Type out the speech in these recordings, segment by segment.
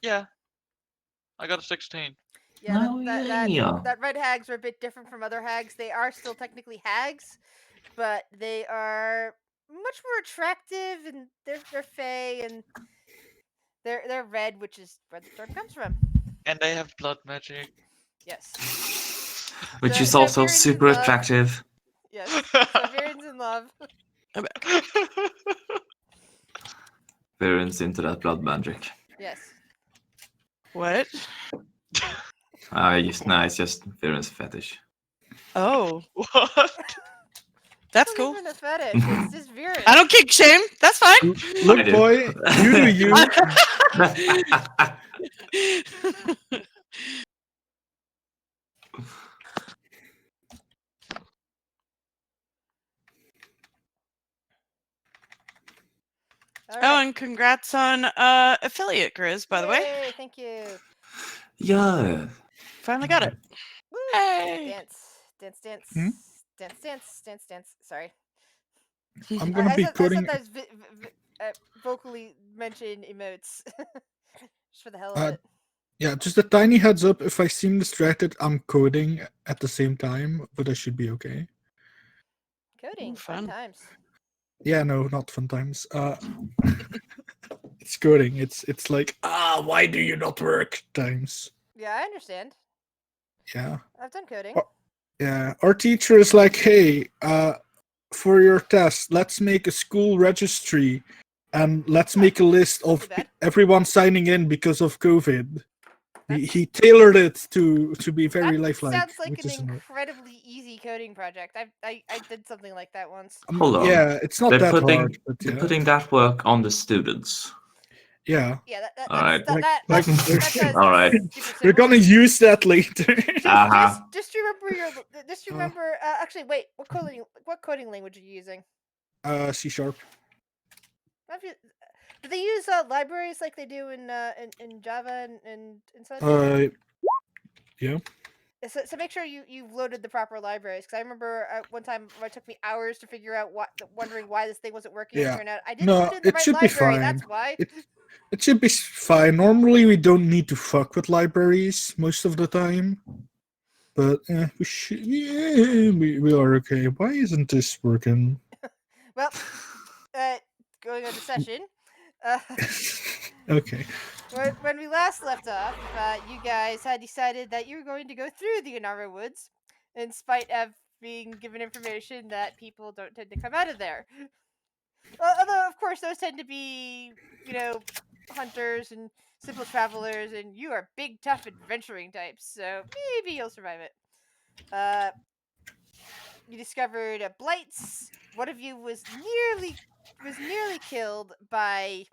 Yeah. I got a 16. Yeah, Oh, yeah. that red hags are a bit different from other hags. They are still technically hags, but they are much more attractive, and they're fey, and they're red, which is where the term comes from. And they have blood magic. Yes. Which is So also Viren's in super love. attractive. Yes. So Viren's in love. I'm back. Parents into that blood magic. Yes. What? It's just Viren's fetish. Oh, What? that's It's not cool. even a fetish. It's just Viren. I don't kink shame. That's fine. Look, I do. boy, you do you. All Oh, right. and congrats on affiliate, Grizz, by the way. Yay, thank you. Yeah. Finally got it. Woo. Hey. Dance. Hmm? Dance. Sorry. I'm gonna be I coding. sometimes vocally mention emotes just for the hell of it. Yeah, just a tiny heads up. If I seem distracted, I'm coding at the same time, but I should be okay. Coding, fun. fun times. Yeah, no, not fun times. It's coding. It's like why do you not work times? Yeah, I understand. Yeah. I've done coding. Yeah, our teacher is like, hey, for your test, let's make a school registry, and let's make a list of Too bad. everyone signing in because of COVID. He tailored it to be very That lifelike. sounds like which an is incredibly easy coding project. I did something like that once. Hold on. Yeah, it's not that hard. But They're yeah. putting that work on the students. Yeah. Yeah, All right. All right. We're gonna use that later. Just remember Just remember. Actually, wait. What coding language are you using? C#. Do they use libraries like they do in Java and such? Yeah. So make sure you've loaded the proper libraries, because I remember one time it took me hours to figure out wondering why this thing wasn't working. Yeah. It turned out I didn't No, put in the it right should be library. fine. That's why. It should be fine. Normally, we don't need to fuck with libraries most of the time. But we are okay. Why isn't this working? Well, going on to session. Okay. When we last left off, you guys had decided that you were going to go through the Inara Woods, in spite of being given information that people don't tend to come out of there. Although, of course, those tend to be, hunters and simple travelers, and you are big, tough, adventuring types, so maybe you'll survive it. You discovered blights. One of you was nearly killed by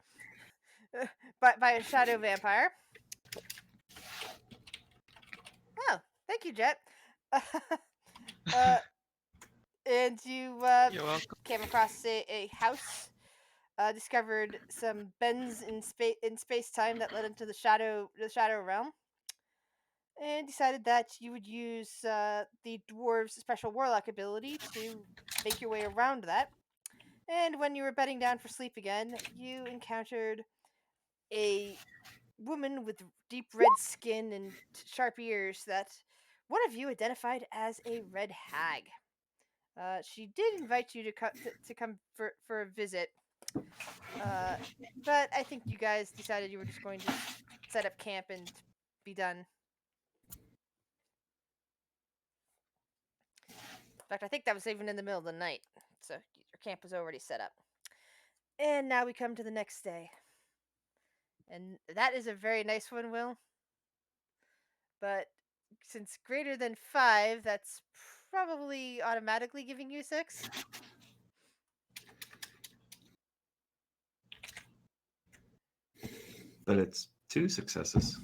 a shadow vampire. Oh, thank you, Jet. And you You're welcome. came across a house. Discovered some bends in space time that led into the shadow realm, and decided that you would use the dwarves' special warlock ability to make your way around that. And when you were bedding down for sleep again, you encountered a woman with deep red skin and sharp ears that one of you identified as a red hag. She did invite you to come for a visit, but I think you guys decided you were just going to set up camp and be done. In fact, I think that was even in the middle of the night, so your camp was already set up. And now we come to the next day. And that is a very nice one, Will. But since greater than 5, that's probably automatically giving you 6. But it's 2 successes.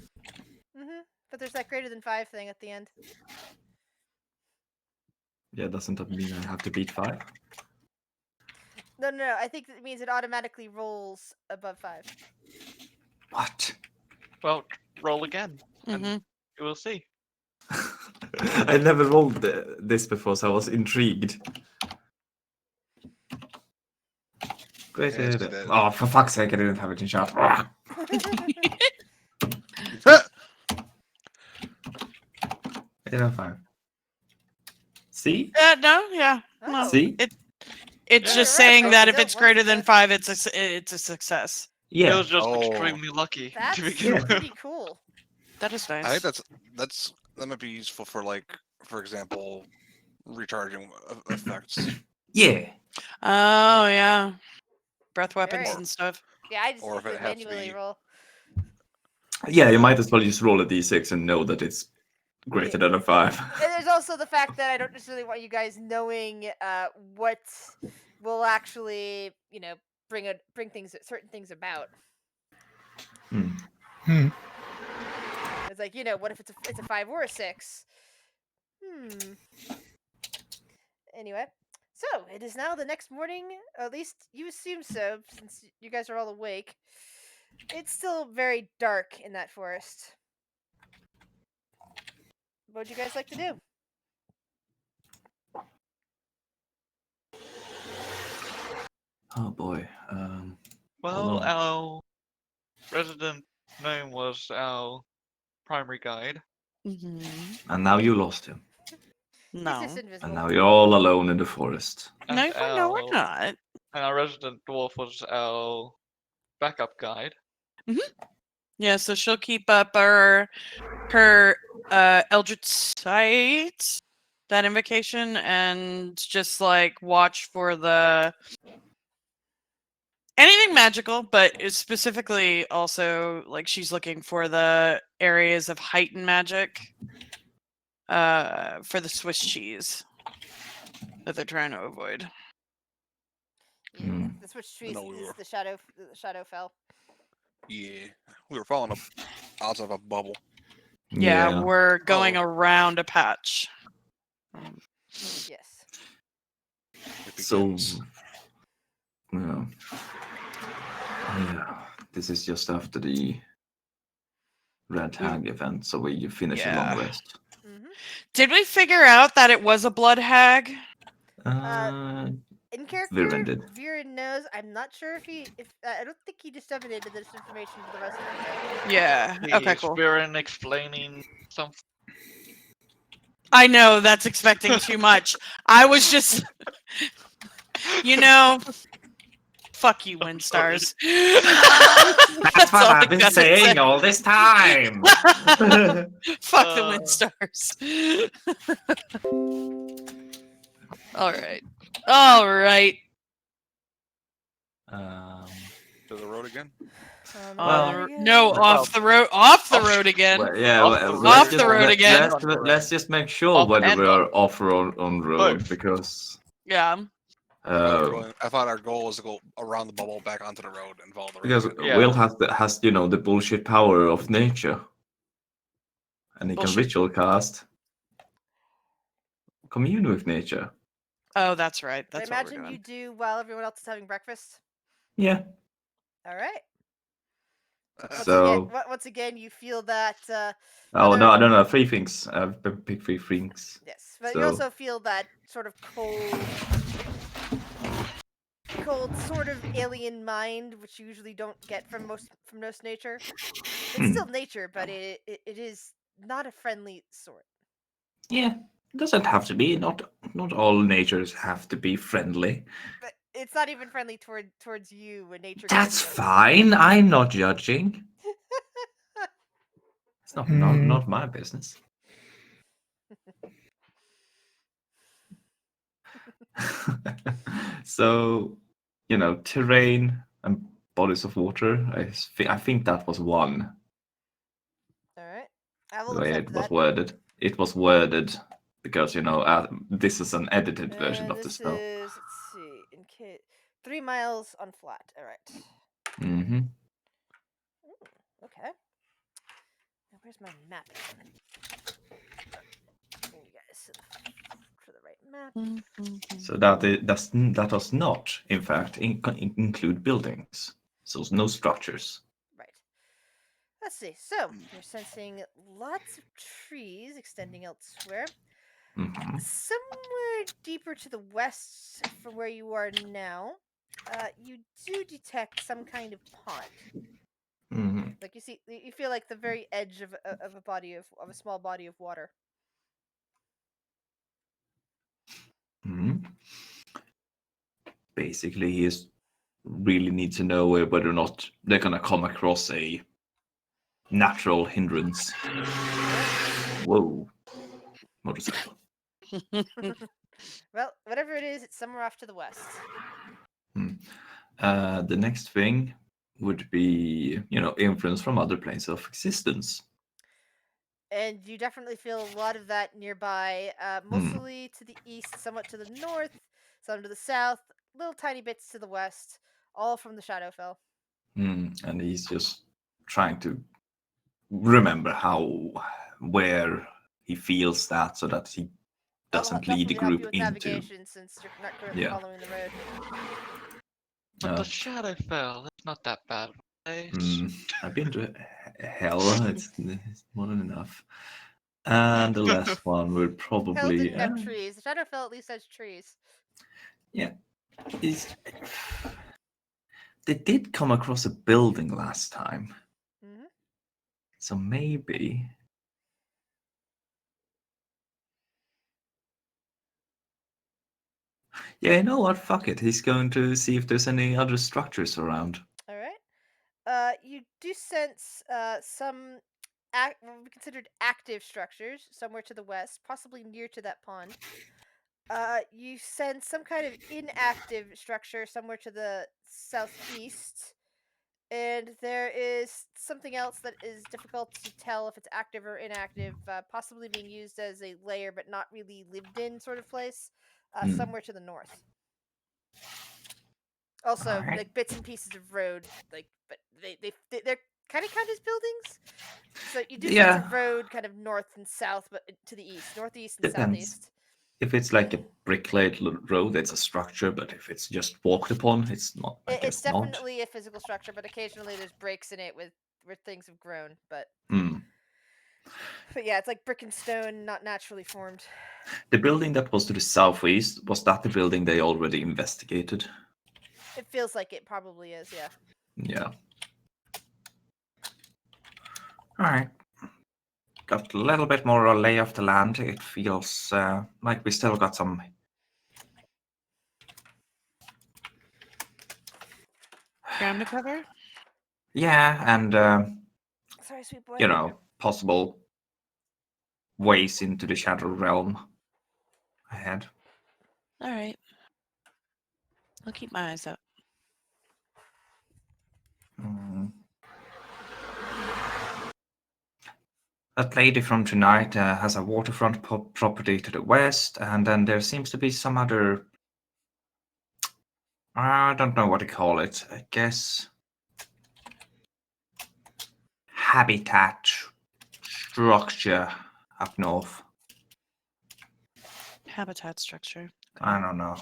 But there's that greater than 5 thing at the end. Yeah, doesn't that mean I have to beat 5? No. I think it means it automatically rolls above 5. What? Well, roll again, and Mm-hmm. you will see. I never rolled this before, so I was intrigued. Great. Yeah, it's 'cause that- Oh, for fuck's sake, I didn't have it in chat. 8 out of 5. See? No, yeah. Oh. No. See? It's Yeah, just you're right, saying but that if still, it's one greater than success. 5, it's a success. It Yeah. was just Oh. extremely lucky to That's begin Yeah. with. pretty cool. That is nice. I think that might be useful for like, for example, recharging effects. Yeah. Oh yeah, breath weapons Very. and stuff. Yeah, I just Or if usually it has to manually be- roll. Yeah, you might as well just roll a d6 and know that it's greater than a 5. And there's also the fact that I don't necessarily want you guys knowing what will actually, bring certain things about. Hmm. It's like, what if it's a 5 or a 6? Anyway, so it is now the next morning. Or at least you assume so, since you guys are all awake. It's still very dark in that forest. What would you guys like to do? Oh boy. Well, on. our resident gnome was our primary guide. Mhm. And now you lost him. He's No. just And invisible. now you're all alone in the forest. And No, we're not. And our resident dwarf was our backup guide. Yeah, so she'll keep up her Eldritch Sight, that invocation, and just like watch for the anything magical, but it's specifically also like she's looking for the areas of heightened magic for the Swiss cheese that they're trying to avoid. Yeah, Hmm. that's what trees No, we is were- the shadow fell. Yeah, we were falling out of a bubble. Yeah, we're going Oh. around a patch. Yes. It So, begins. yeah. Yeah. This is just after the Red Hag event, so we finish a long Yeah. rest. Mm-hmm. Did we figure out that it was a blood hag? In character, Viren did. Viren knows. I'm not sure if I don't think he disseminated this information to the rest of you. Yeah. Okay, cool. Spirit explaining something. I know that's expecting too much. I was just, fuck you, I'm Wind sorry. Stars. That's what all I I've been gotta saying say. all this time. Fuck the Wind Stars. All right. To the road again. Well, No, Well, off the road. Off the off- road again. Well, yeah, Off well, the let's road. just- Off the road let- again. Let's just make sure Off whether and we are off or on road Both. because Yeah. I thought our goal was to go around the bubble back onto the road and follow the road. because again. Yeah. Will has the bullshit power of nature, and he can Bullshit. ritual cast, commune with nature. Oh, that's right. I That's what we're imagine doing. you do while everyone else is having breakfast. Yeah. All right. So- Once again, you feel that. Oh no, Other- I don't know. 3 things. I've picked 3 things. Yes, but you So- also feel that sort of cold sort of alien mind, which you usually don't get from most nature. It's still nature, but it is not a friendly sort. Yeah, it doesn't have to be. Not all natures have to be friendly. But it's not even friendly towards you when nature. That's comes. fine. I'm not judging. It's not Hmm. not my business. So, terrain and bodies of water. I think that was 1. All right, I The will way accept it was that. worded. It was worded because this is an edited version of the This spell. is, let's see, in case 3 miles on flat. All right. Mm-hmm. Okay. Now where's my map? Bring you guys to the right map. So that does not, in fact, include buildings. So no structures. Right. Let's see. So you're sensing lots of trees extending elsewhere. Mhm. Somewhere deeper to the west from where you are now, you do detect some kind of pond. Mhm. Like you feel like the very edge of a body of a small body of water. Mhm. Basically, he really needs to know whether or not they're gonna come across a natural hindrance. Whoa, motorcycle. Well, whatever it is, it's somewhere off to the west. The next thing would be, influence from other planes of existence. And you definitely feel a lot of that nearby, mostly to the east, somewhat to the north, some to the south, little tiny bits to the west, all from the Shadowfell. And he's just trying to remember where he feels that, so that he That'll doesn't lead the definitely help you group with into. navigation since you're not currently Yeah. following the road. But the Shadowfell, that's not that bad of a place. I've been to hell. It's more than enough. And the last one would Hell probably didn't have trees. The Shadowfell at least has trees. is they did come across a building last time, Hmm. so maybe. Yeah, you know what? Fuck it. He's going to see if there's any other structures around. All right. You do sense some what would be considered active structures somewhere to the west, possibly near to that pond. You sense some kind of inactive structure somewhere to the southeast, and there is something else that is difficult to tell if it's active or inactive, possibly being used as a lair but not really lived in sort of place, somewhere to the north. Also, Alright. like bits and pieces of road, like, but they're kind of count as buildings. So you do sense Yeah, a road kind of north and south, but to the east, northeast and depends. southeast. If it's like a brick-laid road, it's a structure. But if it's just walked upon, it's not. I It's guess not. definitely a physical structure, but occasionally there's breaks in it where things have grown. Hmm. But yeah, it's like brick and stone, not naturally formed. The building that was to the southeast, was that the building they already investigated? It feels like it probably is, yeah. Yeah. Alright. Got a little bit more a lay of the land. It feels like we still got some. Ground to cover? Yeah, and Sorry, sweet boy. possible ways into the shadow realm ahead. All right. I'll keep my eyes out. That lady from tonight has a waterfront property to the west, and then there seems to be some other. I don't know what to call it. I guess habitat structure up north. Habitat structure. I don't know.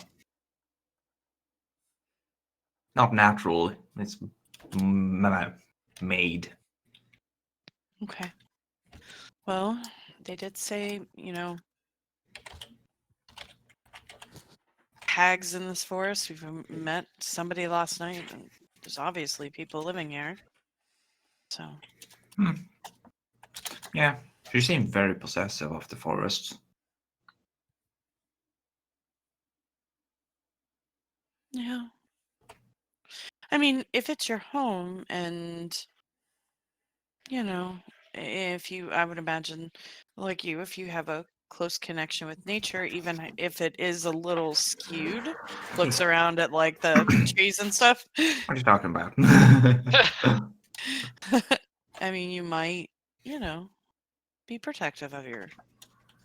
Not natural. It's made. Okay. Well, they did say, hags in this forest. We've met somebody last night, and there's obviously people living here. So. Yeah, she seemed very possessive of the forest. Yeah. I mean, if it's your home and, I would imagine, like you, if you have a close connection with nature, even if it is a little skewed, looks around at like the trees and stuff. What are you talking about? I mean, you might, be protective of your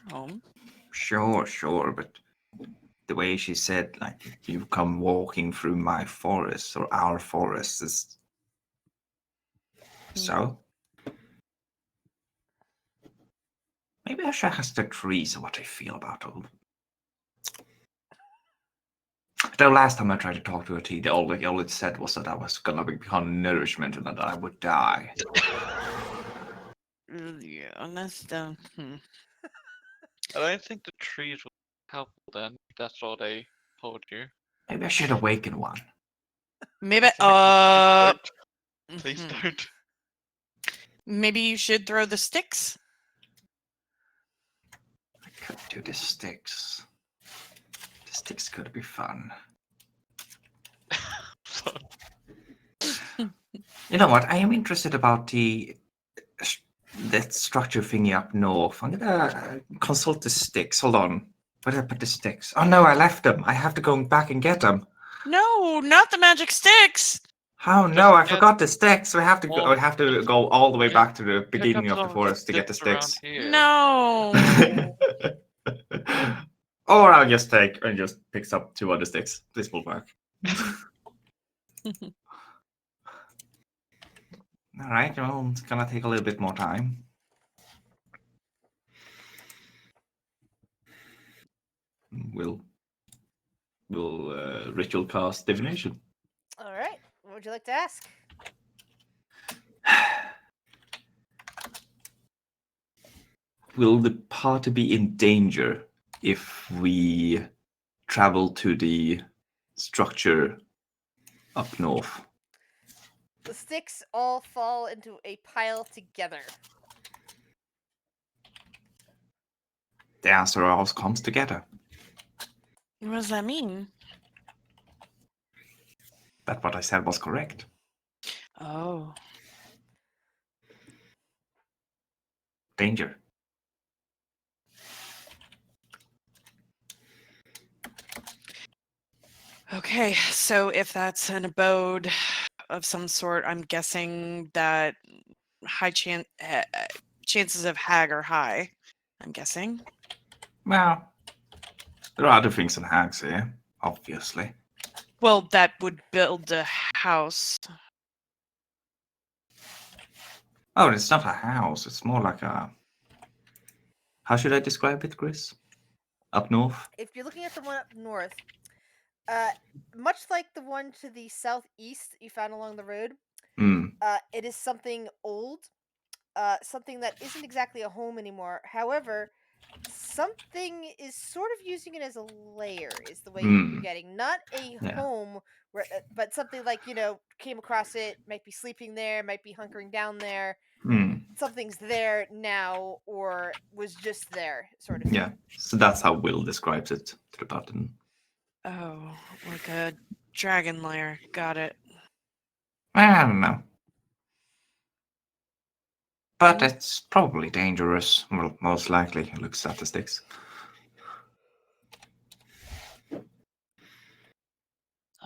home. Sure, but the way she said, like, you come walking through my forest or our forest is. So? Maybe I should ask the trees what they feel about them. Though last time I tried to talk to a tree, all it said was that I was gonna become nourishment and that I would die. Yeah, and that's the. I don't think the trees will help then. If that's all they told you. Maybe I should awaken one. Maybe. Please don't. Please Mhm. don't. Maybe you should throw the sticks. I could do the sticks. The sticks could be fun. You know what? I am interested about that structure thingy up north. I'm gonna consult the sticks. Hold on. Where did I put the sticks? Oh no, I left them. I have to go back and get them. No, not the magic sticks. Oh Just no, I get- forgot the sticks. We have to go. Well, We have to go all the way pick- back to the Pick beginning up of the some forest to get the around sticks. here. No. Or I'll just take and just picks up 2 other sticks. This will work. All right. Well, it's gonna take a little bit more time. We'll ritual cast divination. All right. What would you like to ask? Will the party be in danger if we travel to the structure up north? The sticks all fall into a pile together. The answer always comes together. What does that mean? That what I said was correct. Oh. Danger. Okay, so if that's an abode of some sort, I'm guessing that chances of hag are high. I'm guessing. Well, there are other things than hags here, obviously. Well, that would build a house. Oh, it's not a house. It's more like a. How should I describe it, Chris? Up north? If you're looking at the one up north, much like the one to the southeast that you found along the road, Hmm. it is something old, something that isn't exactly a home anymore. However, something is sort of using it as a lair, is the way you're getting. Not a Yeah. home, where, but something like, came across it, might be sleeping there, might be hunkering down there. Hmm. Something's there now, or was just there, sort of thing. Yeah. So that's how Will describes it to the button. Oh, like a dragon lair. Got it. I don't know. But Mm. it's probably dangerous. Well, most likely. Look statistics. All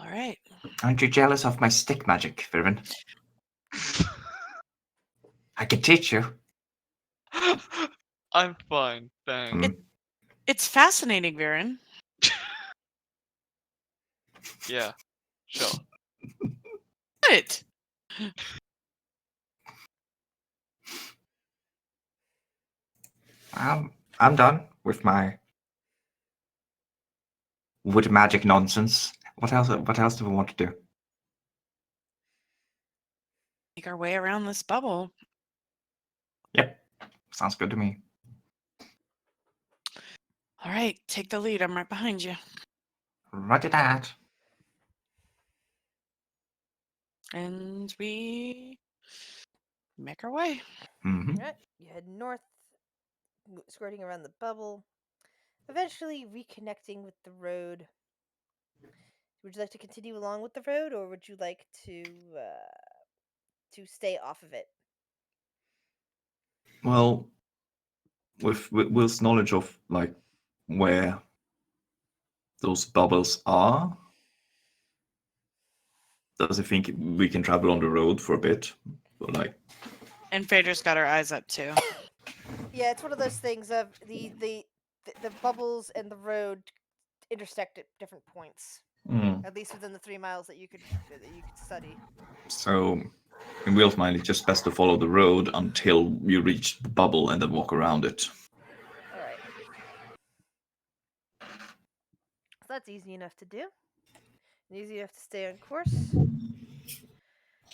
right. Aren't you jealous of my stick magic, Viren? I can teach you. I'm fine, thanks. Hmm. It's fascinating, Viren. Yeah, sure. What? I'm done with my wood magic nonsense. What else? What else do we want to do? Make our way around this bubble. Yep, sounds good to me. All right, take the lead. I'm right behind you. Roger that. And we make our way. Mm-hmm. Alright, you head north, skirting around the bubble, eventually reconnecting with the road. Would you like to continue along with the road, or would you like to stay off of it? Well, with Will's knowledge of like where those bubbles are, does he think we can travel on the road for a bit? Or like, And Phaedra's got her eyes up too. Yeah, it's one of those things of the bubbles and the road intersect at different points, at least within the 3 miles that you could study. so in Will's mind, it's just best to follow the road until you reach the bubble and then walk around it. All right. So that's easy enough to do. And easy enough to stay on course.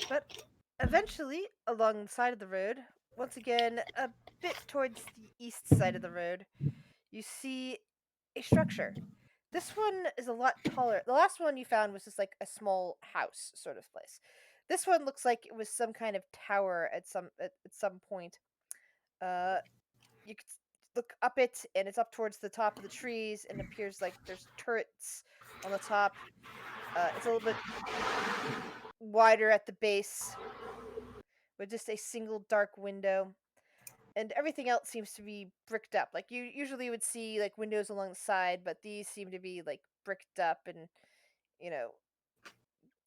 But eventually, along the side of the road, once again, a bit towards the east side of the road, you see a structure. This one is a lot taller. The last one you found was just like a small house sort of place. This one looks like it was some kind of tower at some point. You could look up it, and it's up towards the top of the trees, and it appears like there's turrets on the top. It's a little bit wider at the base, with just a single dark window, and everything else seems to be bricked up. Like you usually would see like windows along the side, but these seem to be like bricked up and you know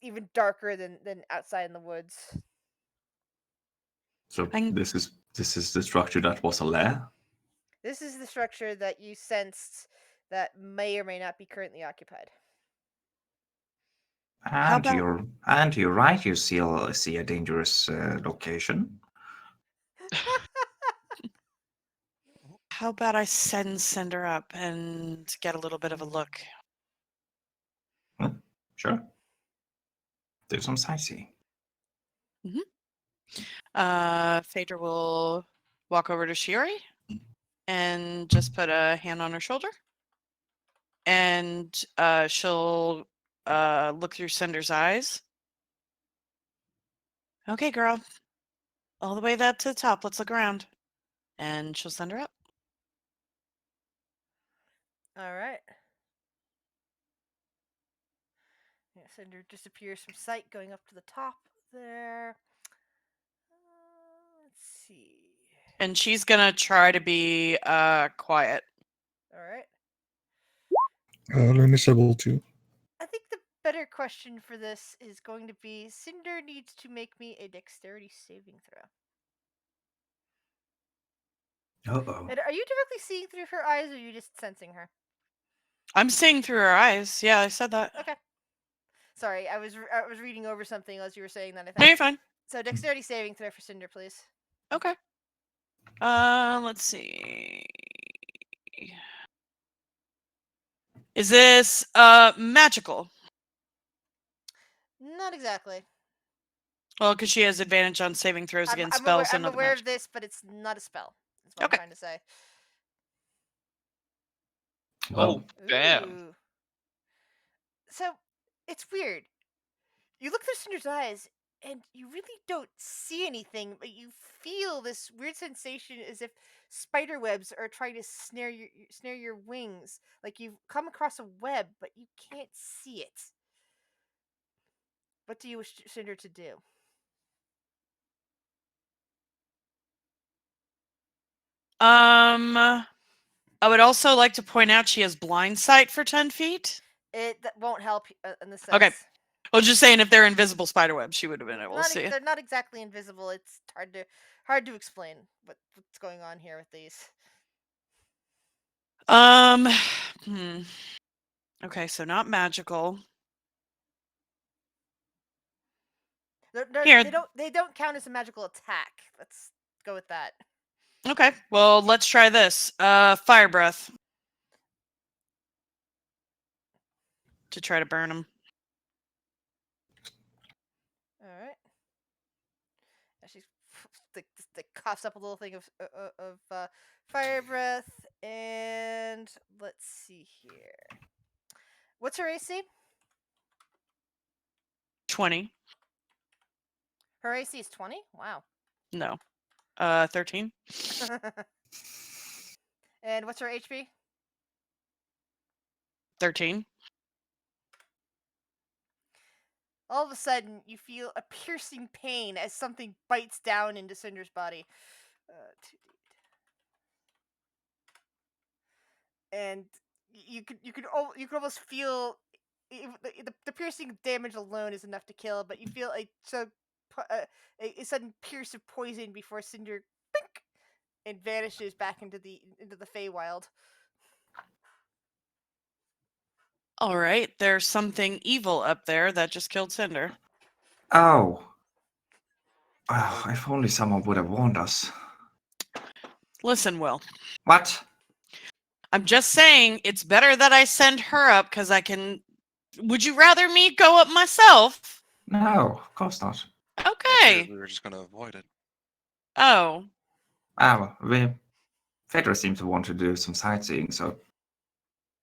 even darker than outside in the woods. So I'm- this is the structure that was a lair. This is the structure that you sensed that may or may not be currently occupied. And about- you're right. You see a dangerous location. How about I send Cinder up and get a little bit of a look? Sure. Do some sightseeing. Phaedra will walk over to Shiori and just put a hand on her shoulder. And she'll look through Cinder's eyes. Okay, girl. All the way up to the top. Let's look around. And she'll send her up. All right. Yeah, Cinder disappears from sight, going up to the top there. Let's see. And she's going to try to be quiet. All right. Let me double too. I think the better question for this is going to be Cinder needs to make me a dexterity saving throw. Uh-oh. And are you directly seeing through her eyes, or are you just sensing her? I'm seeing through her eyes. Yeah, I said that. Okay. Sorry, I was reading over something as you were saying that. I No, thought. you're fine. So dexterity saving throw for Cinder, please. Okay. Let's see. Is this magical? Not exactly. Well, because she has advantage on saving throws against I'm aware, spells and I'm other aware magic. of this, but it's not a spell. That's what Okay. I'm trying to say. Well, Oh, damn. Ooh. So it's weird. You look through Cinder's eyes, and you really don't see anything, but you feel this weird sensation as if spider webs are trying to snare your wings. Like you've come across a web, but you can't see it. What do you wish Cinder to do? I would also like to point out she has blind sight for 10 feet. That won't help in this sense. Okay. Well, just saying, if they're invisible spiderwebs, she would have been able to see it. They're not exactly invisible. It's hard to explain what's going on here with these. Okay, so not magical. They don't count as a magical attack. Let's go with that. Okay, well, let's try this. Fire breath. To try to burn them. All right. She coughs up a little thing of fire breath, and let's see here. What's her AC? 20. Her AC is 20. Wow. No. 13. And what's her HP? 13. All of a sudden, you feel a piercing pain as something bites down into Cinder's body. 2d. And you could almost feel the piercing damage alone is enough to kill, but you feel a sudden pierce of poison before Cinder bink, and vanishes back into the Feywild. All right, there's something evil up there that just killed Cinder. Oh. Oh, if only someone would have warned us. Listen, Will. What? I'm just saying it's better that I send her up because I can. Would you rather me go up myself? No, of course not. Okay. We were just gonna avoid it. Oh. Phaedra seems to want to do some sightseeing, so.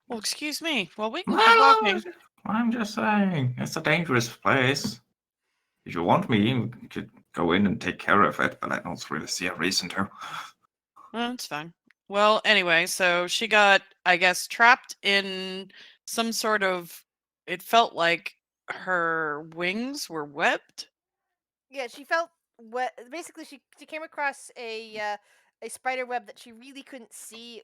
Well, excuse me. Well, we can keep walking. I'm just saying, it's a dangerous place. If you want me, you could go in and take care of it, but I don't really see a reason to. Well, that's fine. Well, anyway, so she got, I guess, trapped in some sort of. It felt like her wings were webbed. Yeah, she felt basically she came across a spider web that she really couldn't see.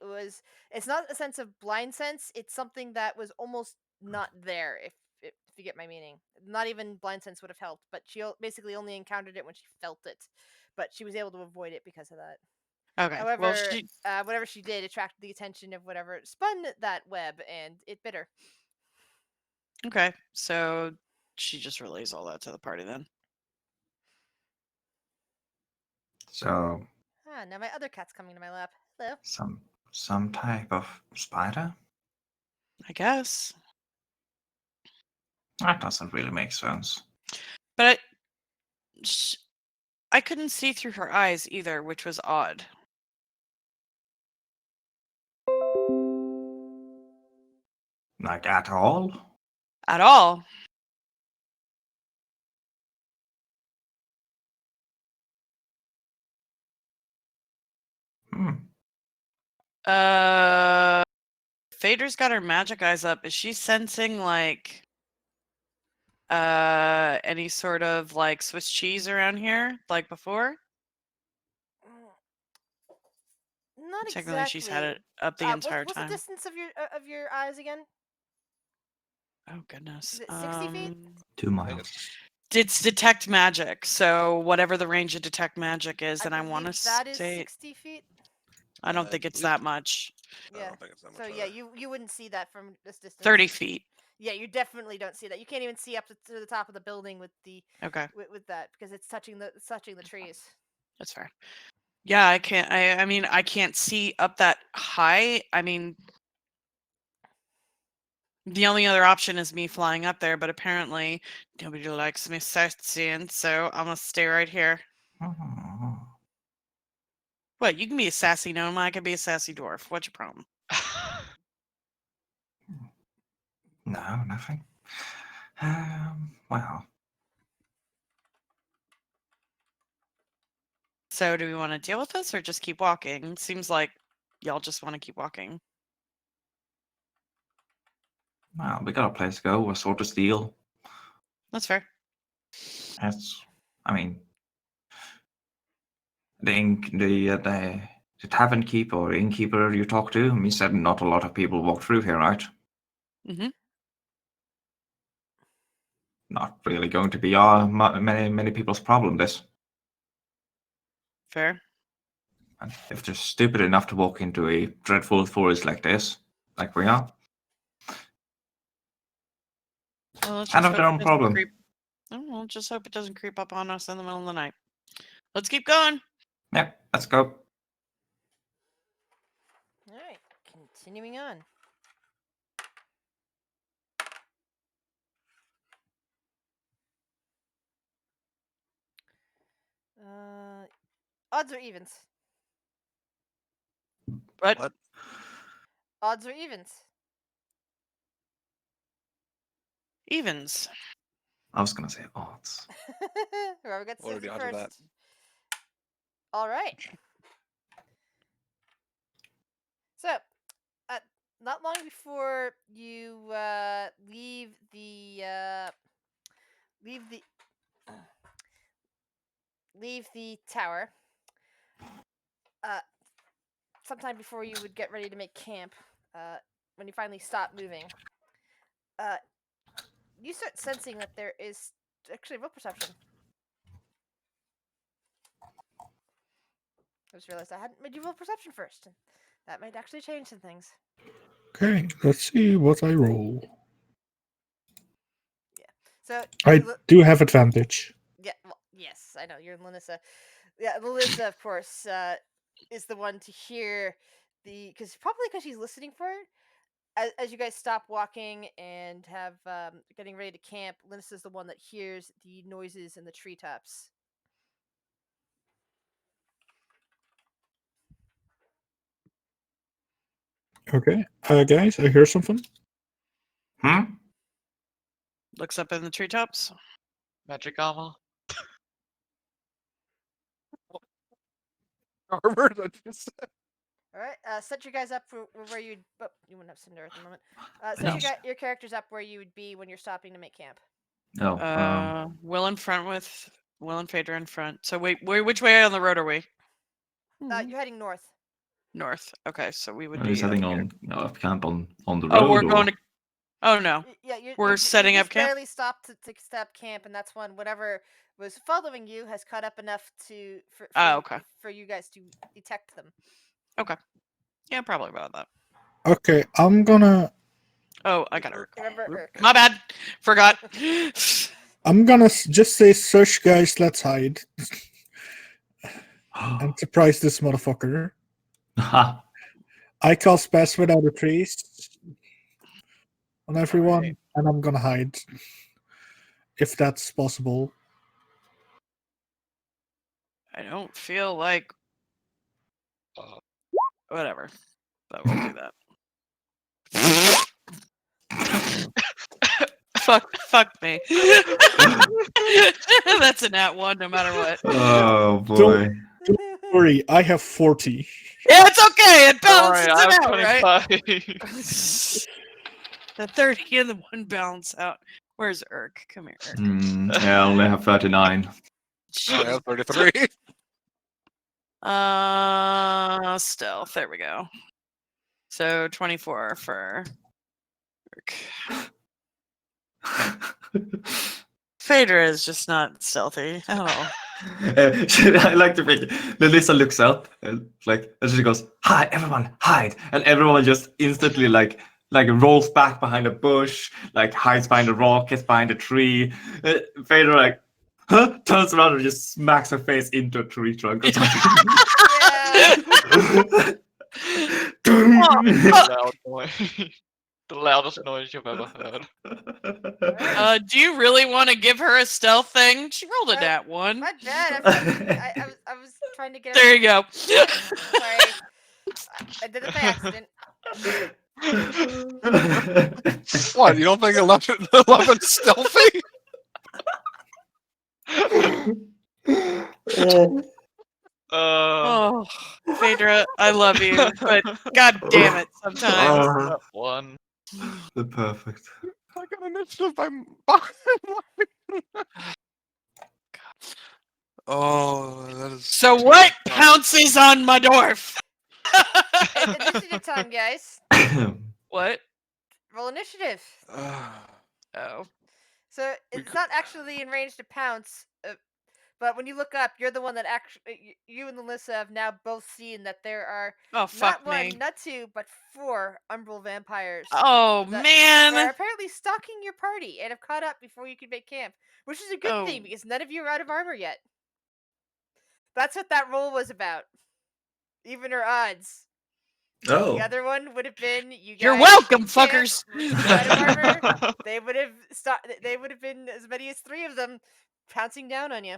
It's not a sense of blind sense, it's something that was almost not there, if you get my meaning. Not even blind sense would have helped, but she basically only encountered it when she felt it, but she was able to avoid it because of that. Okay. However, Well, she. whatever she did attracted the attention of whatever spun that web, and it bit her. Okay. So she just relays all that to the party then. So, Ah, now my other cat's coming to my lap. Hello. some type of spider? I guess. That doesn't really make sense. But I couldn't see through her eyes either, which was odd. Like, at all? At all. Hmm. Phaedra's got her magic eyes up. Is she sensing like any sort of like Swiss cheese around here like before? Not Technically she's had it exactly. up the entire What's the time. distance of your eyes again? Oh goodness. Is it 60 feet? 2 I think miles. It's detect magic. So whatever the range of detect magic is, and I want to believe that is say 60 feet. I don't I think it's believe- that much. I Yeah. don't think it's that much. So yeah, either. you wouldn't see that from this distance. 30 feet. Yeah, you definitely don't see that. You can't even see up to the top of the building with the Okay, with that because it's touching the trees. that's fair. Yeah, I can't. I mean, I can't see up that high. I mean, the only other option is me flying up there, but apparently nobody likes me sightseeing, so I'm gonna stay right here. Oh. What? You can be a sassy gnome. I can be a sassy dwarf. What's your problem? No, nothing. Well, So, do we want to deal with this or just keep walking? Seems like y'all just want to keep walking. we got a place to go. We're sort of steal. That's fair. I mean, the tavern keeper or innkeeper you talked to, he said not a lot of people walk through here, right? Mm-hmm. Not really going to be many people's problem, this. Fair. And if they're stupid enough to walk into a dreadful forest like this, like we are, Well, let's kind just of hope their it own doesn't problem. creep. Oh, we'll just hope it doesn't creep up on us in the middle of the night. Let's keep going. Yeah, let's go. All right, continuing on. Odds or evens? What? Odds or evens? Evens. I was gonna say odds. Whoever gets What are says the it odds of that? first. All right. So, not long before you leave the tower, sometime before you would get ready to make camp, when you finally stop moving, you start sensing that there is actually roll perception. I just realized I hadn't made you roll perception first, and that might actually change some things. Okay, let's see what I roll. So I do have advantage. yeah, well, yes, I know you're Lanissa. Yeah, Lanissa, of course, is the one to hear because she's listening for it. As you guys stop walking and have getting ready to camp, Linus is the one that hears the noises in the treetops. Okay, guys, I hear something. Hmm? Looks up in the treetops. Magic armor. armor. That you just said. All right. Set you guys up for where you'd. Oh, you wouldn't have Cinder at the moment. Set No. your characters up where you would be when you're stopping to make camp. No. Will in front with Will and Phaedra in front. So wait, which way on the road are we? You're heading north. North. Okay, so we would Are be you up setting here. up camp on the road? Oh, we're or- going to. Oh no. Yeah, you're, We're you setting up just camp? barely stopped to stop camp, and that's when whatever was following you has caught up enough Okay. for you guys to detect them. Yeah, probably about that. Okay, I'm gonna Oh, I got it. Remember, Oop. Urk. My bad. Forgot. just say, "Search, guys, let's hide," and surprise this motherfucker. Ha. I cast Pass Without a Trace on everyone, Alright. and I'm gonna hide if that's possible. I don't feel like. Uh, Whatever. But we'll do that. fuck me. That's a nat one, no matter what. Oh boy. Sorry, I have 40. Yeah, it's okay. It don't balances worry, I it out, have right? 25. The 30 and the one balance out. Where's Urk? Come here, Urk. Yeah, I only have 39. I have 33. Stealth. There we go. So 24 for Urk. Phaedra is just not stealthy at all. I like to think Melissa looks up and she goes, "Hide, everyone, hide!" And everyone just instantly rolls back behind a bush, hides behind a rock, gets behind a tree. Phaedra huh? Turns around and just smacks her face into a tree trunk. Or something. Yeah. Loud noise. The loudest noise you've ever heard. Do you really want to give her a stealth thing? She rolled a nat one. My bad. I was trying to get. There you go. Sorry, I did it by accident. What? You don't think 11 stealthy? Oh, Phaedra, I love you, but god damn it, sometimes. That one. The perfect. I got initiative by. Oh, that is. So what pounces on my dwarf? It's initiative time, guys. What? Roll initiative. Oh. So it's not actually in range to pounce, but when you look up, you're the one that actually. You and Melissa have now both seen that there are Oh, fuck not one, me. not two, but 4 umbral vampires. Oh, that are man. apparently stalking your party and have caught up before you could make camp, which is a good thing Oh. because none of you are out of armor yet. That's what that roll was about. Even or odds. Oh. The other one would have been you guys. You're welcome, in camp, fuckers. out of armor. They would have been as many as 3 of them pouncing down on you.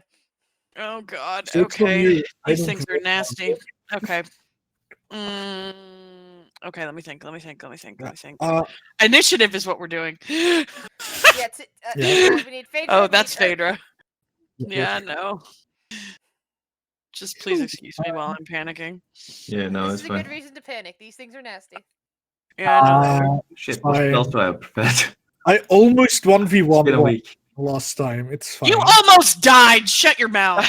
Oh, God. So from Okay. you, I These don't things are know. nasty. Okay. Okay, let me think. Initiative is what we're doing. Yeah, Yeah. we need Phaedra. Oh, we that's need Urk. Phaedra. Yeah, no. Just please excuse me while I'm panicking. Yeah, no, This it's is a fine. good reason to panic. These things are nasty. Yeah, I know. Shit, what fine. else do I have prepared? I almost 1v1 It's been a week. last time. It's fine. You almost died. Shut your mouth.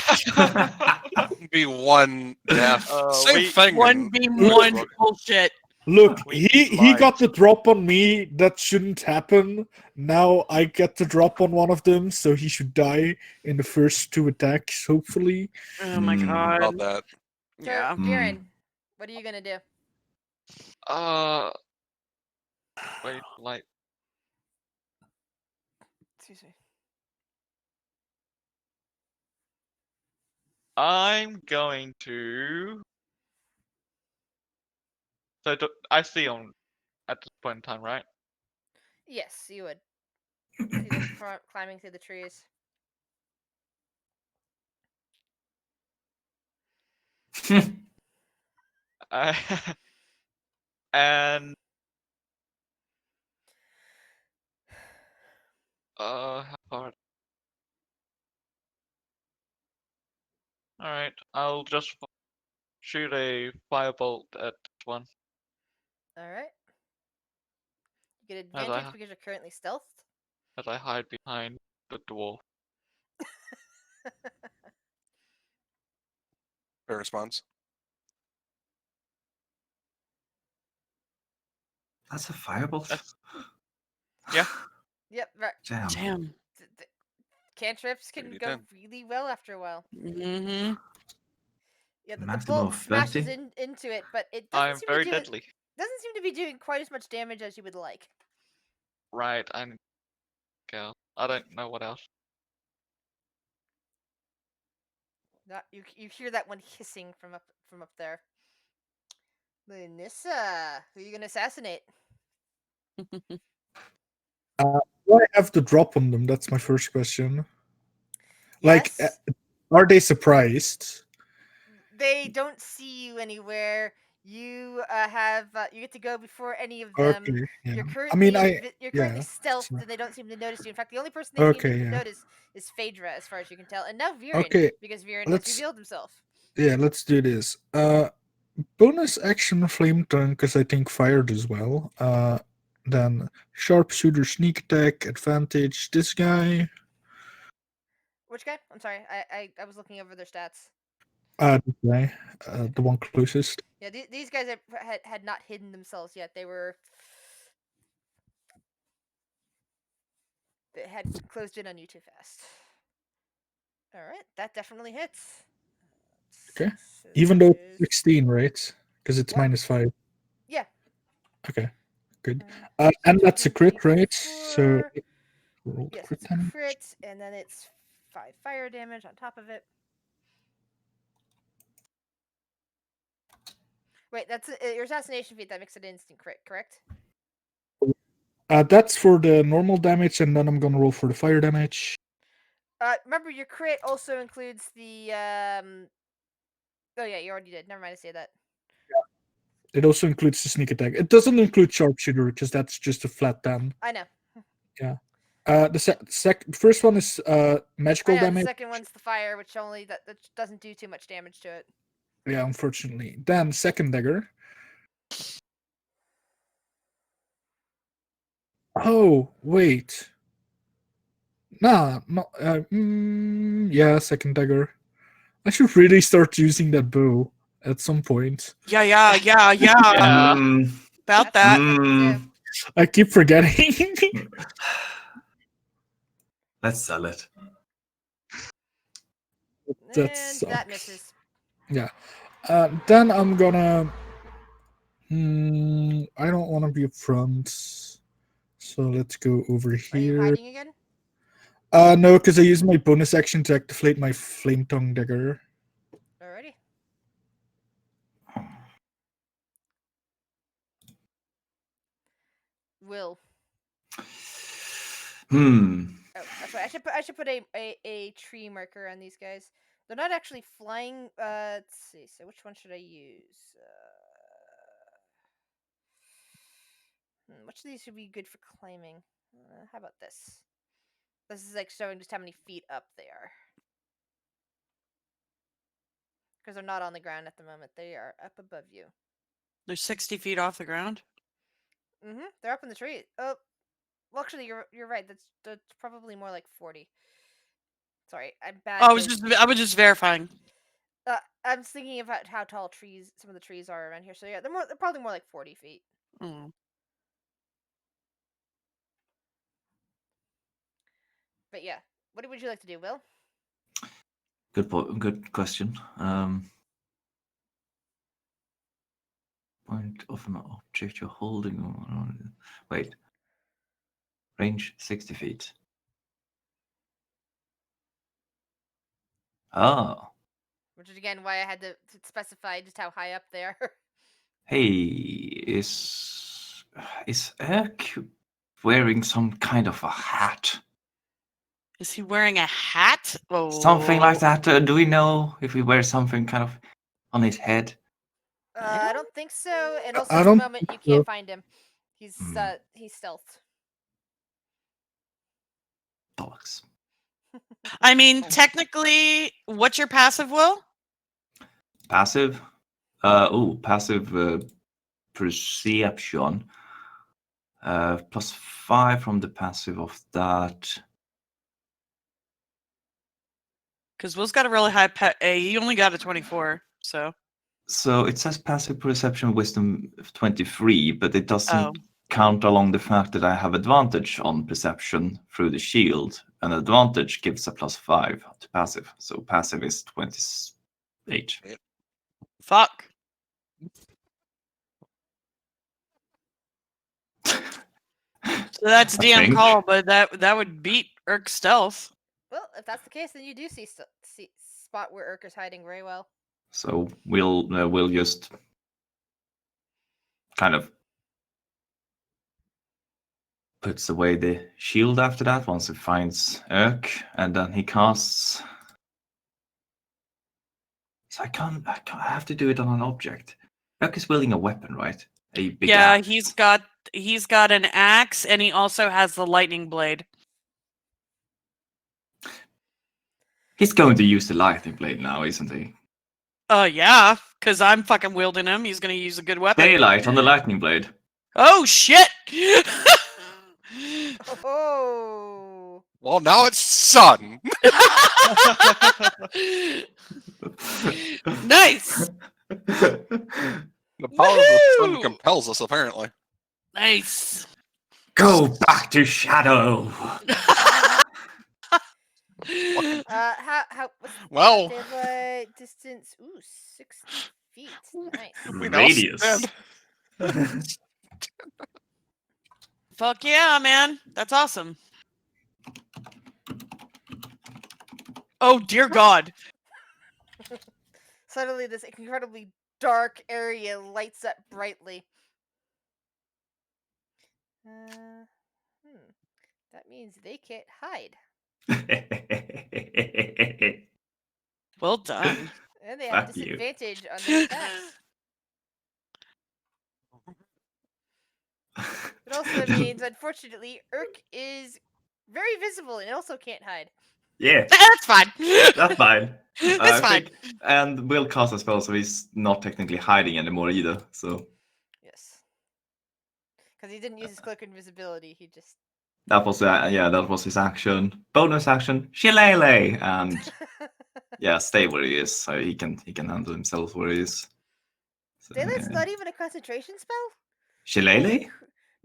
Be one death. Same we- thing. One in- beam one bullshit. Look, We he lied. got the drop on me. That shouldn't happen. Now I get the drop on one of them, so he should die in the first 2 attacks, hopefully. Oh my Hmm. About god. that. So, Yeah. Viren, what are you gonna do? Wait, Excuse me. I'm going to. So I see on at this point in time, right? Yes, you would. See them climbing through the trees. And how far? All right, I'll just shoot a firebolt at one. All right. You get As advantage I because you're currently stealthed. as I hide behind the dwarf. Fair response. That's a firebolt. That's- yeah. Yep. Right. Damn. Damn. Cantrips can 3d10. go really well after a while. Mm-hmm. Yeah, the Maximum bolt of smashes 20? into it, but it doesn't I'm seem very to do deadly. doesn't seem to be doing quite as much damage as you would like. Right, I need to go. I don't know what else. Not you hear that one hissing from up there. Nissa, who are you gonna assassinate? Do I have to drop on them? That's my first question. Like, Yes, are they surprised? they don't see you anywhere. You you get to go before any of them. Okay, yeah. You're I currently mean, you're currently yeah. stealthed, so- and they don't seem to notice you. In fact, the only person they seem Okay, to yeah. notice is Phaedra, as far as you can tell, and now Viren, Okay, because Viren has let's- revealed himself. Yeah, let's do this. Bonus action flame tongue because I think fired as well. Then sharpshooter sneak attack advantage. This guy. Which guy? I'm sorry, I was looking over their stats. This guy. The one closest. Yeah, these guys had not hidden themselves yet. They had closed in on you too fast. All right, that definitely hits. Okay. So Even that though is- 16, right? Because it's What? -5. Yeah. Okay, good. So And that's a crit, 2d4. right? So rolled Yes, crit it's a damage. crit, and then it's 5 fire damage on top of it. Wait, that's your assassination feat that makes it an instant crit, correct? That's for the normal damage, and then I'm gonna roll for the fire damage. Remember your crit also includes the Oh yeah, you already did. Never mind, I say that. It also includes the sneak attack. It doesn't include sharpshooter because that's just a flat 10. I know. The first one is magical I know. The damage. second one's the fire, which that doesn't do too much damage to it. Yeah, unfortunately. Then second dagger. Oh wait. Nah, no. Yeah, second dagger. I should really start using that bow at some point. Yeah. Yeah. Mm, About That's that. what we do. I keep forgetting. let's sell it. That And that sucks. misses. Then I'm gonna. I don't want to be up front, so let's go over Are you here. hiding again? No, because I use my bonus action to activate my flame tongue dagger. Alrighty. Will. Hmm. Oh, that's right. I should put a tree marker on these guys. They're not actually flying. Let's see. So which one should I use? Which of these should be good for climbing? How about this? This is like showing just how many feet up they are. Because they're not on the ground at the moment. They are up above you. They're 60 feet off the ground. They're up in the tree. Oh, well, actually, you're right. That's probably more like 40. Sorry, I'm bad. Oh, I was just verifying. I'm thinking about how tall some of the trees are around here. So yeah, they're probably more like 40 feet. Mm. But yeah, what would you like to do, Will? Good question. Point of an object you're holding. Wait. Range 60 feet. Oh. Which is again why I had to specify just how high up they are. Hey, is Erk wearing some kind of a hat? Is he wearing a hat? Oh. Something like that. Do we know if he wears something kind of on his head? I don't think so. And also I at the don't moment you think can't so. find him. He's stealthed. Bollocks. I mean, technically, what's your passive, Will? Passive? Passive perception. +5 from the passive of that. Because Will's got a really high he only got a 24, so. So it says passive perception wisdom of 23, but it doesn't Oh. count along the fact that I have advantage on perception through the shield. An advantage gives a +5 to passive. So passive is 28. Fuck. So that's I DM think. call, but that would beat Urk's stealth. Well, if that's the case, then you do see spot where Urk is hiding very well. So we'll just kind of puts away the shield after that once he finds Urk, and then he casts. So I have to do it on an object. Urk is wielding a weapon, right? A big axe. he's got an axe, and he also has the lightning blade. He's going to use the lightning blade now, isn't he? Yeah, because I'm fucking wielding him. He's gonna use a good weapon. Daylight on the lightning blade. Oh shit! Oh. Well, now it's sun. Nice, The power of the sun Woohoo! compels us, apparently. nice. Go back to shadow. How? What's Well, the daylight distance? Ooh, 60 feet. Nice. we now Radius. stand- Fuck yeah, man. That's awesome. Oh dear God. Suddenly, this incredibly dark area lights up brightly. That means they can't hide, Well done. and they have Fuck you. disadvantage on their attacks. It also means, unfortunately, Urk is very visible and also can't hide. Yeah, That's fine. that's fine. That's I fine. think- and Will cast a spell, so he's not technically hiding anymore either. So Yes. Because he didn't use his cloak invisibility, he just. that was that was his action. Bonus action, shillelagh, and yeah, stay where he is, so he can handle himself where he is. So, Daylight's yeah. not even a concentration spell? Shillelagh?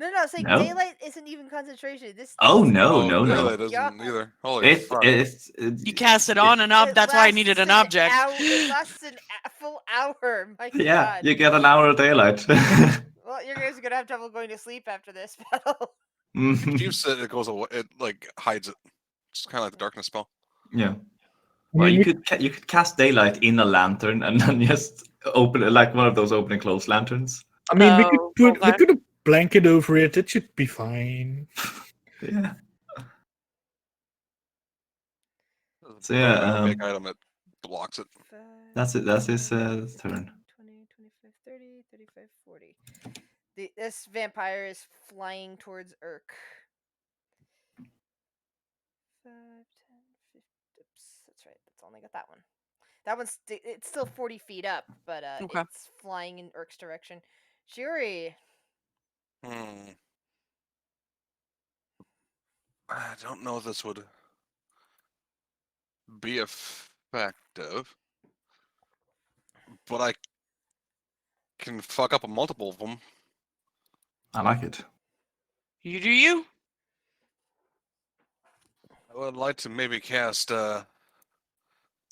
No, it's like No? daylight isn't even concentration. This. Oh this- no, Oh, no, yeah, no! that isn't God. either. Holy fuck. You cast it on and up. That's why I needed an object. It lasts a full hour. My Yeah, God. you get an hour of daylight. Well, you guys are gonna have trouble going to sleep after this battle. Mhm. You said it goes away. It like hides it. It's kind of like the darkness spell. Yeah. I Well, mean, you could cast daylight in a lantern and then just open it like one of those open and close lanterns. we Oh, could okay. put a blanket over it. It should be fine. Yeah. So, But yeah, I have a big item that blocks it. That's it. That's his turn. 20, 25, 30, 35, 40. This vampire is flying towards Urk. 5, 10, 50. Oops, that's right. That's only got that one. That one's it's still 40 feet up, but Okay. it's flying in Urk's direction. Shuri. Hmm. I don't know if this would be effective, but I can fuck up a multiple of them. I like it. You do you? I would like to maybe cast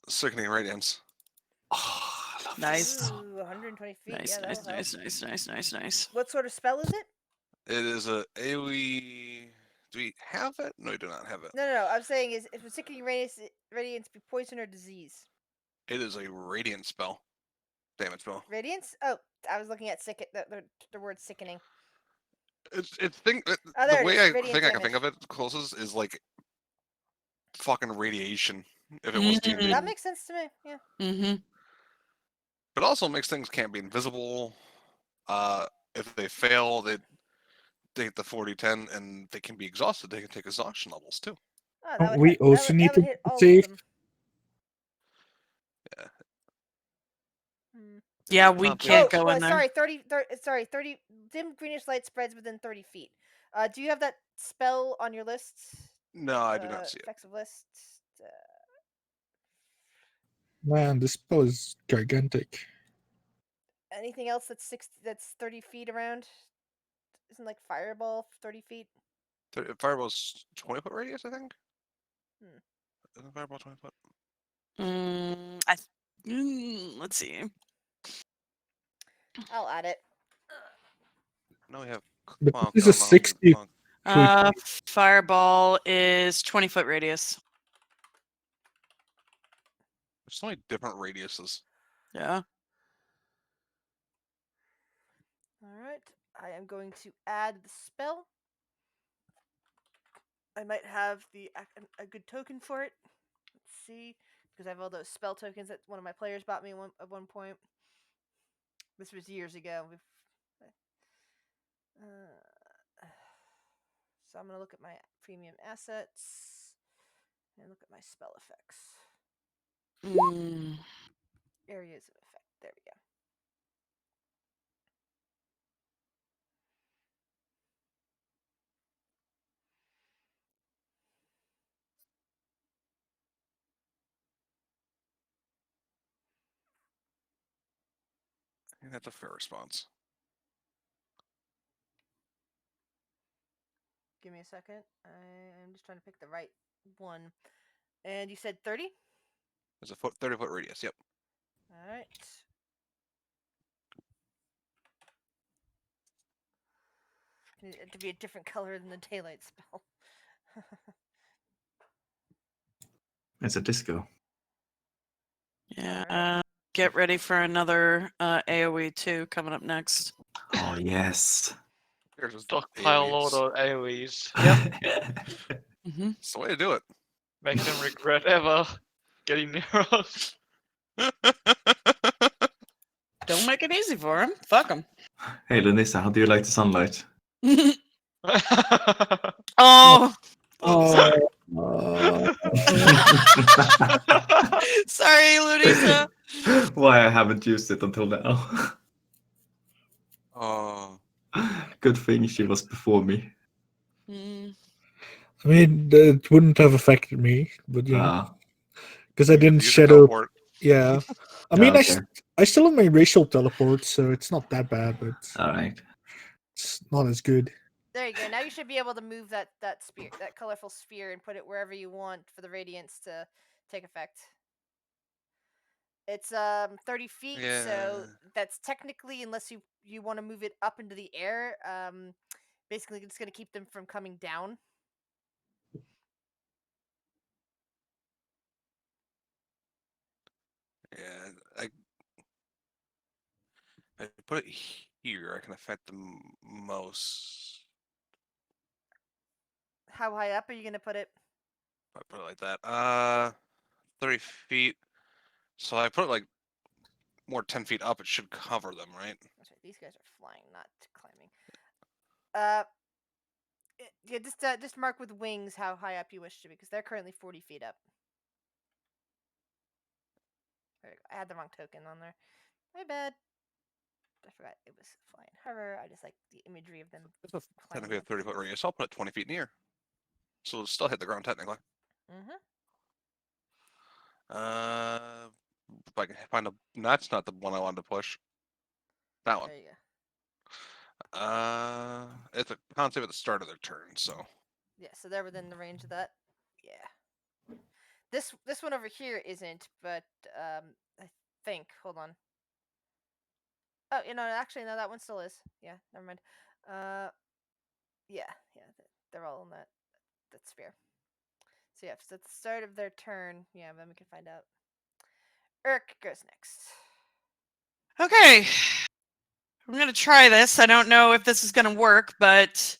Sickening Radiance. Oh, I love Nice. this. Ooh, 120 feet. Nice, Yeah, nice, that'll help. nice. What sort of spell is it? It is a AoE. Do we have it? No, we do not have it. No. I'm saying is if a sickening radiance be poison or disease. It is a radiant spell. Damage spell. Radiance? Oh, I was looking at the word sickening. It's Oh, there the it way is, I radiant think I can think damage. of it closest is like fucking radiation. If it was D&D. That makes sense to me. Yeah. Mm-hmm. But also makes things can't be invisible. If they fail, they take the 40-10 and they can be exhausted. They can take exhaustion levels too. Oh, that would We hit, also need that would to hit all save. of them. Yeah. Hmm. Yeah, we Not can't bad. go in there. Sorry, 30. Dim greenish light spreads within 30 feet. Do you have that spell on your list? No, I do not see it. Effects of list. Man, this spell is gigantic. Anything else that's 30 feet around? Isn't like fireball 30 feet? Fireball's 20-foot radius, I think. Hmm. Isn't fireball 20 foot? Let's see. I'll add it. No, we have. But Clunk. this Oh, is no, 60 Clunk. foot. Fireball is 20-foot radius. There's so many different radiuses. Yeah. All right. I am going to add the spell. I might have a good token for it. Let's see, because I have all those spell tokens that one of my players bought me at one point. This was years ago. So I'm gonna look at my premium assets and look at my spell effects. Areas of effect. There we go. I think that's a fair response. Give me a second. I'm just trying to pick the right one. And you said 30? There's a 30-foot radius. Yep. All right. Need it to be a different color than the daylight spell. It's a disco. Yeah. Alright. Get ready for another AoE 2 coming up next. Oh yes. Here's just Stockpile AoEs. load of AoEs. Mm-hmm. It's the way to do it. Make them regret ever getting near us. Don't make it easy for him. Fuck him. Hey Lanissa, how do you like the sunlight? Oh, Oh, sorry, Lunisa. Why I haven't used it until now. Oh. Good thing she was before me. Mm. I mean, it wouldn't have affected me, but you know, Ah, because I didn't Use a shadow. teleport. Yeah, I mean, okay. I still have my racial teleport, so it's not that bad, but All right. it's not as good. There you go. Now you should be able to move that colorful sphere, and put it wherever you want for the radiance to take effect. It's 30 feet, so Yeah. that's technically, unless you want to move it up into the air, basically it's going to keep them from coming down. Yeah. I put it here. I can affect them most. How high up are you going to put it? If I put it like that. 30 feet. So I put it like more 10 feet up. It should cover them, right? That's right. These guys are flying, not climbing. Yeah, just mark with wings how high up you wish to be, because they're currently 40 feet up. There we go. I had the wrong token on there. My bad. I forgot it was flying hover. I just like the imagery of them. It's a climbing technically a up 30-foot trees. radius. I'll put it 20 feet in the air. So it'll still hit the ground technically. Mm-hmm. If I can find a. That's not the one I wanted to push. That one. There you go. It's a concept at the start of their turn, so. Yeah, so they're within the range of that. Yeah. This one over here isn't, but I think. Hold on. Oh, actually, no, that one still is. Yeah, never mind. Yeah, they're all in that sphere. So yeah, so at the start of their turn, yeah, then we can find out. Urk goes next. Okay. I'm going to try this. I don't know if this is going to work, but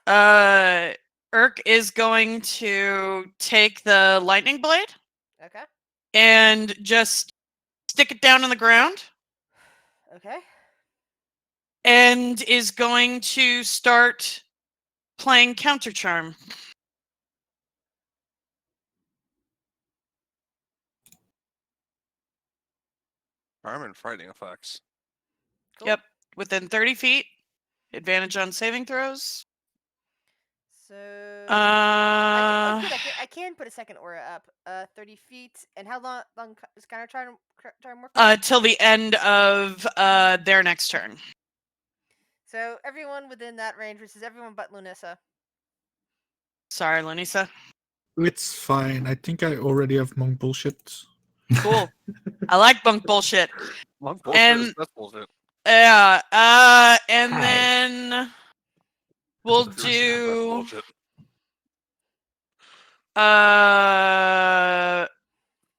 Urk is going to take the lightning blade Okay. and just stick it down on the ground Okay. and is going to start playing counter charm. Charm and frightening effects. Cool. Yep. Within 30 feet. Advantage on saving throws. So Uh, I can put a second aura up. 30 feet. And how long is Connor trying to work? till the end of their next turn. So everyone within that range, which is everyone but Lunissa. Sorry, Lunisa. It's fine. I think I already have monk bullshit. Cool. I like bunk bullshit. Monk bullshit And- is that's bullshit. Yeah. And Hi. then we'll That's That's do bullshit.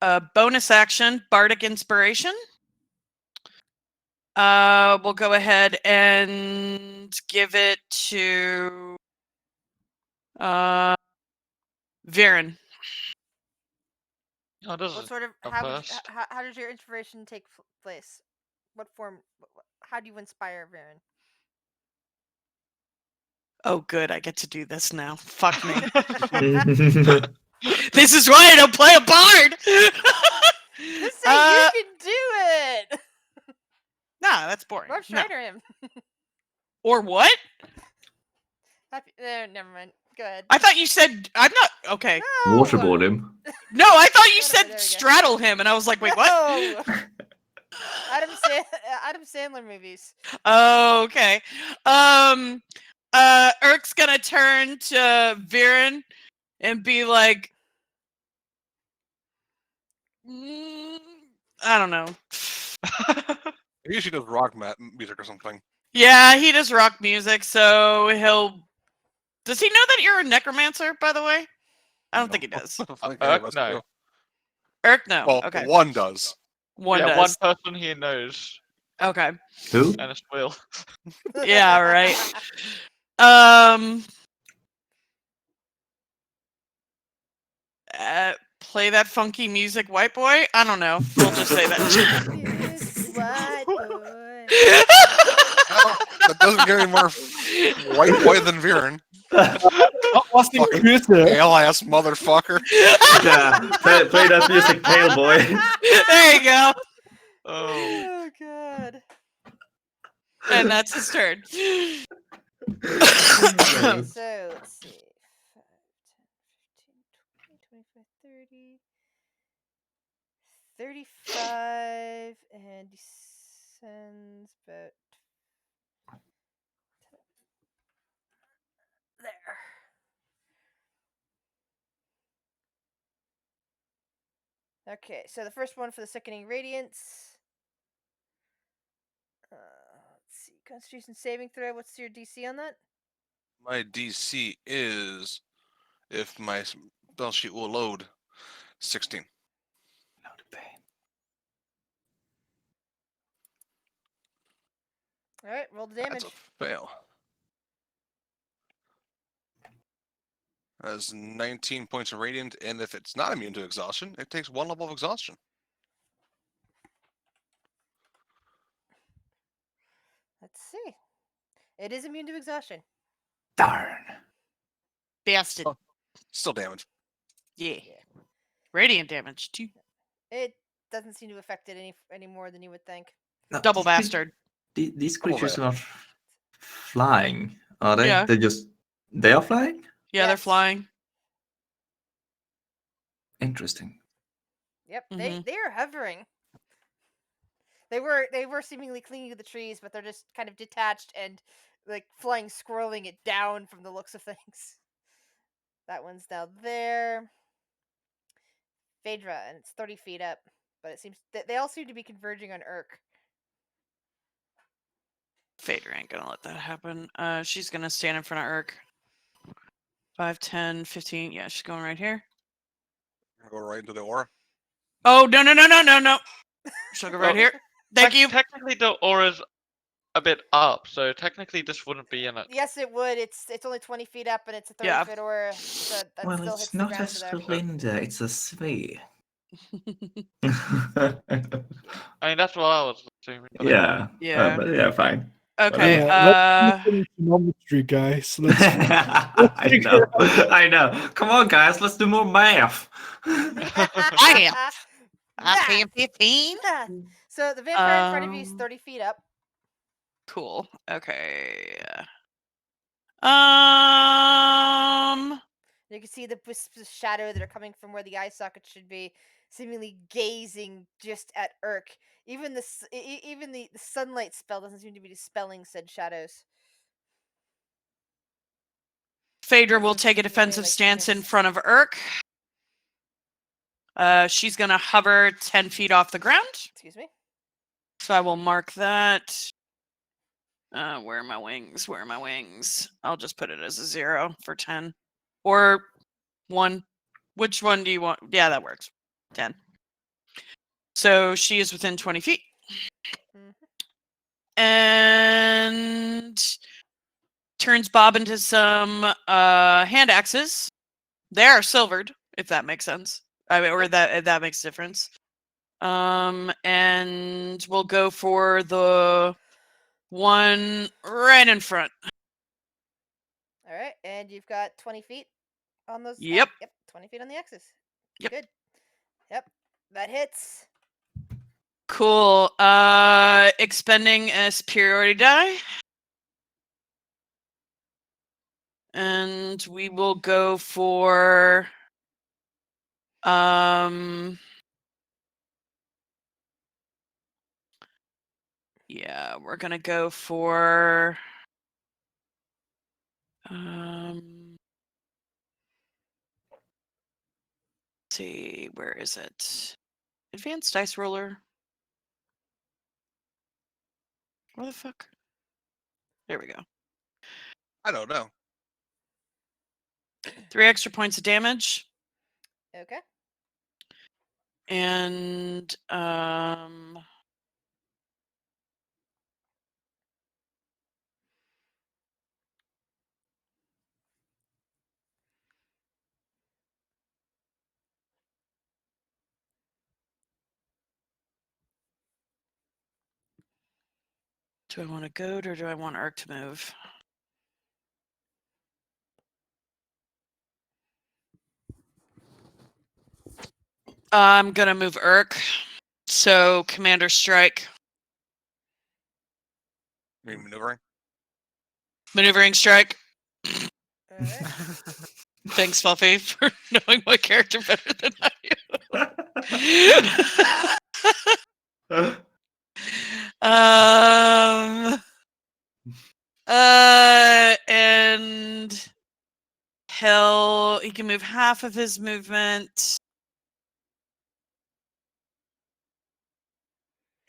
a bonus action, Bardic Inspiration. We'll go ahead and give it to Viren. Oh, this What is sort of a how burst. how does your inspiration take place? What form? How do you inspire Viren? Oh, good. I get to do this now. Fuck me. That's This is why I don't play a bard. Just say you can do it. Nah, that's boring. Rob No. Schneider him. Or what? Never mind. Go ahead. I thought you said I'm not okay. No. Waterboard him. No, I thought you Whatever, said there we go. straddle him, and I was like, wait, what? No. Adam Sandler movies. Oh, okay. Urk's gonna turn to Viren and be like, I don't know. Maybe she does rock music or something. Yeah, he does rock music, so he'll. Does he know that you're a necromancer, by the way? I don't think he does. I think any of us no. do. Urk, no. Well, Okay. one does. One yeah, does. one person here knows, Okay. Who? and it's Will. Yeah, right. Um. Play that funky music, white boy. I don't know. We'll just say that. Yes, white boy. Well, that doesn't get any more white boy than Viren. What's the Fucking cruiser? Pale ass motherfucker. Yeah, play that music, pale boy. There you go. Oh, Oh god. And that's his turn. Okay, so let's see. 5, 10, 15, 20, 25, 30. 35 and descends about there. Okay, so the first one for the sickening radiance. Let's see, Constitution saving throw. What's your DC on that? My DC is, if my spell sheet will load, 16. All right, roll the damage. That's a fail. That's 19 points of radiant, and if it's not immune to exhaustion, it takes 1 level of exhaustion. Let's see. It is immune to exhaustion. Darn. Bastard. Oh. Still damage. Yeah. Radiant damage too. It doesn't seem to affect it any more than you would think. No, Double these crea- bastard. These Double creatures are not flying, are they? Yeah. They are flying? Yeah, they're Yes. flying. Interesting. Yep, Mhm. they are hovering. They were seemingly clinging to the trees, but they're just kind of detached and like flying, scrolling it down from the looks of things. That one's now there. Phaedra, and it's 30 feet up, but it seems they all seem to be converging on Urk. Phaedra ain't gonna let that happen. She's gonna stand in front of Urk. 5, 10, 15. Yeah, she's going right here. Go right into the aura. Oh, no. She'll go right Well, here. Thank you. Technically, the aura's a bit up, so technically this wouldn't be in it. Yes, it would. It's only 20 feet up, and it's a 30 Yeah. foot aura. So that Well, still it's hits the not ground a for there. cylinder, it's a sphere. I mean, that's what I was assuming. But Yeah. Yeah. But yeah, fine. Okay. Yeah, let's do geometry, guys. Let's I know. Come on, guys, let's do more math. I am. I 15. So the vampire in front of you is Um, 30 feet up. Cool. Okay. You can see the wisps of shadow that are coming from where the eye socket should be, seemingly gazing just at Urk. Even the sunlight spell doesn't seem to be dispelling said shadows. Phaedra will Doesn't take a seem in any way defensive like stance in mist. front of Urk. She's gonna hover 10 feet off the ground. Excuse me. So I will mark that. Where are my wings? Where are my wings? I'll just put it as a 0 for 10. Or 1. Which one do you want? Yeah, that works. 10. So she is within 20 feet. Mhm. And turns Bob into some hand axes. They are silvered, if that makes sense. I mean, or that makes a difference. And we'll go for the one right in front. All right, and you've got 20 feet on those. Yep. Yep, 20 feet on the X's. Yep. Good. Yep, that hits. Cool. Expending a superiority die. And we will go for yeah, we're gonna go for let's see, where is it? Advanced dice roller. Where the fuck? There we go. I don't know. 3 extra points of damage. Okay. And do I want to goad or do I want Arc to move? I'm gonna move Urk. So Commander Strike. You mean maneuvering? Maneuvering Strike. All right. Thanks, Fluffy, for knowing my character better than I do. And he can move half of his movement.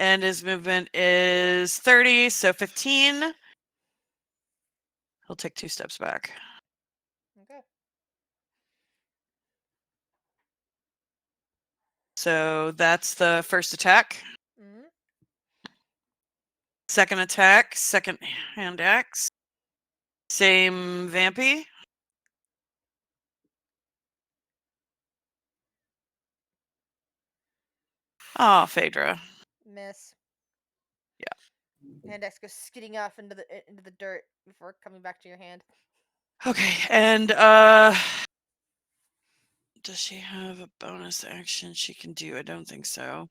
And his movement is 30, so 15. He'll take 2 steps back. Okay. So that's the first attack. Mhm. Second attack, second hand axe. Same Vampy. Oh, Phaedra. Miss. Yeah. Hand X goes skidding off into the dirt before coming back to your hand. Okay, and does she have a bonus action she can do? I don't think so.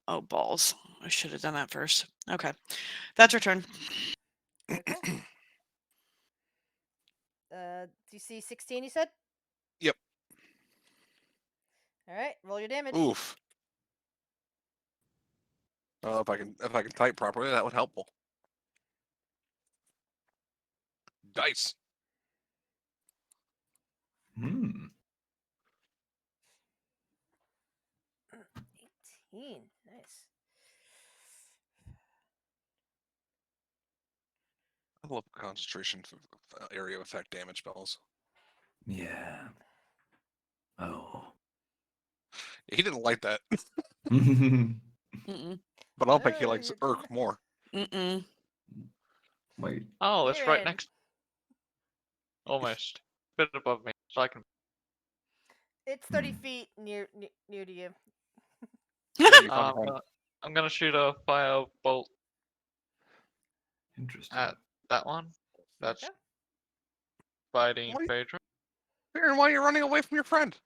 Oh, balls. I should have done that first. Okay. That's her turn. Okay. DC 16, you said? Yep. All right, roll your damage. Oof. If I can type properly, that would help. Dice. 18. Nice. I love concentration area of effect damage spells. Yeah. Oh. He didn't like that, Mm-mm. but I'll bet he likes Urk more. Mm-mm. Wait. Oh, it's right Kieran. next. Almost. A bit above me, so I can. It's 30 feet near to you. There you I'm go. gonna, I'm gonna shoot a fire bolt. Interesting. That one. That's Okay. fighting What? Phaedra. Baron, why are you running away from your friend?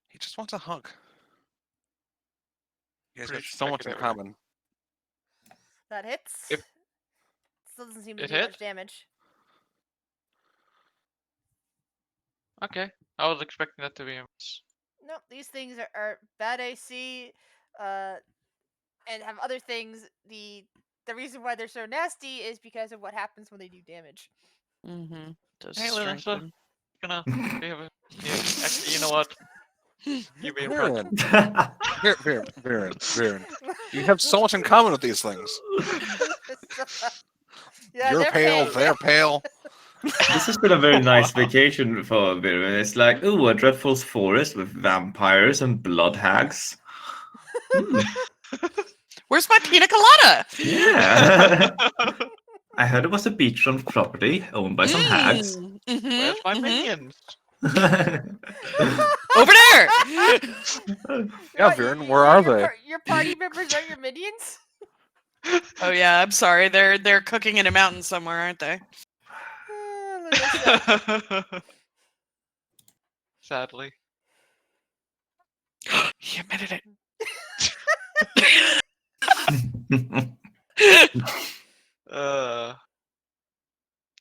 He just wants a hug. You guys got Pretty so sure I much could in ever- common. That hits. If- Still doesn't seem to It do hit? much damage. Okay. I was expecting that to be a miss. Nope, these things are bad AC, and have other things. The reason why they're so nasty is because of what happens when they do damage. Mm-hmm. Does Hey, Vanessa. strengthen. Gonna be a actually, you know what? You be impressed. Baron. You have so much in common with these things. Yeah, You're they're pale, they're pale. This has been a very nice vacation for Viren. It's like, ooh, a dreadful forest with vampires and blood hags. Hmm, Where's my pina colada? yeah. I heard it was a beachfront property owned by some hags. Mhm, Where's my mhm. minions? Over there. Yeah, Viren, where are they? Your party members are your minions? Oh yeah, I'm sorry. They're cooking in a mountain somewhere, aren't they? Lanissa. Sadly. He admitted it.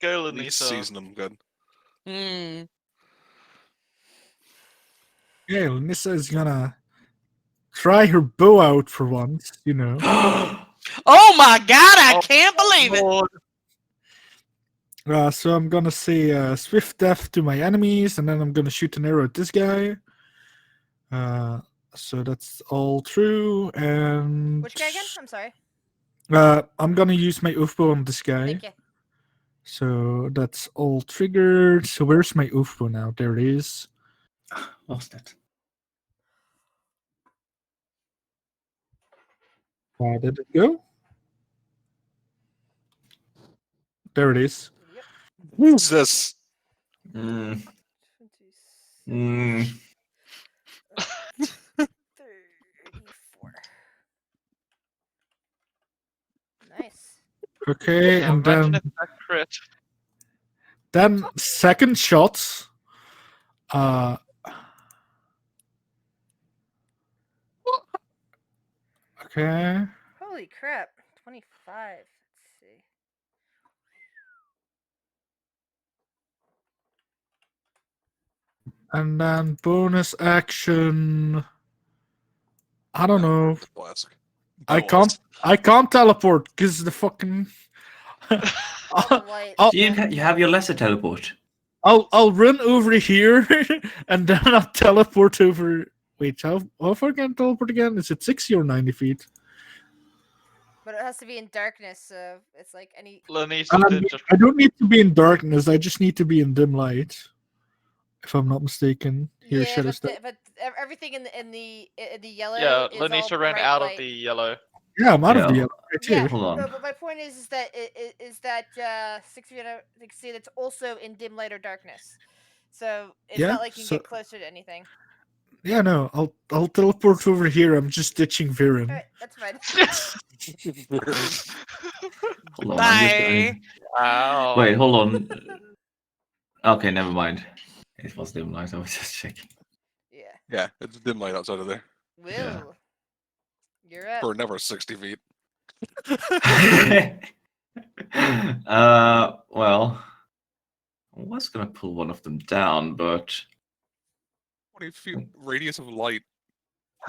Go, At least Lanisa. season them good. Mm. Yeah, Lanissa is gonna try her bow out for once, you know. Oh my god, I Oh, can't believe it. Lord. So I'm gonna say swift death to my enemies, and then I'm gonna shoot an arrow at this guy. So that's all true, and Which guy again? I'm sorry. I'm gonna use my oath bow on this guy. Thank you. So that's all triggered. So where's my oath bow now? There it is. Lost it. Did it go? There it is. Yep. Who's this? Mm, 26, mm. 34. Nice. Okay, Now and imagine then if that crit. second shot. Okay. Holy crap. 25. Let's see. And then bonus action. I don't know. Flask. I Bow can't. I can't teleport because the fucking. All the light. I'll, Do you have your lesser teleport? I'll run over here and then I'll teleport over. Wait, how far can I teleport again? Is it 60 or 90 feet? But it has to be in darkness, so it's like any. Lanisa did just. I don't need to be in darkness. I just need to be in dim light. If I'm not mistaken. Here, Yeah, shadow but, step. but everything in the yellow. Yeah, is all Lanisa ran bright out light. of the yellow. Yeah, I'm out of the Yeah. yellow right Yeah, here. Hold on. no, but my point is that 6 feet. Like, see, that's also in dim light or darkness. So it's Yeah, not like you can so- get closer to anything. Yeah, no, I'll teleport over here. I'm just ditching Viren. All right, that's fine. Hold on. I'm just Bye. going. Wow. Wait, hold on. Okay, never mind. It was dim light. I was just checking. Yeah. Yeah, it's dim light outside of there. Will. Yeah. You're up. For never 60 feet. Well, I was gonna pull one of them down, but 20 feet radius of light.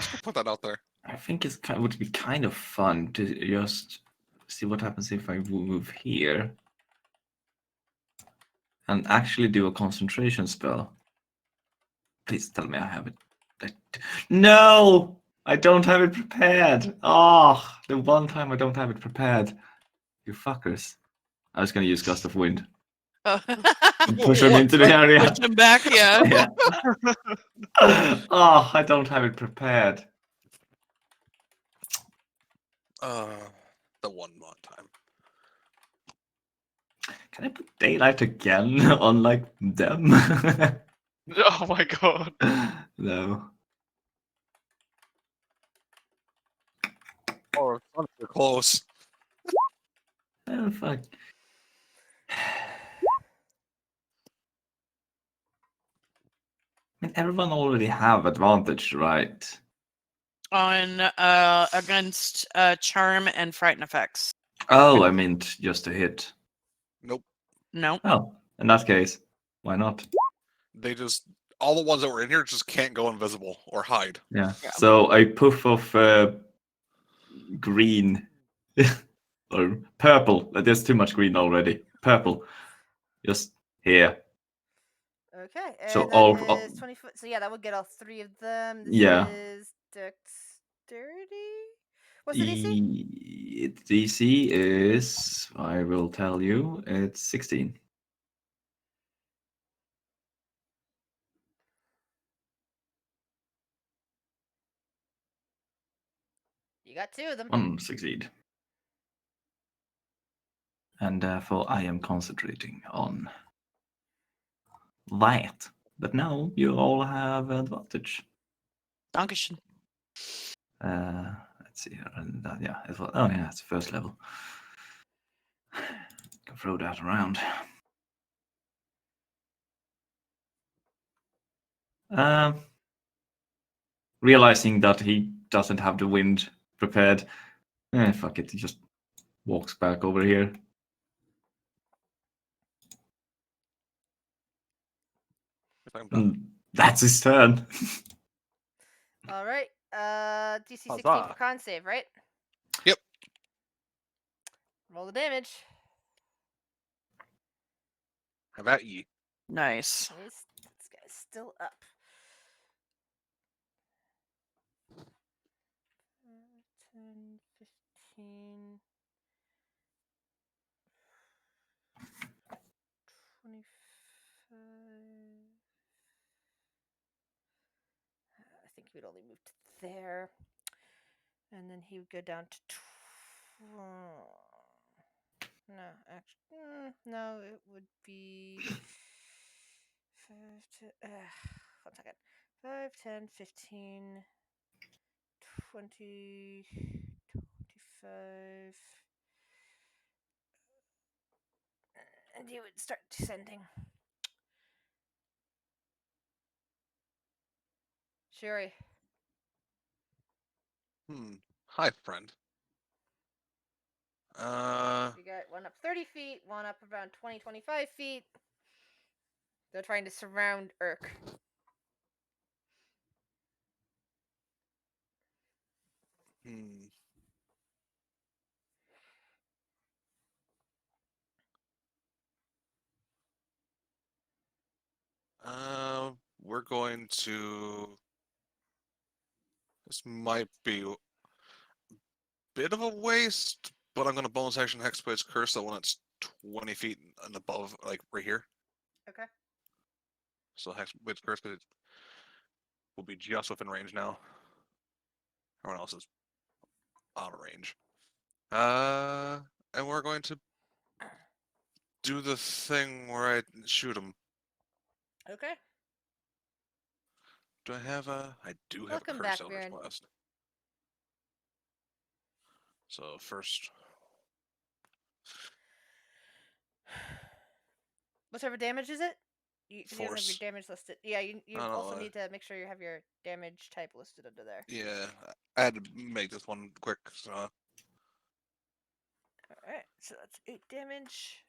Just put that out there. I think it would be kind of fun to just see what happens if I move here and actually do a concentration spell. Please tell me I have it. No! I don't have it prepared. Oh, the one time I don't have it prepared. You fuckers. I was gonna use Gust of Wind Oh. and push him into the area. Push him back, yeah. Yeah. Oh, I don't have it prepared. The one more time. Can I put daylight again on like them? Oh my god. No. Oh, you're close. Oh, fuck. I mean, everyone already have advantage, right? On against charm and frighten effects. Oh, I meant just to hit. Nope. No. Oh, in that case, why not? They just all the ones that were in here just can't go invisible or hide. Yeah. Yeah. So a puff of green or purple. There's too much green already. Purple, just here. Okay, and So that all- is 20 foot. So yeah, that would get all three of them. This Yeah. is dexterity. What's the DC? DC is, I will tell you, it's 16. You got two of them. Succeed. And therefore I am concentrating on that. But now you all have advantage. Dankeschön. Let's see here. Yeah, oh yeah, it's first level. Can throw that around. Realizing that he doesn't have the wind prepared, fuck it, he just walks back over here. If I'm done. And that's his turn. All right. DC 16 Huzzah. for con save, right? Yep. Roll the damage. How about ye? Nice. This guy's still up. 10, 15, 25. I think we'd only move to there. And then he would go down to no, actually, no, it would be 5 to 1 second. 5, 10, 15, 20, 25, and he would start descending. Shuri. Hi, friend. You got one up 30 feet, one up around 20, 25 feet. They're trying to surround Urk. We're going to. This might be a bit of a waste, but I'm going to bonus action Hexblade's Curse that when it's 20 feet and above, like right here. Okay. So Hexblade's Curse will be just within range now. Everyone else is out of range. And we're going to do the thing where I shoot him. Okay. Do I have a? I do have Welcome a back, Curse Eldritch Baron. Blast. So first, What sort of damage is it? Because you don't have your Force. damage listed. Yeah, you Oh, also need to make sure you have your damage type listed under there. yeah, I had to make this one quick. So Alright, so that's 8 damage.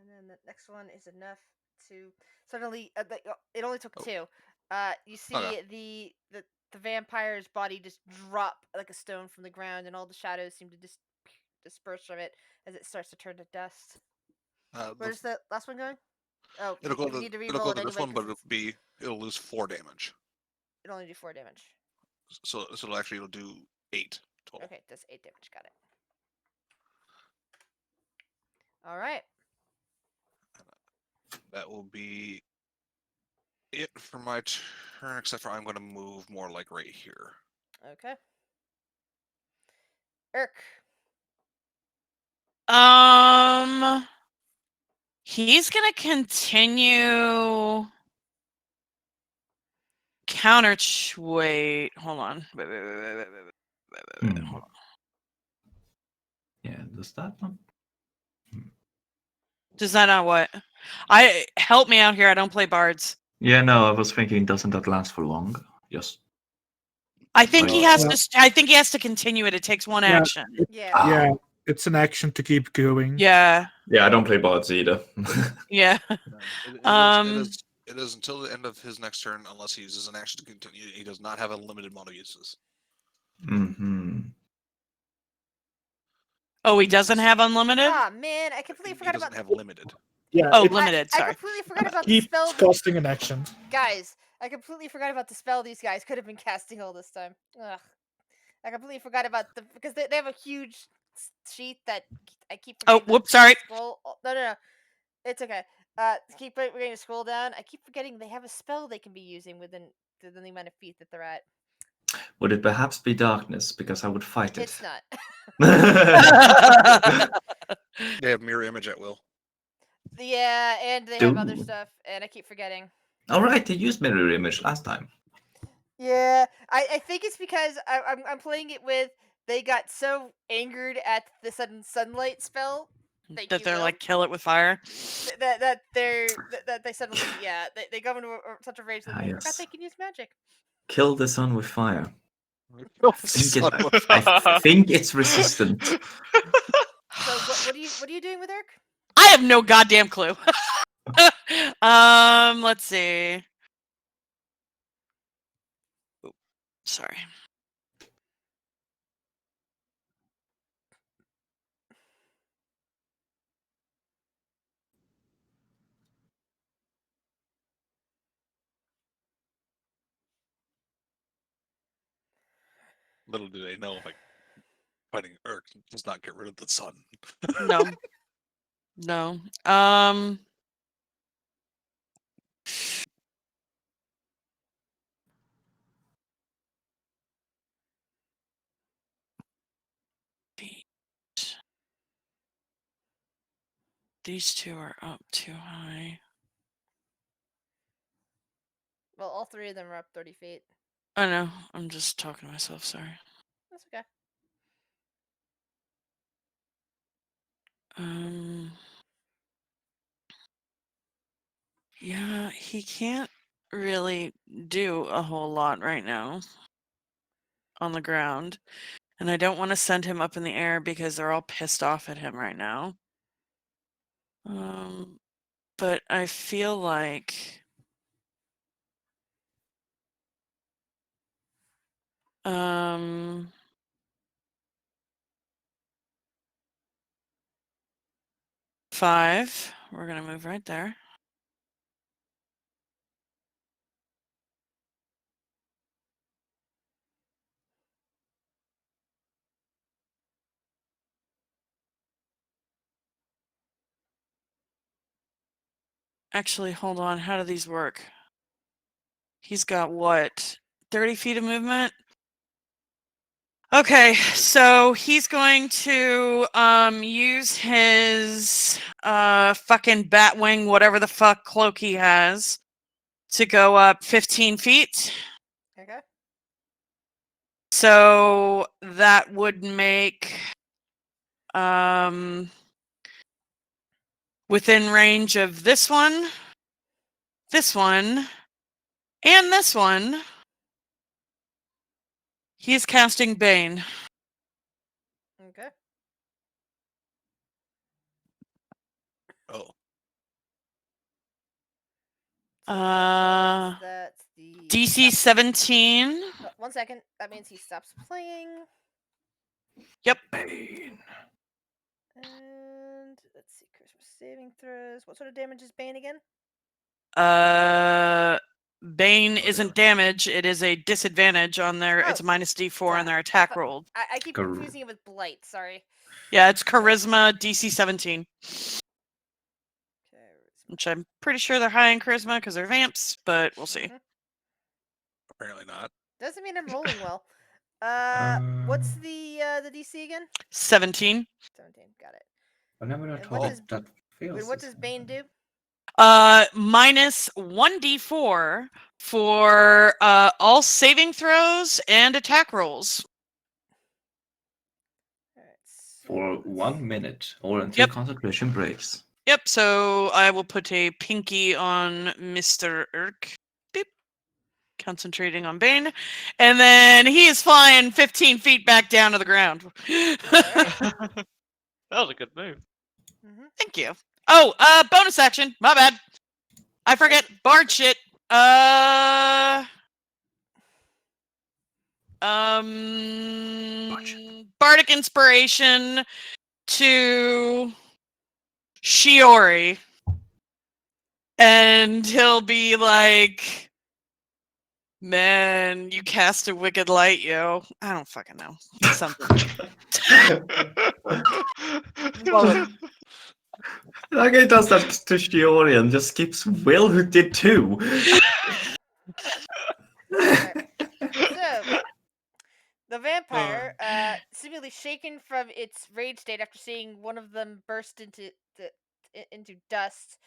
And then the next one is enough to suddenly. It only took 2. You see Okay. the vampire's body just drop like a stone from the ground, and all the shadows seem to just disperse from it as it starts to turn to dust. Where's the last one going? Oh, it'll go you to need to it'll re-roll go it to this anyway one, but because it'll lose 4 damage. it'll only do 4 damage. So it'll do 8 total. Okay, that's 8 damage. Got it. All right. That will be it for my turn, except for I'm going to move more like right here. Okay. Urk. He's gonna continue counter. Wait, hold on. Wait. Hold on. Yeah, does that not? Does that not what? Help me out here. I don't play bards. Yeah, no, I was thinking, doesn't that last for long? Just I think he Like- has to. I think he has to continue it. It takes one Yeah. action. Yeah. Ah. Yeah, it's an action to keep going. Yeah. Yeah, I don't play bards either. Yeah. No, it is until the end of his next turn, unless he uses an action to continue. He does not have a limited amount of uses. hmm Oh, he doesn't have unlimited. Ah, man, I completely He forgot doesn't about. have limited. Yeah, Oh, it limited. I Sorry. completely forgot about the keeps spell. costing an action. Guys, I completely forgot about the spell these guys could have been casting all this time. Ugh. I completely forgot about because they have a huge sheet that I keep Oh, forgetting. to whoops. Sorry. Scroll. No. It's okay. Keep forgetting to scroll down. I keep forgetting they have a spell they can be using within the amount of feet that they're at. Would it perhaps be darkness? Because I would fight it. It's not. They have mirror image at will. Yeah, and they have other Dude. stuff, and I keep forgetting. All right, they used mirror image last time. Yeah, I think it's because I'm playing it with. They got so angered at the sudden sunlight spell Thank that you, they're Will. like kill it with fire. that they suddenly they go into such a rage that Ah, they forgot yes. they can use magic. Kill the sun with fire. Son I of a- I think it's resistant. So what are you doing with Urk? I have no goddamn clue. Let's see. Oop, sorry. Little do they know, like fighting Urk does not get rid of the sun. No. No. These two are up too high. Well, all three of them are up 30 feet. I know. I'm just talking to myself. Sorry. That's okay. Yeah, he can't really do a whole lot right now on the ground. And I don't want to send him up in the air because they're all pissed off at him right now. But I feel like five. We're gonna move right there. Actually, hold on. How do these work? He's got what? 30 feet of movement? Okay, so he's going to use his fucking batwing, whatever the fuck cloak he has, to go up 15 feet. Okay. So that would make within range of this one, and this one. He's casting Bane. Okay. Oh, That's the DC 17. 1 second. That means he stops playing. Yep. Bane. And let's see, Christmas saving throws. What sort of damage is Bane again? Bane isn't damage. It is a disadvantage on their. It's Oh, minus D4 on duh. their attack roll. I keep Gar- confusing it with Blight. Sorry. Yeah, it's Charisma DC 17, Okay. which I'm pretty sure they're high in Charisma because they're vamps, but we'll see. apparently not. Doesn't mean I'm rolling well. What's the DC again? 17. 17. Got it. Whenever I And what talk, does- that feels. Wait, what the does same. Bane do? Minus 1d4 for all saving throws and attack rolls. Alright, For 1 minute or until Yep. concentration breaks. Yep, so I will put a pinky on Mr. Urk. Beep. Concentrating on Bane. And then he is flying 15 feet back down to the ground. Alright. That was a good move. Mm-hmm. Thank you. Oh, bonus action. My bad. I forget. Bard shit. Bardic inspiration to Shiori. And he'll be like, man, you cast a wicked light, yo. I don't fucking know. Something. Love it. Like does that to Shiori and just skips Will, who did too. Alright. So, the vampire, seemingly shaken from its rage state after seeing one of them burst into dust,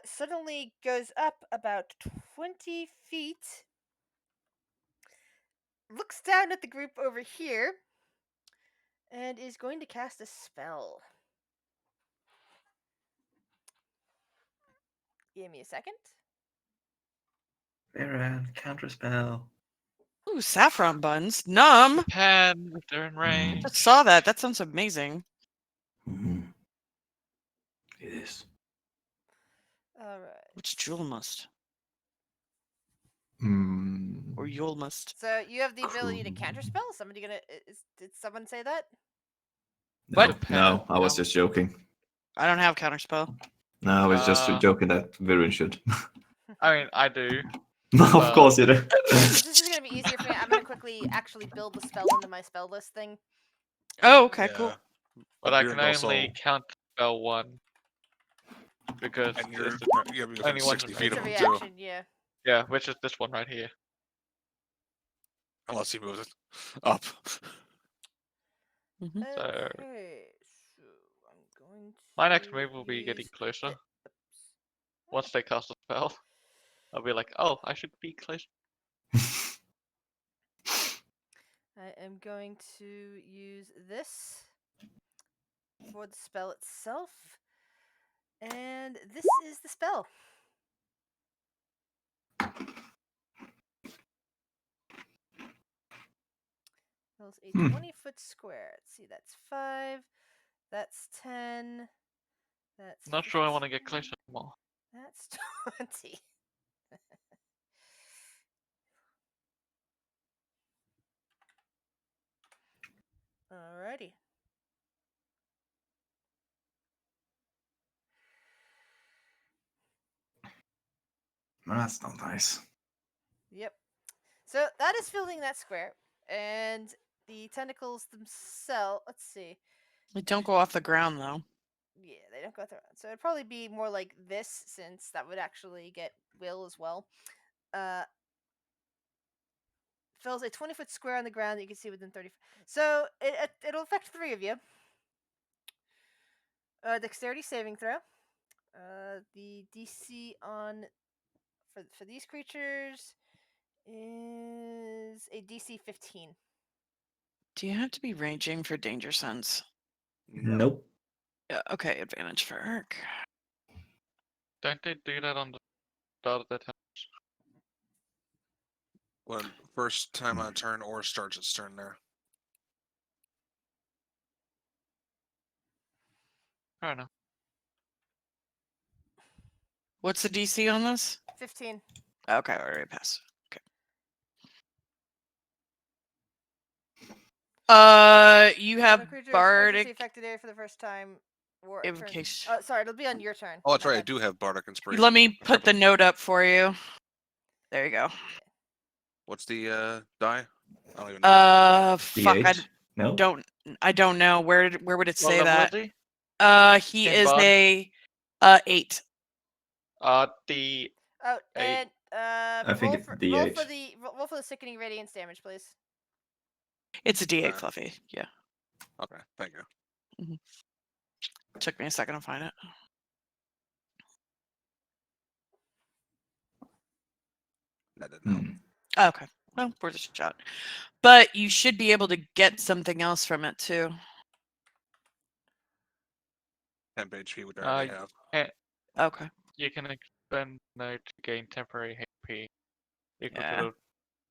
suddenly goes up about 20 feet, looks down at the group over here, and is going to cast a spell. Give me a second. Baron, counterspell. Ooh, saffron buns. Numb. Pen, if they're in range. Just saw that. That sounds amazing. Mm. It is. Alright. What's Jewel Must? Mm. Or Yule Must? So, you have the ability to Cool. counterspell? Somebody gonna. Did someone say that? No, What? no, I was No. just joking. I don't have counterspell. No, I was just Uh, joking that Virun should. I mean, I do. Of course you do. This is gonna be easier for me. I'm gonna quickly actually build the spell into my spell list thing. Oh, okay, cool. But I You're can only also- count spell one. Because And you're, it's the- you're within only one 60 to feet It's of a him, too. reaction, yeah. yeah, which is this one right here. Unless he moves it up. Mhm. So- Okay, so I'm going to. My next move will be getting use closer. Oops. Once they cast a spell, I'll be like, oh, I should be close. I am going to use this for the spell itself. And this is the spell. Fills a 20-foot square. Let's see, that's 5. That's 10. That's Not sure I want to get 15, closer anymore. That's 20. Alrighty. That's not nice. Yep. So that is filling that square. And the tentacles themselves, let's see. They don't go off the ground though. Yeah, they don't go through. So it'd probably be more like this, since that would actually get Will as well. Fills a 20-foot square on the ground that you can see within 30. So it'll affect 3 of you. Dexterity saving throw. The DC on for these creatures is a DC 15. Do you have to be ranging for danger sense? Nope. Yeah, okay, advantage for Urk. Don't they do that on the start of their turn? When first time on a turn or starts its turn there. Fair enough. What's the DC on this? 15. Okay, I already passed. Okay. You When a have creature is urgency bardic affected area for the first time. Or a turn. invocation. Oh, sorry, it'll be on your turn. Oh, that's My right. I bad. do have Bardic Inspiration. Let me put the note up for you. There you go. What's the die? I don't even know. Fuck, D8? No? I don't know. Where would it What say level that? is he? He In is bard? a 8. The Oh, 8. and I think roll it's for D8. roll for the sickening radiance damage, please. It's a D8 Okay. fluffy. Yeah. Okay, thank you. Took me a second to find it. That didn't help. Okay. Well, worth a shot. But you should be able to get something else from it too. temp HP, which I already have. Okay. You can expend now to gain temporary HP equal Yeah. to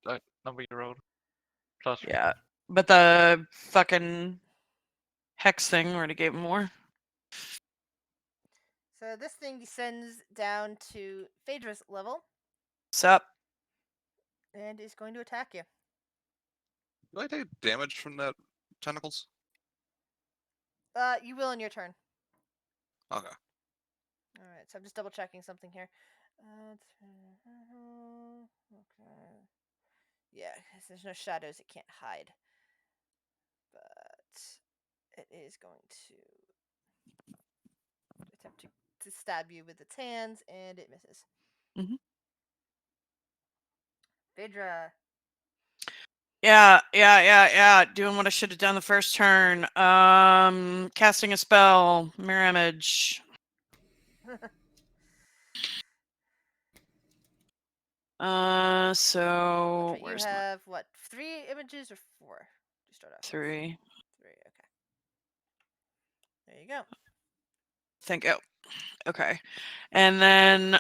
the number you rolled. Plus, Yeah. But the fucking hex thing already gave him more. So this thing descends down to Phaedra's level Sup? and is going to attack you. Do I take damage from that tentacles? You will in your turn. Okay. All right, so I'm just double checking something here. Okay. Yeah, 'cause there's no shadows, it can't hide. But it is going to attempt to stab you with its hands, and it misses. Mhm. Phaedra. Yeah. Doing what I should have done the first turn. Casting a spell, mirror image. So You where's have what? 3 images or 4? To start off. my 3? 3. Okay. There you go. Think oh, okay. And then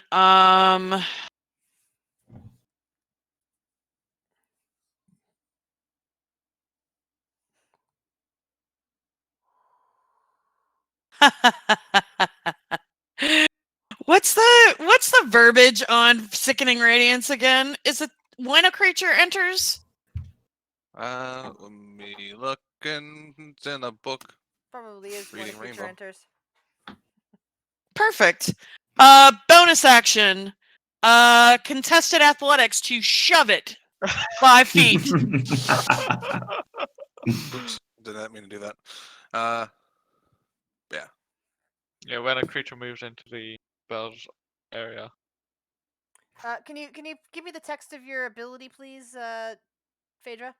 what's the verbiage on sickening radiance again? Is it when a creature enters? Let me look in a book. Probably is when a Reading creature Rainbow. enters. Perfect. Bonus action. Contested athletics to shove it 5 feet. Oops, did not mean to do that. Yeah. yeah, when a creature moves into the spell's area, Can you give me the text of your ability, please, Phaedra?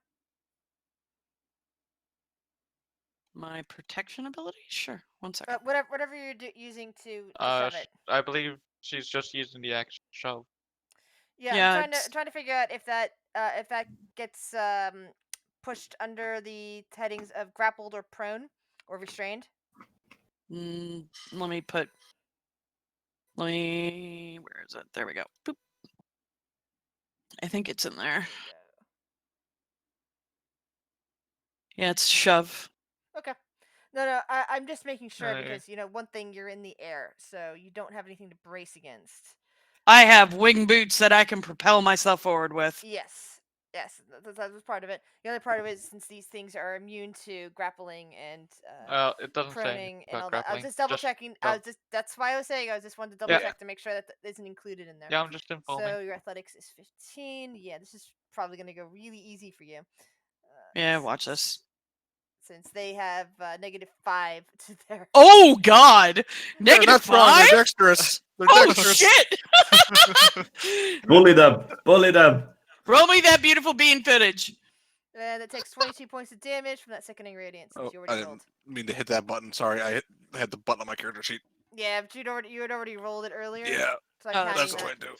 My protection ability? Sure. 1 second. Whatever you're using to shove it. I believe she's just using the action shove. Yeah, Yeah, I'm it's- trying to figure out if that gets pushed under the headings of grappled or prone or restrained. Let me put. Where is it? There we go. Boop. I think it's in there. Yeah, it's shove. Okay. No, I'm just making sure Aye. because one thing, you're in the air, so you don't have anything to brace against. I have wing boots that I can propel myself forward with. Yes, that was part of it. The other part of it is since these things are immune to grappling and It doesn't say proning anything and about all that. I was grappling. just double checking. That's why I was saying I just wanted to double Yeah. check to make sure that isn't included in there. Yeah, I'm just informing. So your athletics is 15. Yeah, this is probably going to go really easy for you. Yeah, watch this. Since they have -5 to their. Oh God! They're not strong. -5? They're dexterous. They're Oh dexterous. shit! Bully them! Bully them! Roll me that beautiful bean footage. And it takes 22 points of damage from that sickening radiance since Oh, you I already didn't rolled. mean to hit that button. Sorry, I had the button on my character sheet. Yeah, but you had already rolled it earlier. Yeah, So I'm Oh, counting that's that. what I do.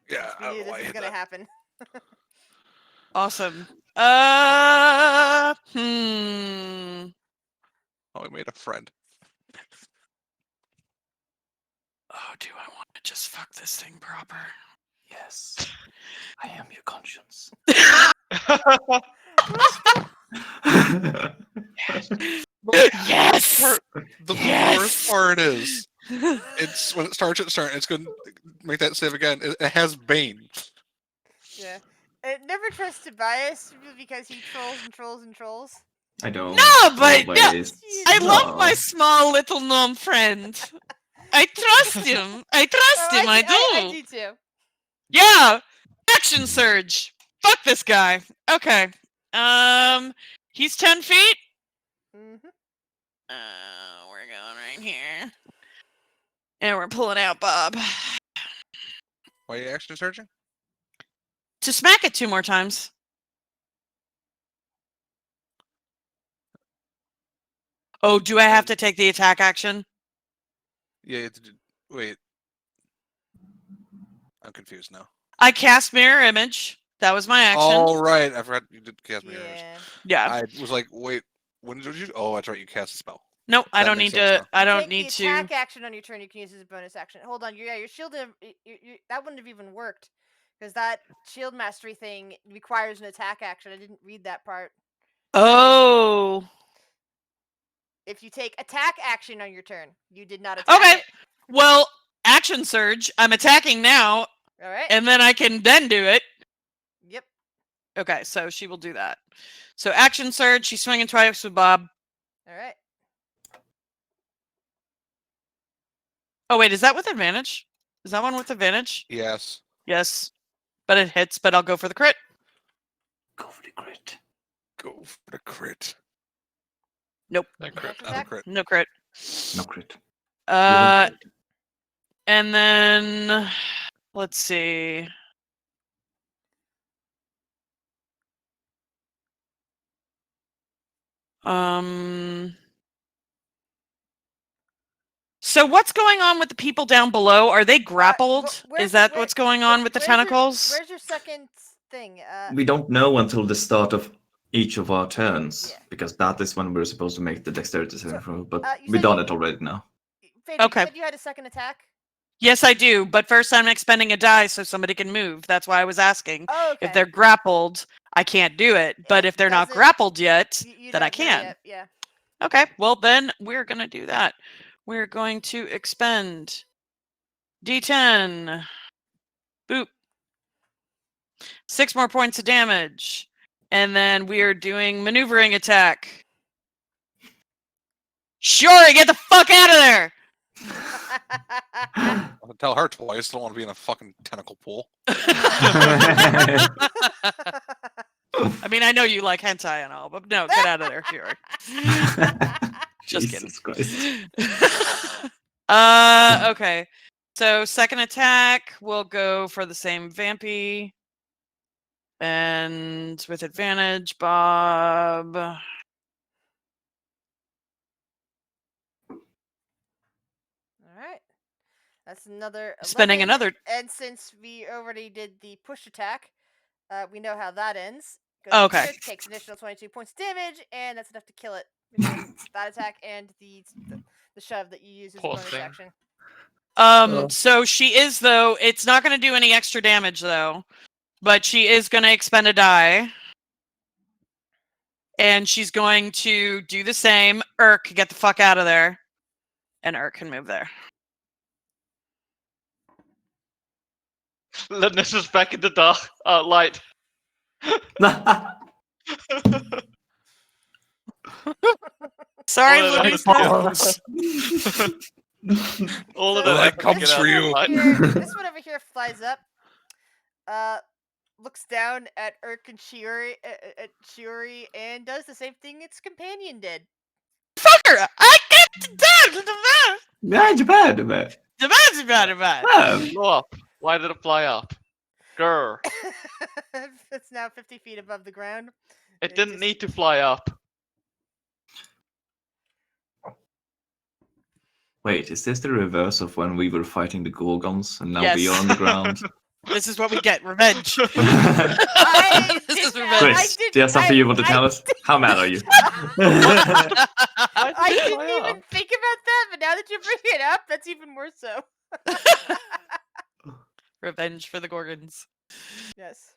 Yeah, We I don't knew know why this I was hit gonna that. happen. Awesome. Oh, we made a friend. Oh, do I want to just fuck this thing proper? Yes. I am your conscience. Yes. The Yes! worst part is, it's when it starts at the start. It's going to make that save again. It has Bane. Yeah. Never trust Tobias because he trolls and trolls and trolls. I don't. No, but no, always. I love my No. small little gnome friend. I trust him. I trust him. I do. I do too. Yeah. Action surge. Fuck this guy. Okay. He's 10 feet. Mm-hmm. We're going right here. And we're pulling out Bob. Why are you action searching? To smack it 2 more times. Oh, do I have to take the attack action? Yeah. Wait. I'm confused now. I cast mirror image. That was my action. All right, I forgot you did cast mirrors. Yeah. Yeah. I was like, wait, when did you? Oh, that's right, you cast a spell. Nope, I That don't makes need sense to. now. I You don't take need the to. attack action on your turn. You can use as a bonus action. Hold on, your shield. That wouldn't have even worked because that shield mastery thing requires an attack action. I didn't read that part. Oh. If you take attack action on your turn, you did not attack Okay. it. Well, action surge. I'm attacking now, All right. and then I can then do it. Yep. Okay, so she will do that. So action surge. She's swinging twice with Bob. All right. Oh wait, is that with advantage? Is that one with advantage? Yes. Yes, but it hits. But I'll go for the crit. Go for the crit. Go for the crit. Nope, That crit. Action Not a attack? crit. no crit. No crit. Uh, and then let's see. So what's going on with the people down below? Are they grappled? Is that what's going on with the tentacles? Where's your second thing? We don't know until the start of each of our turns, Yeah. because that is when we're supposed to make the dexterity saving throw, but you we've said done you- it already now. Phaedra, Okay. You said you had a second attack. Yes, I do. But first, I'm expending a die so somebody can move. That's why I was asking. Oh, okay. If they're grappled, I can't do it. But It if they're not doesn't- grappled yet, you then I don't know can. yet, yeah. Okay, well then we're gonna do that. We're going to expend D10. Boop. 6 more points of damage. And then we are doing maneuvering attack. Sure, get the fuck out of there! I'll tell her twice. Don't want to be in a fucking tentacle pool. I mean, I know you like hentai and all, but no, get out of there, Fury. Just kidding. Jesus Christ. Okay. So second attack, we'll go for the same Vampy. And with advantage, Bob. All right. That's another 11. Spending another. And since we already did the push attack, we know how that ends. Oh, okay. It takes additional 22 points of damage, and that's enough to kill it. Between that attack and the shove that you use as a Poor bonus thing. action. So she is though. It's not going to do any extra damage though, but she is going to expend a die, and she's going to do the same. Urk, get the fuck out of there, and Urk can move there. Linus is back in the dark. Light. Sorry, All of Louise. that- All of So, that Light comes this for one you. over here- this one over here flies up. Looks down at Urk and Shiori, and does the same thing its companion did. Fucker! I get the Yeah, it's bad, man. Blow up. Why did it fly up? Grr. It's now 50 feet above the ground. It It didn't just- need to fly up. Wait, is this the reverse of when we were fighting the Gorgons and now we Yes. are on the ground? This is what we get. Revenge. Chris, I This is didn't- revenge. I do you have something you want to tell us? How mad are you? Why I did it didn't fly even up? think about that, but now that you bring it up, that's even more so. Revenge for the Gorgons. Yes.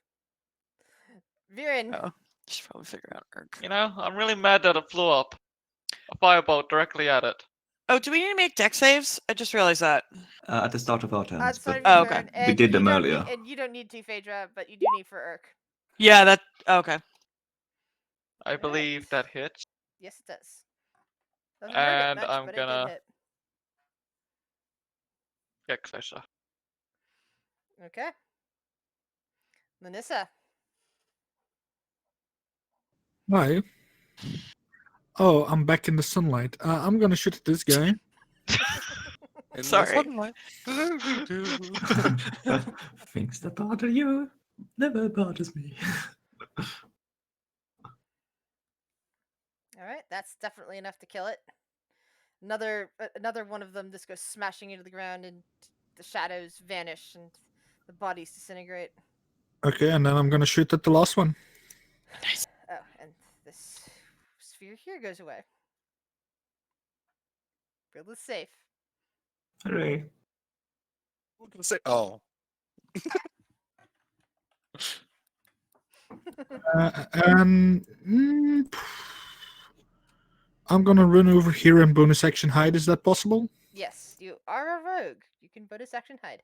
Viren. Oh, should probably figure out Urk. You know, I'm really mad that it flew up. A firebolt directly at it. Oh, do we need to make deck saves? I just realized that. At the start of our turns, Sorry, but Oh, okay. Viren, we and did them you don't earlier. and you don't need to, Phaedra, but you do need for Urk. Yeah, that. Okay. I believe that hits. Yes, it does. Doesn't hurt it And much, I'm but gonna- it did Yeah, 'cause I saw. hit. Okay. Lanissa. Hi. Oh, I'm back in the sunlight. I'm gonna shoot at this guy. In the Sorry. sunlight. Things that bother you never bothers me. All right, that's definitely enough to kill it. Another one of them just goes smashing into the ground, and the shadows vanish, and the bodies disintegrate. Okay, and then I'm gonna shoot at the last one. Oh, and this sphere here goes away. Build is safe. Hooray. What can I say? Oh, And I'm gonna run over here and bonus action hide. Is that possible? Yes, you are a rogue. You can bonus action hide.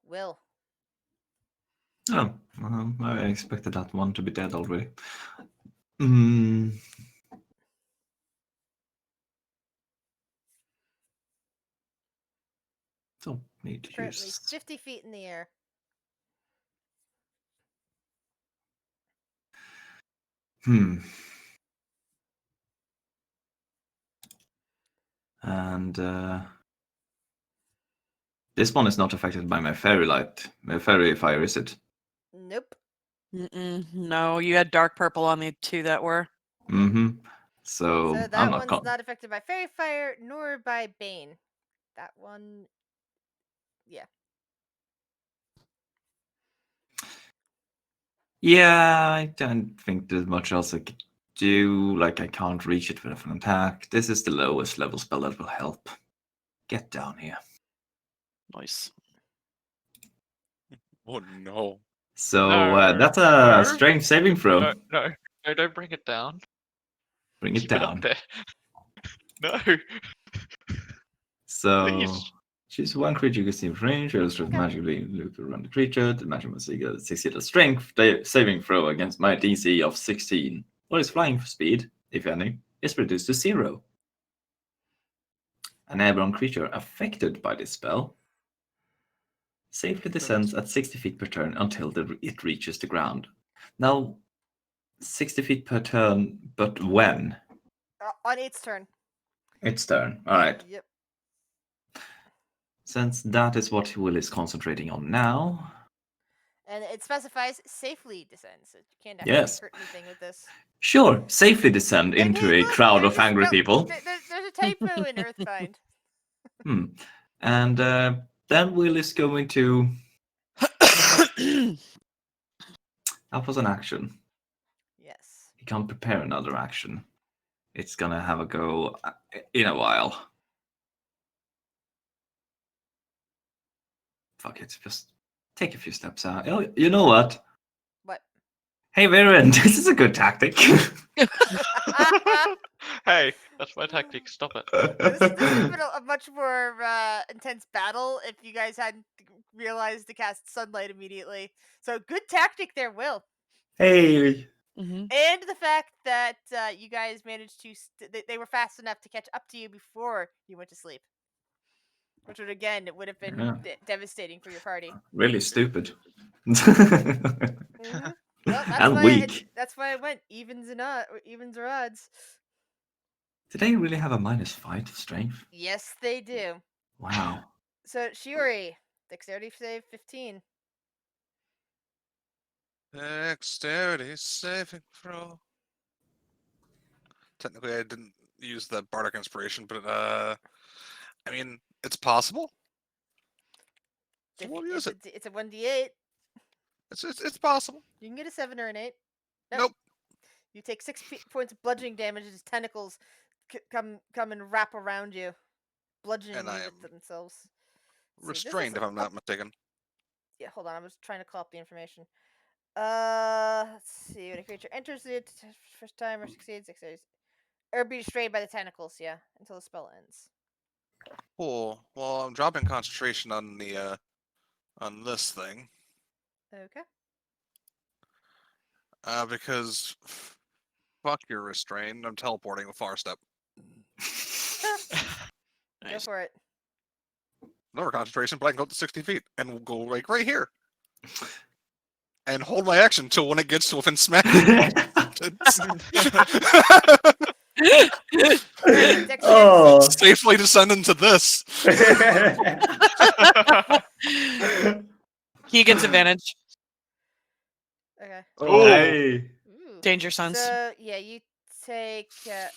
Will. Oh, I expected that one to be dead already. Hmm. Don't need to Currently use. 50 feet in the air. Hmm. And this one is not affected by my fairy light, my fairy fire, is it? Nope. No, you had dark purple on the two that were. Mm-hmm. So So that I'm not. one's not affected by fairy fire nor by bane. That one, yeah. Yeah, I don't think there's much else I could do. Like, I can't reach it with an attack. This is the lowest level spell that will help. Get down here. Nice. oh no. So No, that's a no, strength saving throw. No, don't bring it down. Bring it Keep it down. up there. No. So Please. choose one creature you can see in range, illustrate magically loop around the creature. The magic must succeed a strength saving throw against my DC of 16. Or its flying speed, if any, is reduced to 0. An airborne creature affected by this spell safely descends at 60 feet per turn until it reaches the ground. Now, 60 feet per turn, but when? On its turn. Its turn. All right. Yep. Since that is what Will is concentrating on now. And it specifies safely descends. So you can't actually Yes. hurt anything with this. Sure, safely descend into a Look, crowd there's of a angry spell- people. There's a typo in Earthbind. And then Will is going to. That was an action. Yes. He can't prepare another action. It's gonna have a go in a while. Fuck it, just take a few steps out. Oh, you know what? What? Hey, Viren, this is a good tactic. Hey, that's my tactic. Stop it. This would have been a much more intense battle if you guys hadn't realized to cast sunlight immediately. So good tactic there, Will. Hey. Mm-hmm. And the fact that you guys managed to they were fast enough to catch up to you before you went to sleep, which would again it would have been Yeah. devastating for your party. Really stupid. Mm-hmm. Well, And weak. that's why I went evens or odds. Did they really have a -5 to strength? Yes, they do. Wow. So Shiori, dexterity save 15. Dexterity saving throw. Technically, I didn't use the bardic inspiration, but I mean, it's possible. So we'll use it. It's a 1d8. It's possible. You can get a 7 or an 8. Nope. You take 6 points of bludgeoning damage as tentacles come and wrap around you, bludgeoning And I you am with themselves. See, this is restrained, if I'm not mistaken. Yeah, hold on. I was trying to call up the information. Let's see. When a creature enters it first time or succeeds, or be restrained by the tentacles. Yeah, until the spell ends. Cool. Well, I'm dropping concentration on the on this thing. Okay. Because fuck you're restrained. I'm teleporting with far step. Go for it. Lower concentration, but I can go up to 60 feet and we'll go like right here. And hold my action until when it gets to within smack. Oh. Safely descend into this. He gets advantage. Okay. Oh, hey. Ooh. Danger Sons. So yeah, you take. Okay.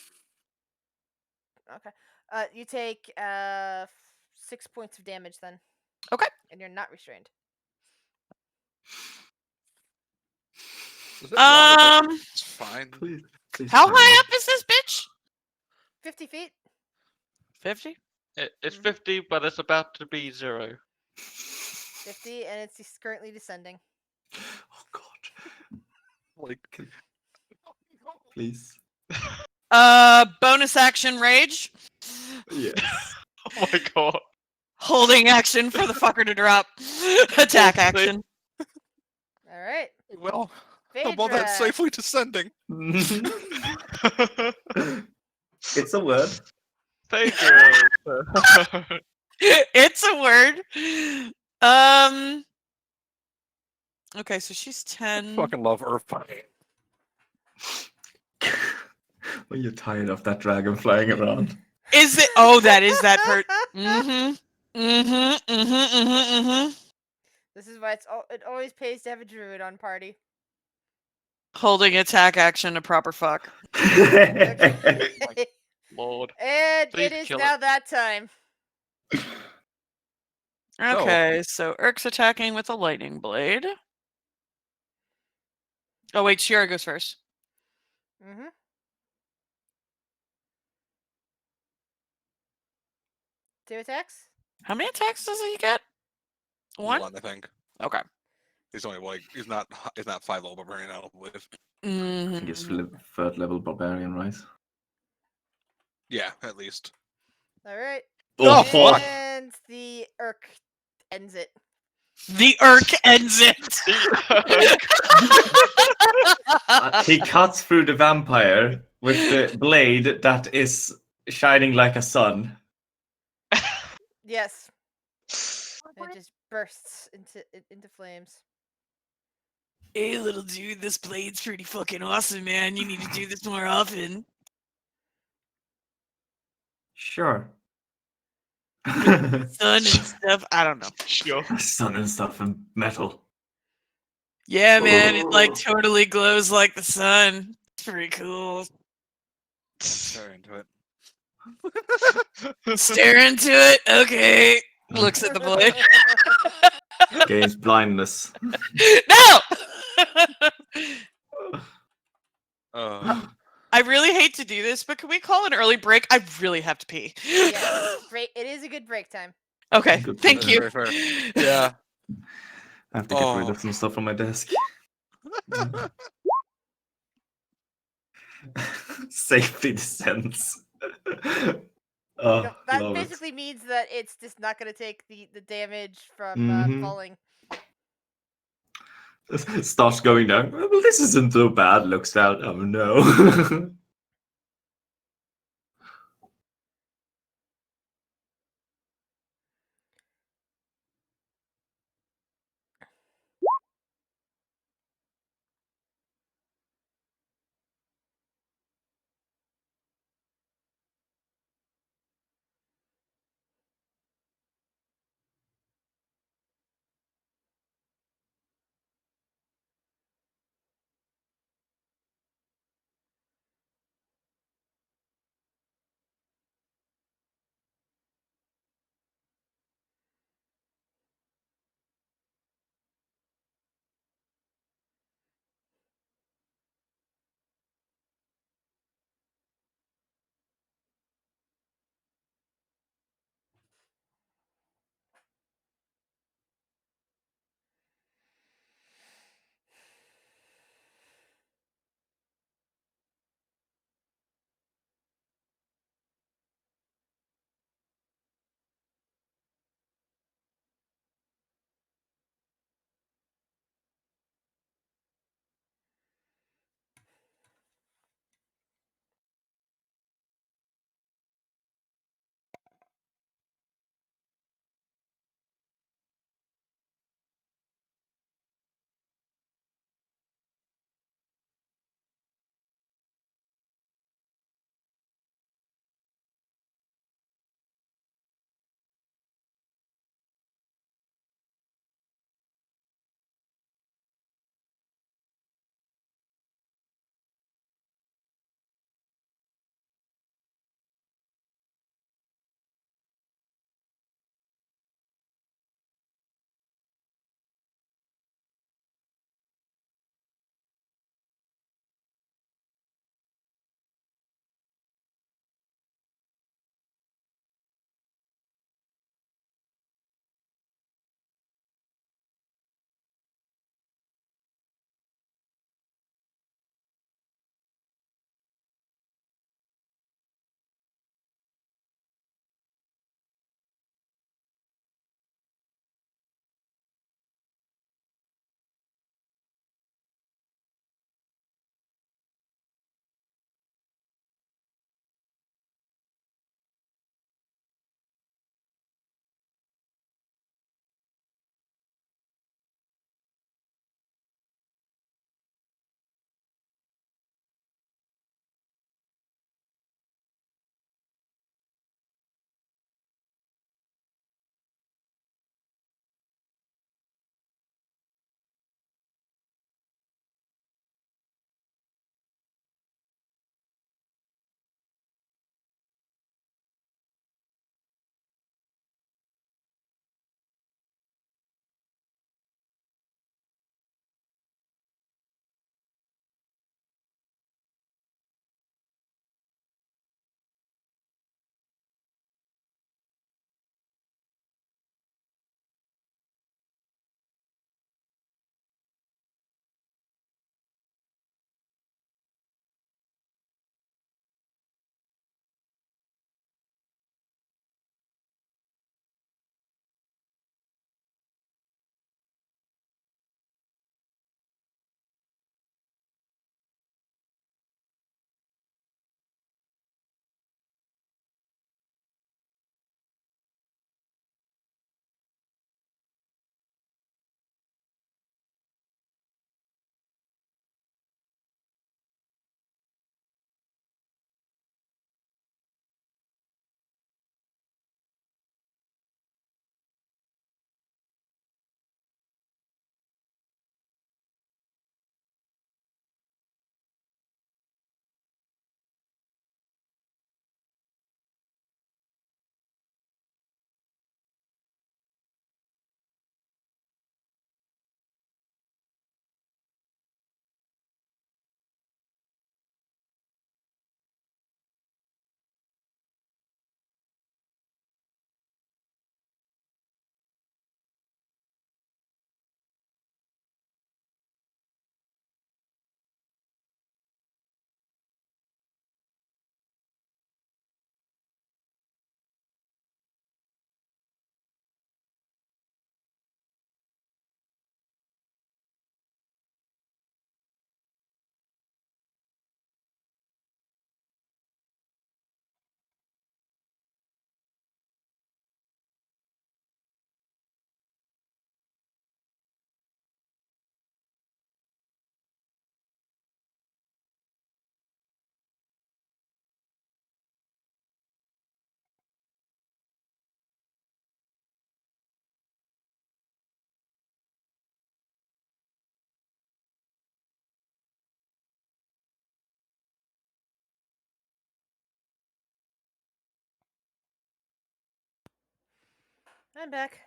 You take 6 points of damage then. Okay. And you're not restrained. Is it wrong? Um, It's fine. Please, please. how tell me. high up is this bitch? 50 feet. 50. It's Mhm. 50, but it's about to be 0. 50, and it's currently descending. Oh God, Like, please. Bonus action rage. Yes. Oh my god. Holding action for the fucker to drop. Attack Oopsie. action. All right. well, above that, Phaedra. safely descending. It's a word. Phaedra. It's a word. Okay, so she's 10. Fucking love Earthbound. When you're tired of that dragon flying around. Is it? Oh, that is that part. Mm-hmm. Mm-hmm. Mm-hmm. Mm-hmm. Mm-hmm. This is why it always pays to have a druid on party. Holding attack action a proper fuck. Okay. Lord. And Please it is kill now that time. Okay, so Urk's attacking with a lightning blade. Oh wait, Shira goes first. Mm-hmm. Two attacks. How many attacks does he get? One? I think. Okay. He's only like he's not 5 level barbarian, I don't believe. I think it's Mhm. third level barbarian, right? Yeah, at least. All right. Oh, fuck! And the Urk ends it. The Urk ends it. He cuts through the vampire with the blade that is shining like a sun. Yes. And it just bursts into flames. Hey, little dude, this blade's pretty fucking awesome, man. You need to do this more often. Sure. Sun and stuff. I don't know. Sure. Sun and stuff and metal. Yeah, man, it like Oh. totally glows like the sun. It's pretty cool. Stare into it. Stare into it. Okay. Looks at the blade. Gains blindness. No! Uh, I really hate to do this, but can we call an early break? I really have to pee. Yes. Break. It is a good break time. Okay, Good thank That's you. very fair. Yeah. I have to get rid of some stuff on my desk. Safely descends. Oh, No, that love it. basically means that it's just not going to take the damage from Mhm. falling. Starts going down. Well, this isn't so bad. Looks down. Oh no. I'm back.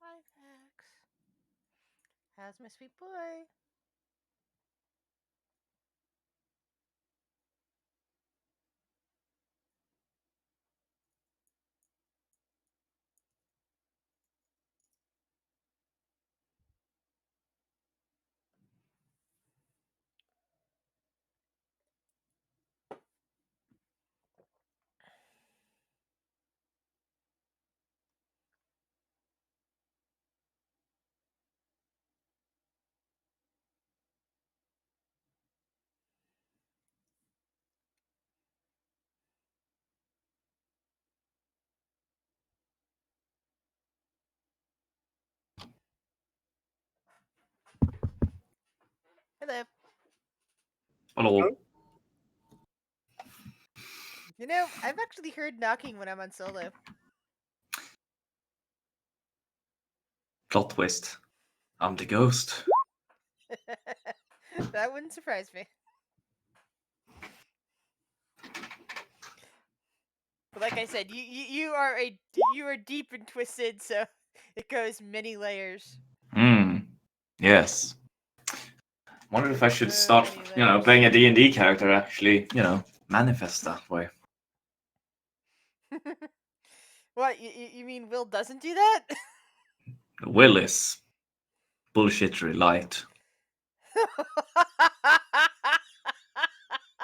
Hi, Max. How's my sweet boy? Hello. Hello. You know, I've actually heard knocking when I'm on solo. Plot twist. I'm the ghost. That wouldn't surprise me. But like I said, you are deep and twisted, so it goes many layers. Hmm. Yes. Wonder if I should So start, many layers. playing a D&D character. Actually, manifest that way. What you mean? Will doesn't do that? Will is bullshittery light.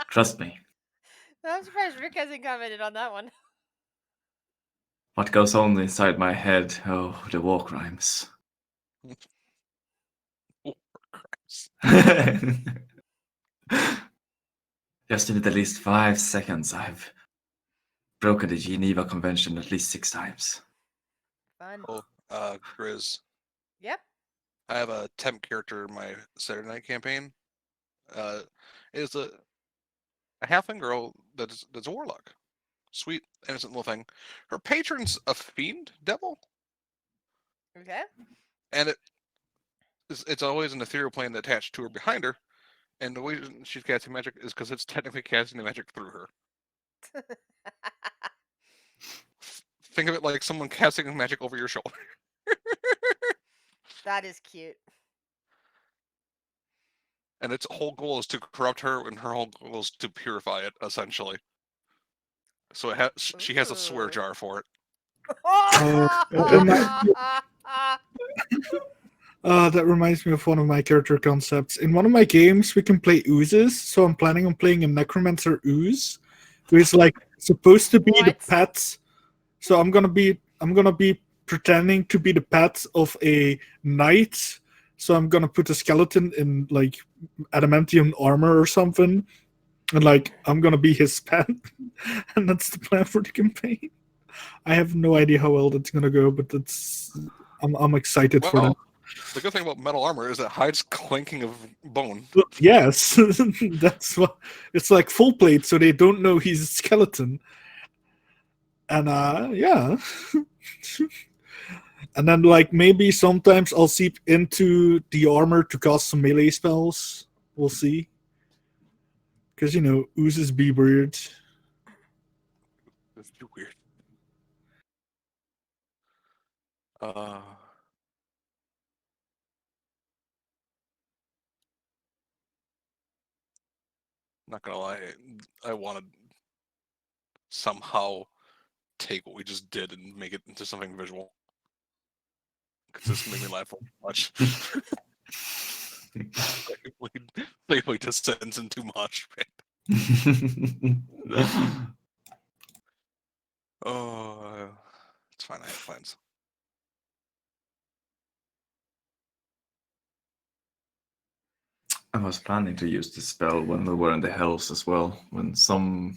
Trust me. I'm surprised Rick hasn't commented on that one. What goes on inside my head? Oh, the war crimes. Just in at least 5 seconds, I've broken the Geneva Convention at least 6 times. Fun. Oh, Grizz. Yep. I have a temp character in my Saturday night campaign. Is a halfling girl that's a warlock. Sweet, innocent little thing. Her patron's a fiend devil, Okay. and it's always an ethereal plane attached to her behind her. And the way she's casting magic is because it's technically casting the magic through her. Think of it like someone casting magic over your shoulder. That is cute. And its whole goal is to corrupt her, and her whole goal is to purify it, essentially. So she has a swear Ooh. jar for it. That reminds me of one of my character concepts. In one of my games, we can play oozes, so I'm planning on playing a necromancer ooze, who is like supposed to be the What? pet. So I'm gonna be pretending to be the pet of a knight. So I'm gonna put a skeleton in like adamantium armor or something, and like I'm gonna be his pet, and that's the plan for the campaign. I have no idea how well that's gonna go, but I'm excited for that. Well, the good thing about metal armor is it hides clanking of bone. Yes, that's what it's like. Full plate, so they don't know he's a skeleton. And yeah. And then like maybe sometimes I'll seep into the armor to cast some melee spells. We'll see. Because oozes be weird. It's too weird. Not gonna lie, I want to somehow take what we just did and make it into something visual. Because this made me laugh so much. Playfully descends into mosh pit. Oh, it's fine. I have plans. I was planning to use this spell when we were in the hills as well. When I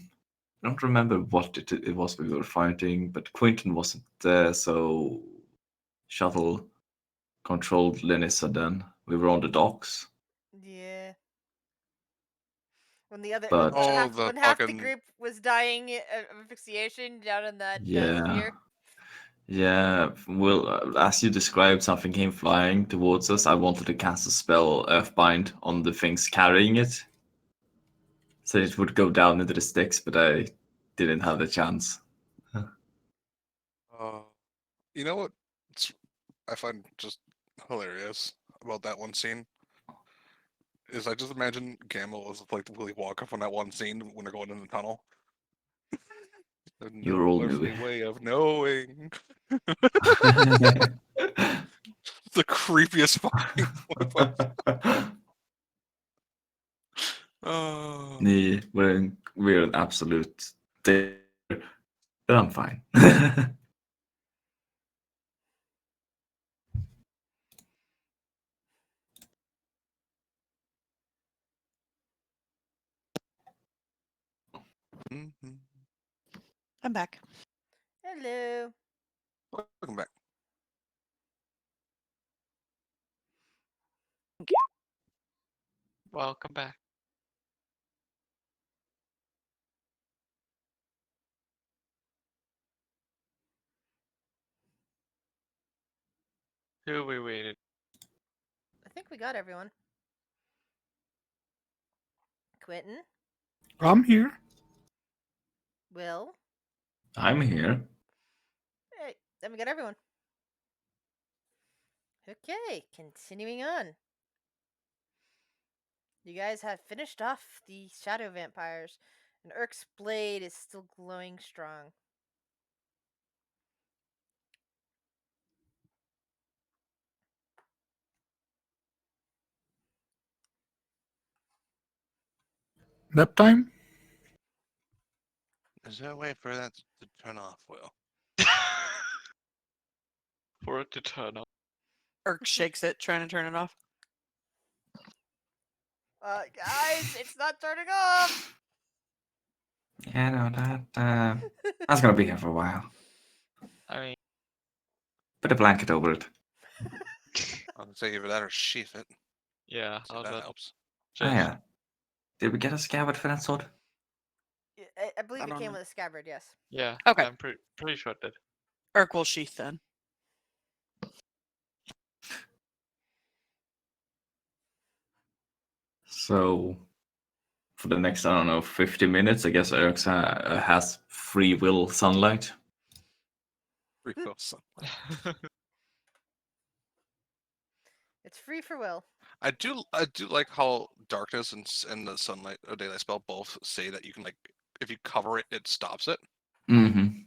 don't remember what it was we were fighting, but Quinton wasn't there, so Shuttle controlled Linissa then. We were on the docks. Yeah. When the other But- when half the fucking- group was dying of asphyxiation down in that Yeah. sphere. Yeah, well, as you described, something came flying towards us. I wanted to cast a spell, Earthbind, on the things carrying it. So it would go down into the sticks, but I didn't have the chance. You know what I find just hilarious about that one scene? Is I just imagine Gamble as like the Willy Wonka from that one scene when they're going in the tunnel. There's You're no all earthly new. way of knowing. The creepiest fucking motherfucker. Oh. Nee, we're an absolute dare, but I'm fine. Mhm. I'm back. Hello. Welcome back. Welcome back. Who we waited? I think we got everyone. Quentin, I'm here. Will. I'm here. Hey, then we got everyone. Okay, continuing on. You guys have finished off the shadow vampires, and Urk's blade is still glowing strong. Nap time? Is there a way for that to turn off, Will? For it to turn on. Irk shakes it, trying to turn it off. Guys, it's not turning off. Yeah, no, that's gonna be here for a while. I mean, Put a blanket over it. I'll say either that or sheath it. yeah, See if that helps. Oh yeah. Did we get a scabbard for that sword? Yeah, I believe I it don't came know. with a scabbard. Yes. Yeah. Okay. I'm pretty sure it did. Urk will sheath then. So, for the next, I don't know, 50 minutes, I guess Erx has free will sunlight. Refill some. It's free for will. I do like how darkness and the sunlight or daylight spell both say that you can, like, if you cover it, it stops it. Mm-hmm.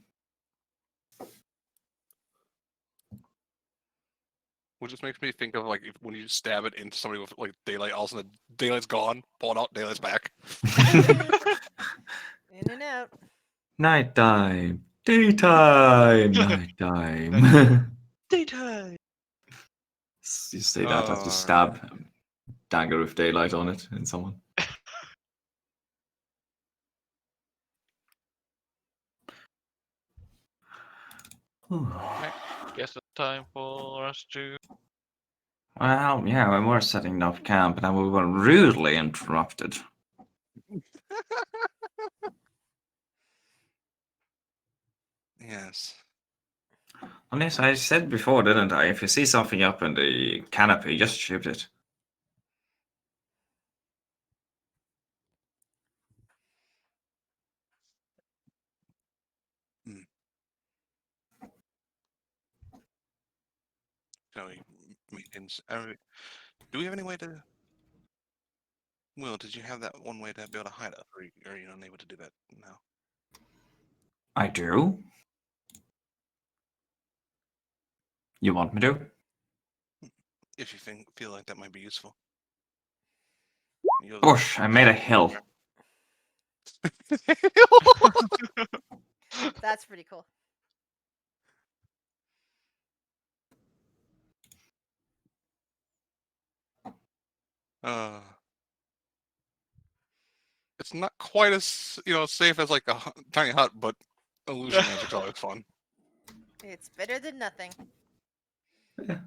Which just makes me think of, like, when you stab it into somebody with, like, daylight, all of a sudden daylight's gone, pull it out, daylight's back. In and out. Nighttime. Daytime. Nighttime. Daytime. You say that as you stab dagger with daylight on it in someone. Right. Guess it's time for us to. Well, yeah, when we're setting up camp, and then we were rudely interrupted. Yes. Unless I said before, didn't I? If you see something up in the canopy, just shoot it. Shall we maintenance? Do we have any way to? Will, did you have that one way to be able to hide us, or are you unable to do that now? I do. You want me to? If you feel like that might be useful. Bush, I made a hill. That's pretty cool. It's not quite as safe as like a tiny hut, but illusion magic's always fun. It's better than nothing. Yeah.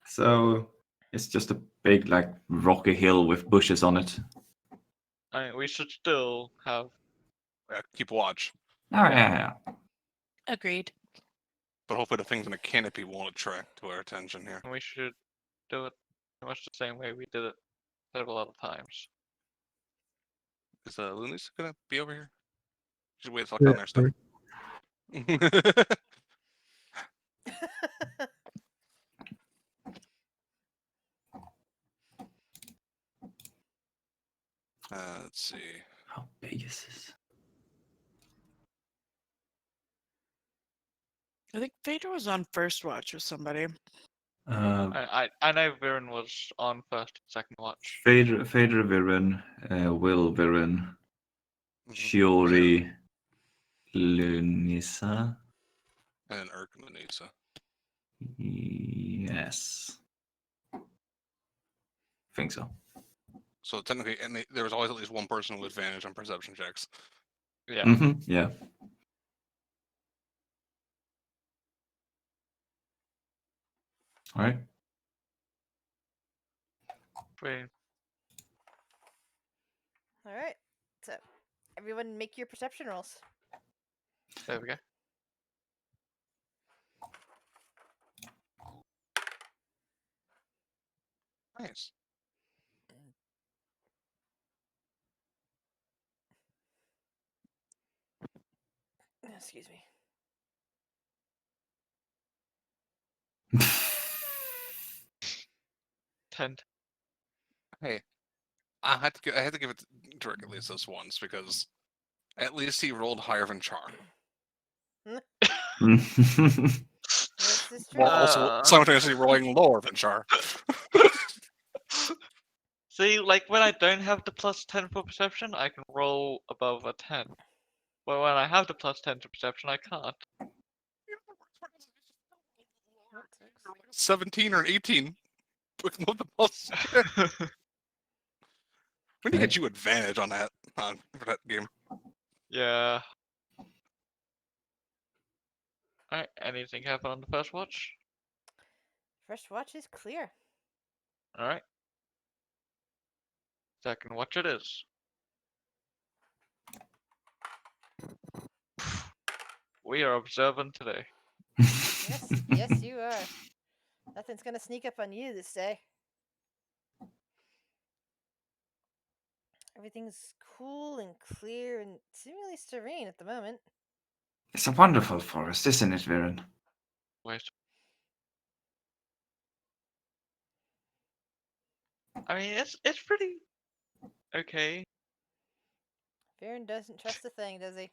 So it's just a big, like, rocky hill with bushes on it. I mean, we should still have. Keep watch, Oh yeah. Agreed. but hopefully the things in the canopy won't attract to our attention here. We should do it pretty much the same way we did it several other times. Is Lunis gonna be over here? Just wait till I down there still. Let's see. How big is this? I think Phaedra was on first watch with somebody. I know Viren was on first and second watch. Phaedra Viren, Will Viren, Shiori, Lunisa. And Urk Lunisa. Yes. Think so. So technically, and there was always at least one person with advantage on perception checks. Yeah. Mm-hmm. Yeah. All right. Wait, All right. So, everyone, make your perception rolls. there we go. Nice. Excuse me. Ten. Hey, I had to give it to Drake at least this once because at least he rolled higher than Char. This is true. While also simultaneously rolling lower than Char. See, like when I don't have the plus 10 for perception, I can roll above a 10. But when I have the plus 10 to perception, I can't. 17 or 18. With the plus. We need to get you advantage on that for that game. Yeah. Alright, anything happen on the first watch? First watch is clear. Alright. Second watch it is. We are observant today. Yes, yes, you are. Nothing's gonna sneak up on you this day. Everything's cool and clear and seemingly serene at the moment. It's a wonderful forest, isn't it, Viren? Wait. I mean, it's pretty okay. Baron doesn't trust a thing, does he?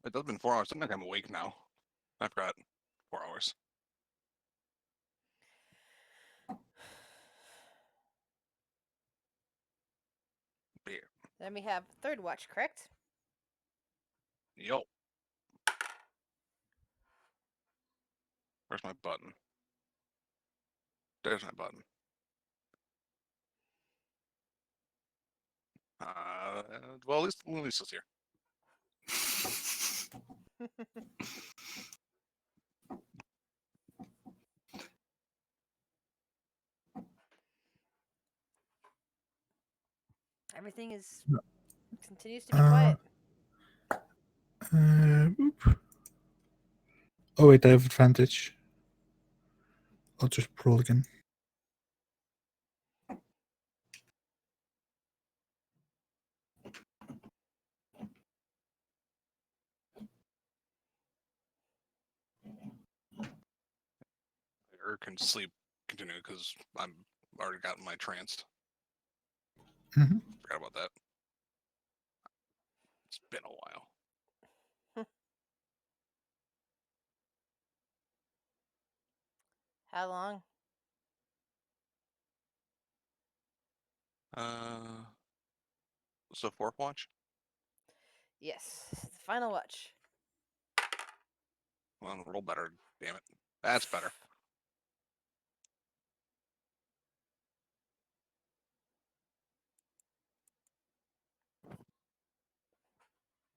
It does been 4 hours. I think I'm awake now. I've got 4 hours. But yeah. Then we have third watch, correct? Yo. Where's my button? There's my button. Well, at least it's here. Everything continues to be quiet. Oop. Oh wait, I have advantage. I'll just roll again. Or can sleep continue because I'm already gotten my trance. Mhm. Forgot about that. It's been a while. How long? So fourth watch? Yes, the final watch. Well, roll better. Damn it. That's better.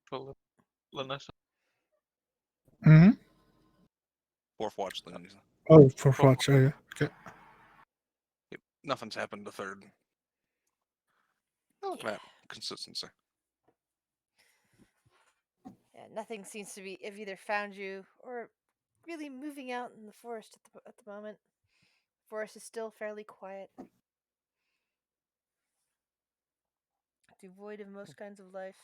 For Lanessa. Mm-hmm. Fourth watch, then. Oh, for Fourth watch. Oh yeah. Okay. Yep, nothing's happened to third. Look at Yeah. that consistency. Yeah, nothing seems to have either found you or really moving out in the forest at the moment. Forest is still fairly quiet, devoid of most kinds of life.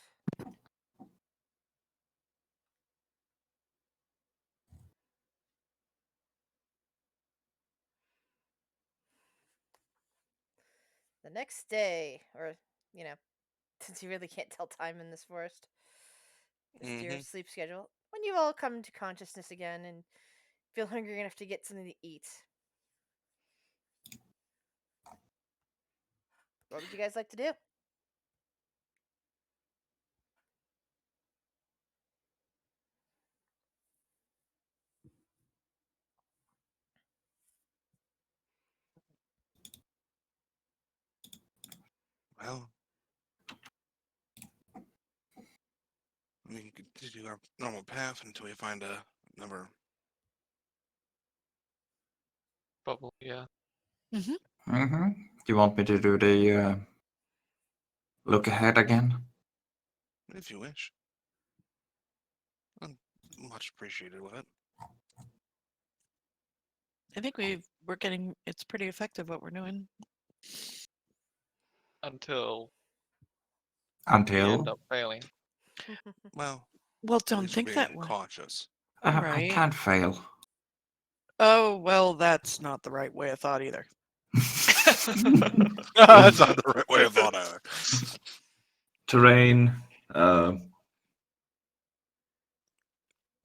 The next day, or you know, since you really can't tell time in this forest, it's your Mm-hmm. sleep schedule. When you all come to consciousness again and feel hungry enough to get something to eat, what would you guys like to do? Well, we can continue our normal path until we find another. Bubble, yeah. Mm-hmm. Do you want me to do the look ahead again? If you wish. I'm much appreciated with it. I think we're getting it's pretty effective what we're doing. Until we end Until up failing. Well, Well, at don't least we're think that being way. cautious. I Right. can't fail. Oh, well, that's not the right way of thought either. That's not the right way of thought either. Terrain,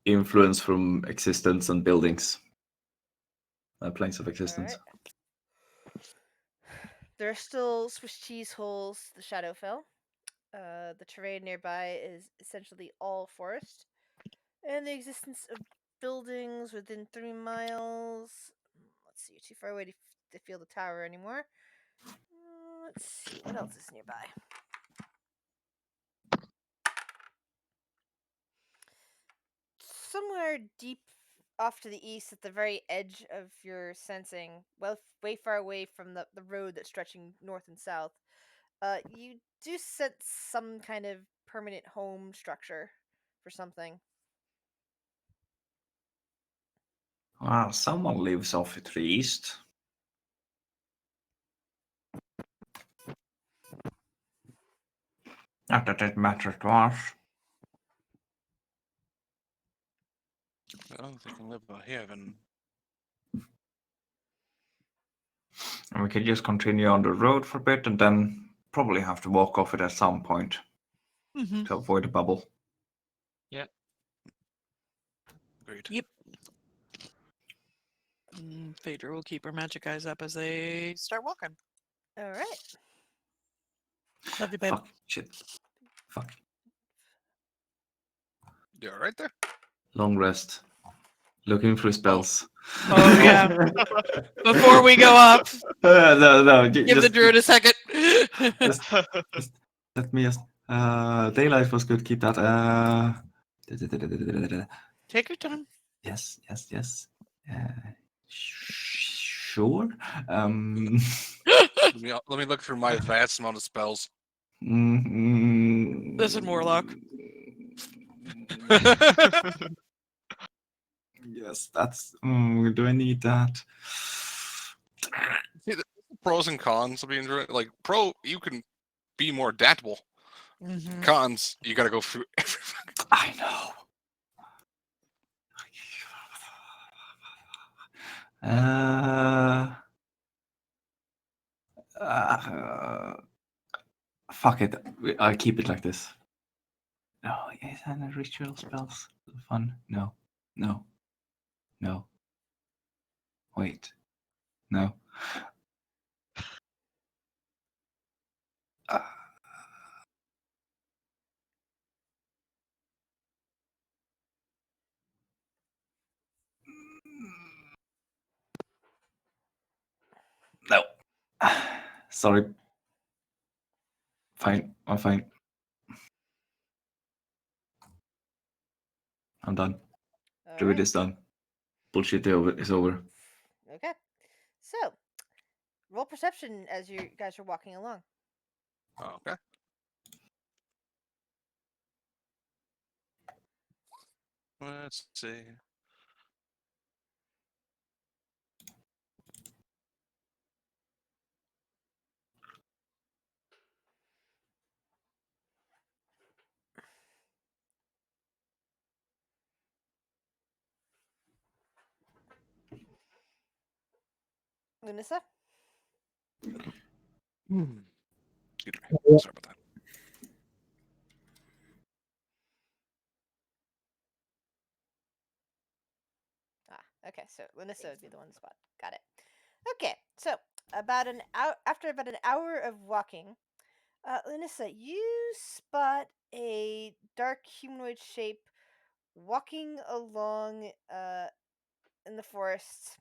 influence from existence and buildings, planes of existence. Alright. There are still Swiss cheese holes to the Shadowfell. The terrain nearby is essentially all forest, and the existence of buildings within 3 miles. Let's see, too far away to feel the tower anymore. let's see what else is nearby. Somewhere deep off to the east, at the very edge of your sensing, well, way far away from the road that's stretching north and south, you do sense some kind of permanent home structure for something. Well, someone lives off to the east. Not that it matters to us. I don't think I can live out here, then. And we could just continue on the road for a bit and then probably have to walk off it at some point Mm-hmm. to avoid the bubble. Agreed. Yep. Phaedra will keep her magic eyes up as they start walking. All right. Love you, babe. Fuck. Shit. Fuck. You all right there? Long rest. Looking through spells. Oh, yeah. Before we go up, no. give the druid a second. Let me just. Daylight was good. Keep that. Take your time. Yes. Sure. Let me look through my vast amount of spells. Listen, Warlock. Yes, that's. Do I need that? See, the pros and cons of being druid. Like pro, you can be more adaptable. Mm-hmm. Cons, you gotta go through every fucking. I know. Fuck it. I'll keep it like this. No, is that a ritual spells? Fun? No. Wait. No. No. Sorry. Fine. I'm fine. I'm done. All Druid right. is done. Bullshit is over. Okay. So, roll perception as you guys are walking along. Oh, okay. Let's see. Lunissa? Excuse me. Sorry about that. Okay, so Lunissa would be the one spot. Got it. Okay, so about an hour after about an hour of walking, Lunissa, you spot a dark humanoid shape walking along in the forest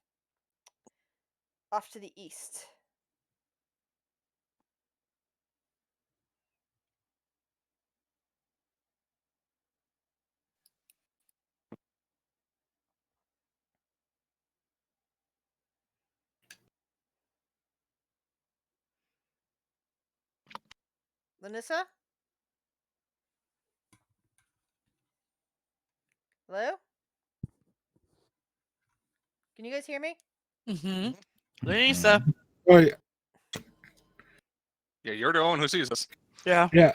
off to the east. Lunissa? Hello? Can you guys hear me? Mm-hmm. Lisa. Oh yeah. Yeah, you're the one who sees this. Yeah. Yeah.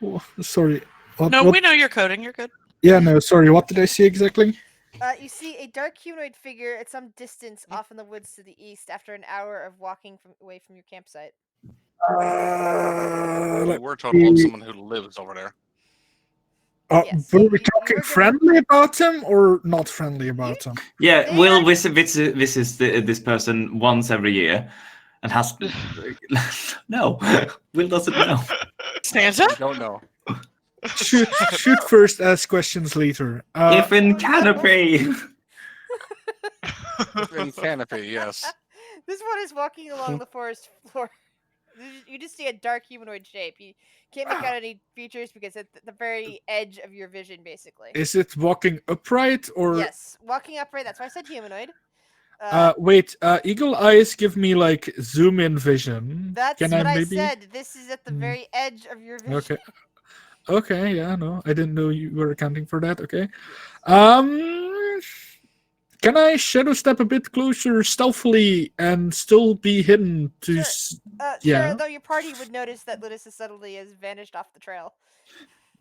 Well, sorry. What, No, what- we know you're coding. You're good. Yeah, no, sorry. What did I see exactly? You see a dark humanoid figure at some distance off in the woods to the east after an hour of walking away from your campsite. We were told about someone who lives over there. Yes, were you- we you talking were gonna- friendly about him or not friendly about him? Yeah, They Will act- visits this person once every year, and has no. Will doesn't know. Stanza? I don't know. Shoot first, ask questions later. If in canopy. In canopy, yes. This one is walking along the forest floor. You just see a dark humanoid shape. You can't make out any features because it's at the very edge of your vision, basically. Is it walking upright or? Yes, walking upright. That's why I said humanoid. Wait. Eagle eyes give me like zoom in vision. That's Can what I maybe? said. This is at the Mm. very edge of your vision. Okay. Okay. Yeah. No, I didn't know you were accounting for that. Okay. Yes. Can I shadow step a bit closer stealthily and still be hidden to? Sure. Yeah. Sure. Though your party would notice that Ludus suddenly has vanished off the trail.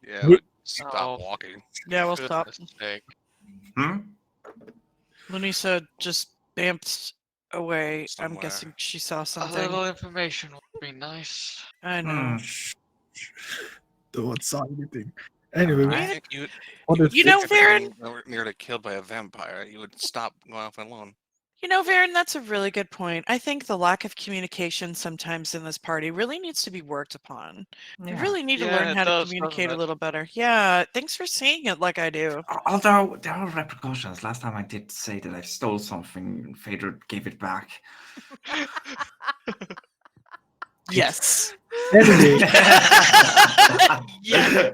Yeah, Wh- but stop Oh. walking. Yeah, we'll stop. Goodness sake. Hmm? Lunisa just vamped away. I'm Somewhere. guessing she saw A something. little information would be nice. I know. No one saw anything. Anyway, Alright. I think you what would if You know, think if you're Varen- nowhere near to killed by a vampire, you would stop going off alone. You know, Varen, that's a really good point. I think the lack of communication sometimes in this party really needs to be worked upon. We Yeah. really need to Yeah, learn it how to does, communicate a doesn't it? little better. Yeah, thanks for seeing it like I do. Although there are repercussions. Last time I did say that I stole something, and Phaedra gave it back. Yes. Anyway, Yeah.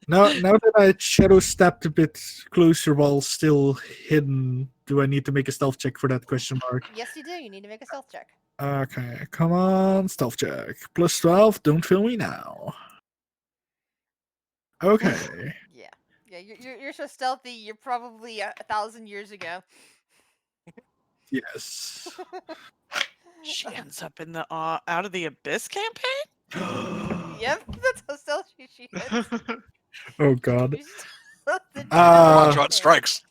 now that I shadow stepped a bit closer while still hidden, do I need to make a stealth check for that question mark? Yes, you do. You need to make a stealth check. Okay, come on, stealth check. Plus 12, don't fail me now. Okay. Yeah. Yeah. You're so stealthy. You're probably 1,000 years ago. Yes. She ends up in the Out of the Abyss campaign? Yep. That's how stealthy she is. Oh god. She's stealthy. Quadron strikes.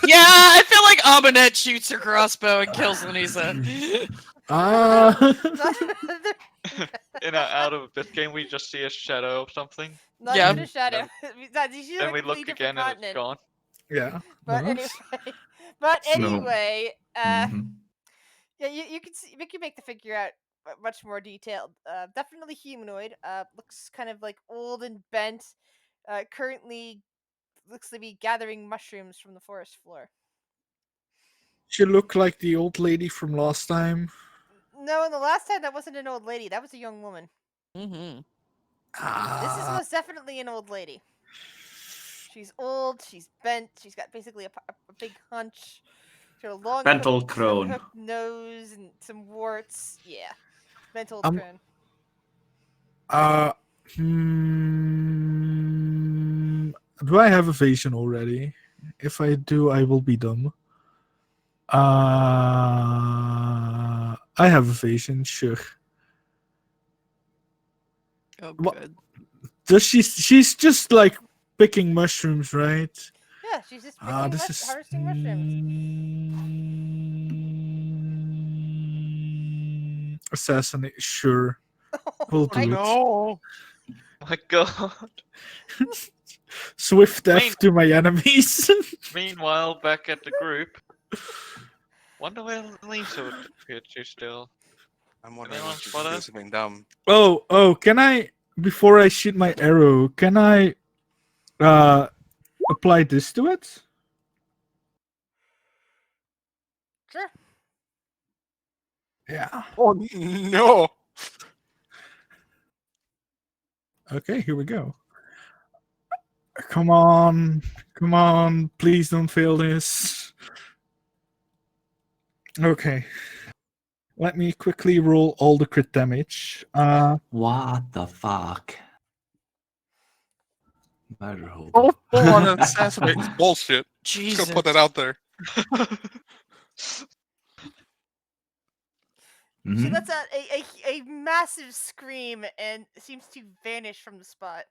Yeah, I feel like Abonet shoots her crossbow and kills Lunisa. In our out of this game, we just see a shadow of something. Not Yeah. even a shadow. She's in Then a we look completely again different and it's continent. gone. Yeah. But nice. anyway, Mhm. yeah, you can see, you can make the figure out much more detailed. Definitely humanoid. Looks kind of like old and bent. Currently looks to be gathering mushrooms from the forest floor. She looked like the old lady from last time. No, and the last time that wasn't an old lady. That was a young woman. Mm-hmm. This is most definitely an old lady. She's old. She's bent. She's got basically a big hunch. She's got a long Mental crone. hooked nose and some warts. Yeah, mental Um, crone. Do I have evasion already? If I do, I will be dumb. I have evasion, sure. Oh, What- good. Does she's just like picking mushrooms, right? Yeah, she's just picking This is harvesting mushrooms. Assassinate, sure. We'll do I it. No. My god. Swift death to my enemies. Meanwhile, back at the group. Wonder where Lisa would appear to still. I'm wondering Anyone if she's spot doing us? something dumb. Oh, can I, before I shoot my arrow, can I apply this to it? Sure. Yeah. Oh no! Okay, here we go. Come on. Come on. Please don't fail this. Okay. Let me quickly roll all the crit damage. What the fuck? Murder hold. Oh, full on assassinate is bullshit. Just Jesus. gonna put that out there. She Mhm. lets out a massive scream and seems to vanish from the spot.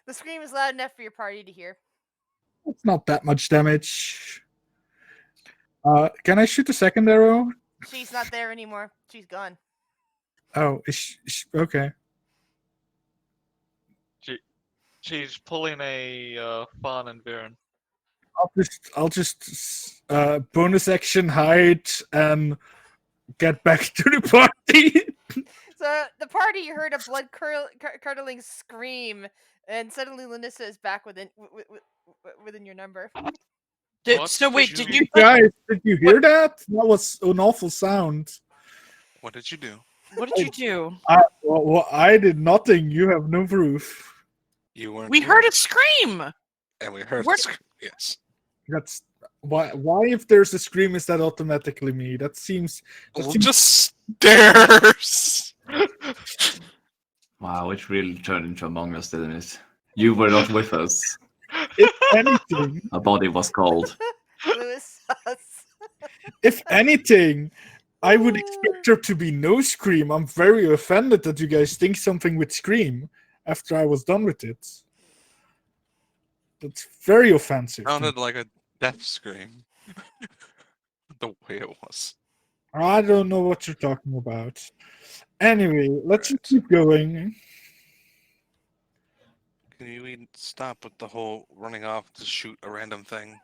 The scream is loud enough for your party to hear. It's not that much damage. Can I shoot the second arrow? She's not there anymore. She's gone. Oh, okay. She's pulling a Fawn and Viren. I'll just bonus action hide and get back to the party. So the party heard a blood curdling scream, and suddenly Lunissa is back within your number. What So wait, did did you- you put, Guys, did you hear that? That was an awful sound. What did you do? what did you do? I did nothing. You have no proof. You weren't. We here, heard a scream. and we heard. Where- Yes. That's why. Why, if there's a scream, is that automatically me? That seems. That Well, seems just stairs. Wow, it really turned into Among Us, didn't it? You were not with us. if anything, A body was cold. Lewis sus. if anything, I would expect there to be no scream. I'm very offended that you guys think something would scream after I was done with it. That's very offensive. to me. Sounded like a death scream. The way it was. I don't know what you're talking about. Anyway, let's just Right. keep going. Can you even stop with the whole running off to shoot a random thing?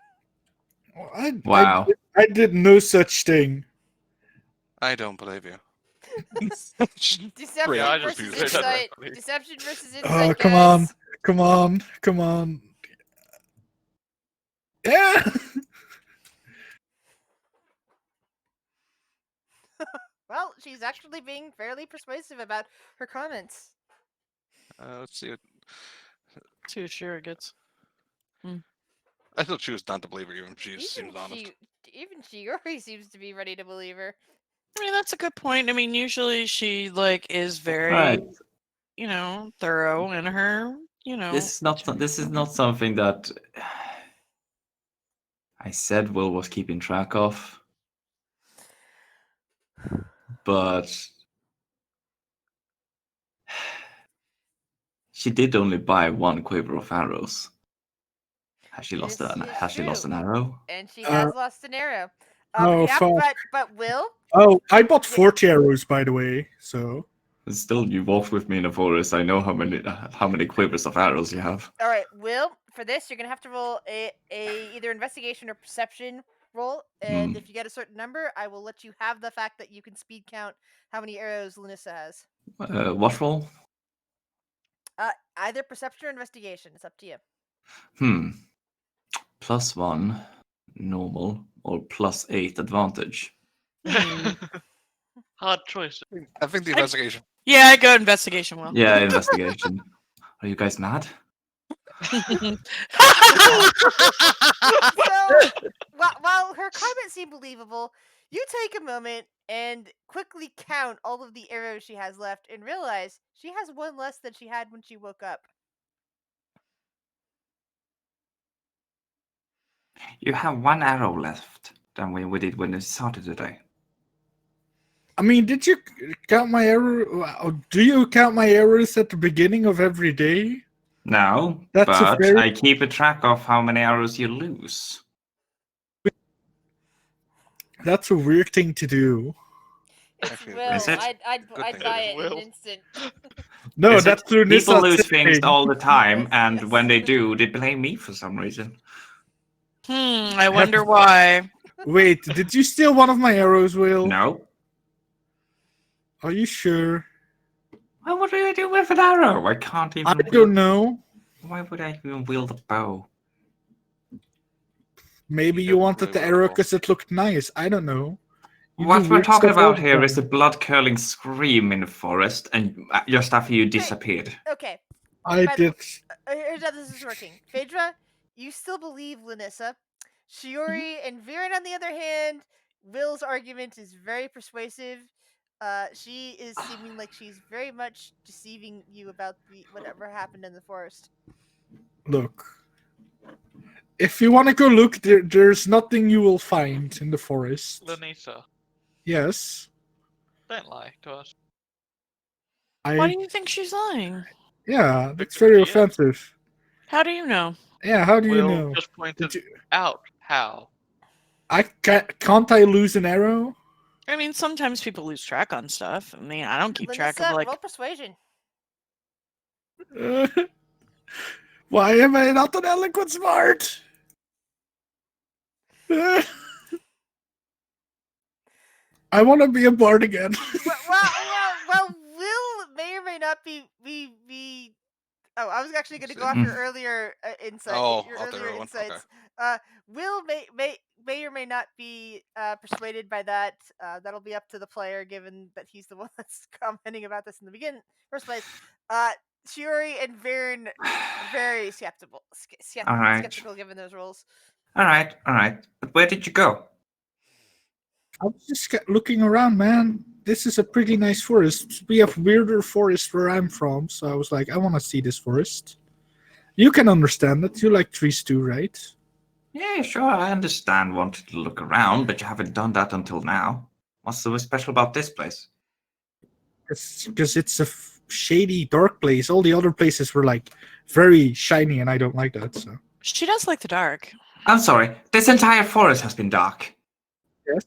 Wow. I did no such thing. I don't believe you. Deception Yeah, I just versus used it. insight. Deception versus insight. Oh, guys. come on. Yeah. Well, she's actually being fairly persuasive about her comments. Let's see. See what Shira gets. I still choose not to believe her, even if she Even seems honest. even Shiori seems to be ready to believe her. I mean, that's a good point. I mean, usually she like is very, Right. thorough in her, This is not something that I said Will was keeping track of. But she did only buy one quiver of arrows. Has she lost This an is has she lost true. an arrow? And she has lost an arrow. oh, fuck. But Will, Oh, I bought 40 arrows, by the way. So But still, you walked with me in the forest. I know how many quivers of arrows you have. all right, Will. For this, you're gonna have to roll a either investigation or perception roll, and if you get a certain number, I will let you have the fact that you can speed count how many arrows Lunissa has. What roll? Either perception or investigation. It's up to you. +1 normal or +8 advantage. Hard choice. I think the investigation. Yeah, I go investigation. Will. Yeah, investigation. Are you guys mad? So, while her comments seem believable, you take a moment and quickly count all of the arrows she has left and realize she has one less than she had when she woke up. You have one arrow left than we did when it started today. I mean, did you count my arrow? Do you count my arrows at the beginning of every day? No, That's a but very- I keep a track of how many arrows you lose. That's a weird thing to do. It's Actually, Will. Is it? I'd Good I'd thing buy it is it in an Will. instant. No, Is that's it? through People Nissa's lose things thing. all the time, Yes, and yes. when they do, they blame me for some reason. I wonder why. Wait, did you steal one of my arrows, Will? No. Are you sure? Well, what do I do with an arrow? I can't even. I don't know. Why would I even wield a bow? Maybe You you don't wanted really the wanna arrow roll. because it looked nice. I don't know. You do What we're weird talking stuff all about the here is the time. blood-curling scream in the forest, and just after you disappeared. Okay. I By the did. Here's how this is working. Phaedra, you still believe Lunissa. Shiori and Viren, on the other hand, Will's argument is very persuasive. She is seeming like she's very much deceiving you about whatever happened in the forest. Look. If you want to go look, there's nothing you will find in the forest. Lanisa, Yes. don't lie to us. Why do you think she's lying? Yeah, that's Because very she is. offensive. How do you know? Yeah, how do you Will know? just pointed Did you- out how. can't I lose an arrow? I mean, sometimes people lose track on stuff. I mean, I don't keep track of Lunissa, like. roll persuasion. Why am I not an eloquent smart? I want to be a bard again. well, Will may or may not be Oh, I was actually going to go See. off your earlier insight. Oh, Your off the earlier earlier one? Okay. insights. Will may or may not be persuaded by that. That'll be up to the player, given that he's the one that's commenting about this in the first place. Shiori and Vern very skeptical. All right. Skeptical given those rules. All right. But where did you go? I was just looking around, man. This is a pretty nice forest. We have weirder forests where I'm from, so I was like, I want to see this forest. You can understand that. You like trees too, right? Yeah, sure. I understand wanting to look around, but you haven't done that until now. What's so special about this place? Because it's a shady, dark place. All the other places were like very shiny, and I don't like that. So She does like the dark. I'm sorry. This entire forest has been dark.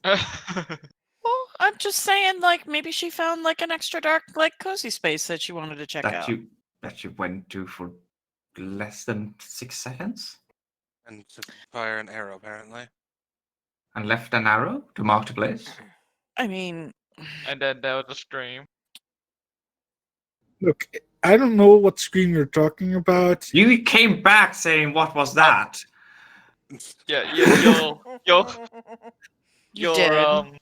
Well, I'm just saying, like, maybe she found like an extra dark, like, cozy space that she wanted to check out. That you went to for less than 6 seconds And to fire an arrow, apparently. and left an arrow to mark the place. I mean, And then there was a stream. look, I don't know what scream you're talking about. You came back saying, "What was that?" Yeah, you your did.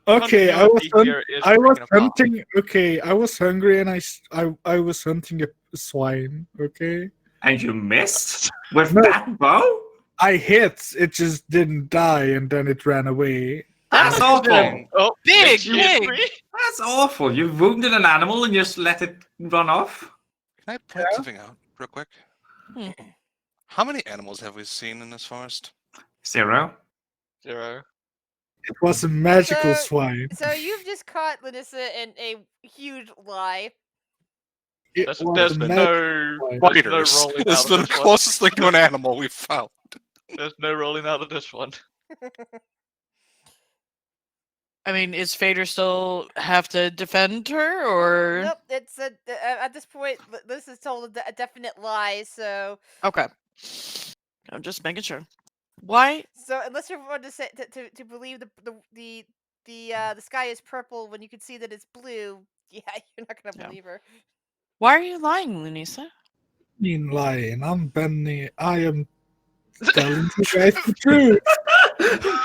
Okay, I was continuity here is I was breaking apart. hunting. Okay, I was hungry and I was hunting a swine. Okay, And you missed with No. that bow? I hit. It just didn't die, and then it ran away. That's That's awful. Oh, Big, excuse big. me? That's awful. You wounded an animal and just let it run off. Can I point something out real quick? Hmm. How many animals have we seen in this forest? 0. 0. It was a magical So- swine. So you've just caught Lanissa in a huge lie. It There's was a magical no swine. Spiders. rolling This out is of the this one. closest thing to an animal we've found. There's no rolling out of this one. I mean, is Fader still have to defend her, or Nope, it's at this point, this is told a definite lie. So okay? I'm just making sure. Why? So unless you want to say to believe the sky is purple when you can see that it's blue, yeah, you're not gonna Yeah. believe her. Why are you lying, Lunisa? Mean lying. I'm Benny. I am telling you guys the truth.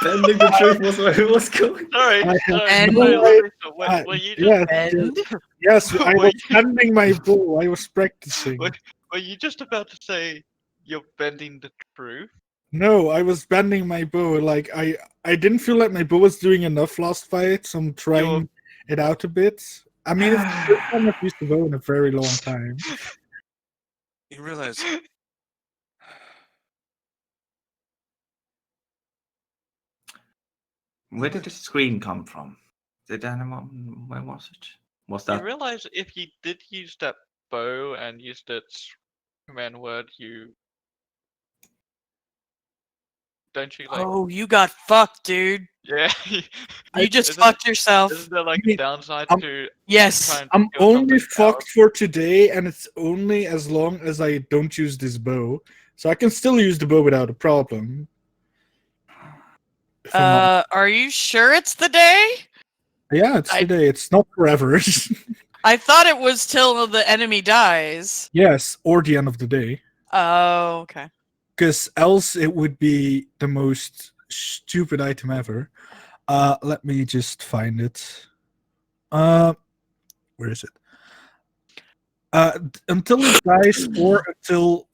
Bending the truth was where it was going. Sorry, I have sorry. no Wait, way- wait, were you just Yes, And yes, I Were was you- bending my bow. I was practicing. Wait. were you just about to say you're bending the truth? No, I was bending my bow. Like I didn't feel like my bow was doing enough last fight, so I'm trying it out a bit. I mean, it's the first time I've used the bow in a very long time. You realize Where did the screen come from? Did anyone? Where was it? Was You that? realize if you did use that bow and used its command word, you don't you like? oh, you got fucked, dude. Yeah. You just Isn't- fucked yourself. Isn't there like I mean, a downside I'm- to Yes. trying to I'm kill only something else? fucked for today, and it's only as long as I don't use this bow. So I can still use the bow without a problem. If I'm not- Are you sure it's the day? yeah, it's I- today. It's not forever. I thought it was till the enemy dies. Yes, or the end of the day. Oh, okay. Because else it would be the most stupid item ever. Let me just find it. Where is it? Until it dies, or until